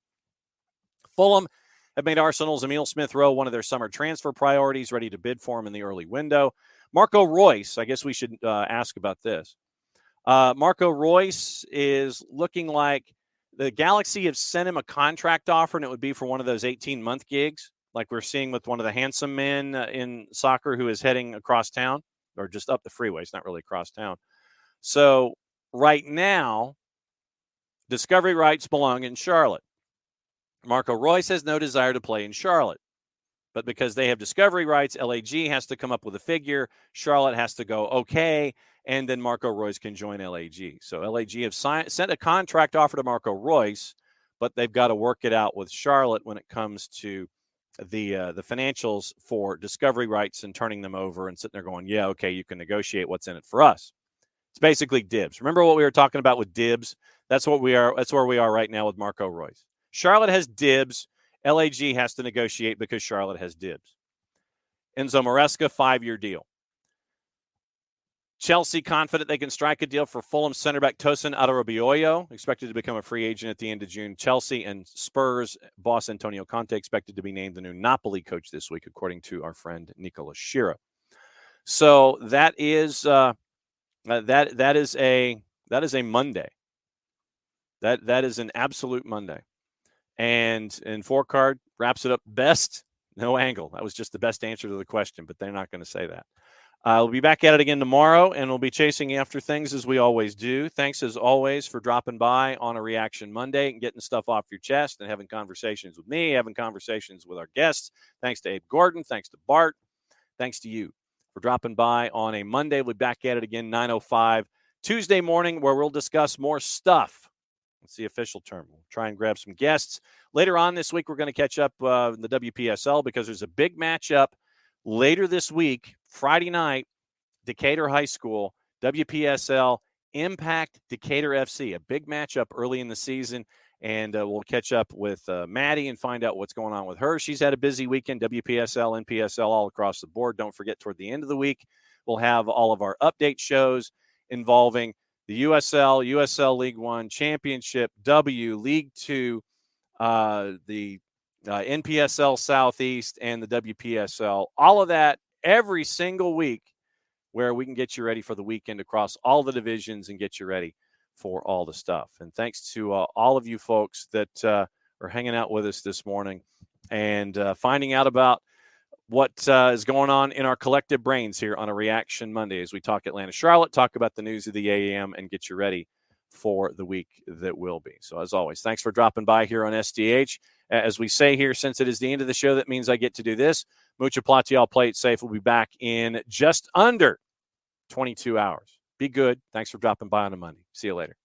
Speaker 1: Fulham have made Arsenal's Emile Smith-Rowe one of their summer transfer priorities, ready to bid for him in the early window. Marco Reus, I guess we should ask about this. Marco Reus is looking like the Galaxy have sent him a contract offer, and it would be for one of those 18-month gigs, like we're seeing with one of the handsome men in soccer who is heading across town, or just up the freeway. It's not really across town. So right now, discovery rights belong in Charlotte. Marco Reus has no desire to play in Charlotte. But because they have discovery rights, LAG has to come up with a figure. Charlotte has to go, okay, and then Marco Reus can join LAG. So LAG have sent a contract offer to Marco Reus, but they've got to work it out with Charlotte when it comes to the financials for discovery rights and turning them over and sitting there going, yeah, okay, you can negotiate what's in it for us. It's basically dibs. Remember what we were talking about with dibs? That's what we are. That's where we are right now with Marco Royce. Charlotte has dibs. LAG has to negotiate because Charlotte has dibs. Enzo Maresca, 5-year deal. Chelsea confident they can strike a deal for Fulham center back Tosin Adarabioyo, expected to become a free agent at the end of June. Chelsea and Spurs boss Antonio Conte expected to be named the new Napoli coach this week, according to our friend Nicola Schira. So that is that is a Monday. That is an absolute Monday. And 4Card wraps it up best. No angle. That was just the best answer to the question, but they're not going to say that. We'll be back at it again tomorrow, and we'll be chasing after things as we always do. Thanks, as always, for dropping by on a Reaction Monday and getting stuff off your chest and having conversations with me, having conversations with our guests. Thanks to Abe Gordon. Thanks to Bart. Thanks to you for dropping by on a Monday. We'll be back at it again, 9:05 Tuesday morning, where we'll discuss more stuff. That's the official term. We'll try and grab some guests. Later on this week, we're going to catch up in the WPSL because there's a big matchup later this week, Friday night, Decatur High School, WPSL, Impact Decatur FC, a big matchup early in the season. And we'll catch up with Maddie and find out what's going on with her. She's had a busy weekend, WPSL, NPSL, all across the board. Don't forget, toward the end of the week, we'll have all of our update shows involving the USL League One Championship, League Two, the NPSL Southeast, and the WPSL. All of that every single week, where we can get you ready for the weekend across all the divisions and get you ready for all the stuff. And thanks to all of you folks that are hanging out with us this morning and finding out about what is going on in our collective brains here on a Reaction Monday as we talk Atlanta Charlotte, talk about the news of the AAM, and get you ready for the week that will be. So as always, thanks for dropping by here on SDH. As we say here, since it is the end of the show, that means I get to do this. Mucha Platiel, play it safe. We'll be back in just under 22 hours. Be good. Thanks for dropping by on a Monday. See you later.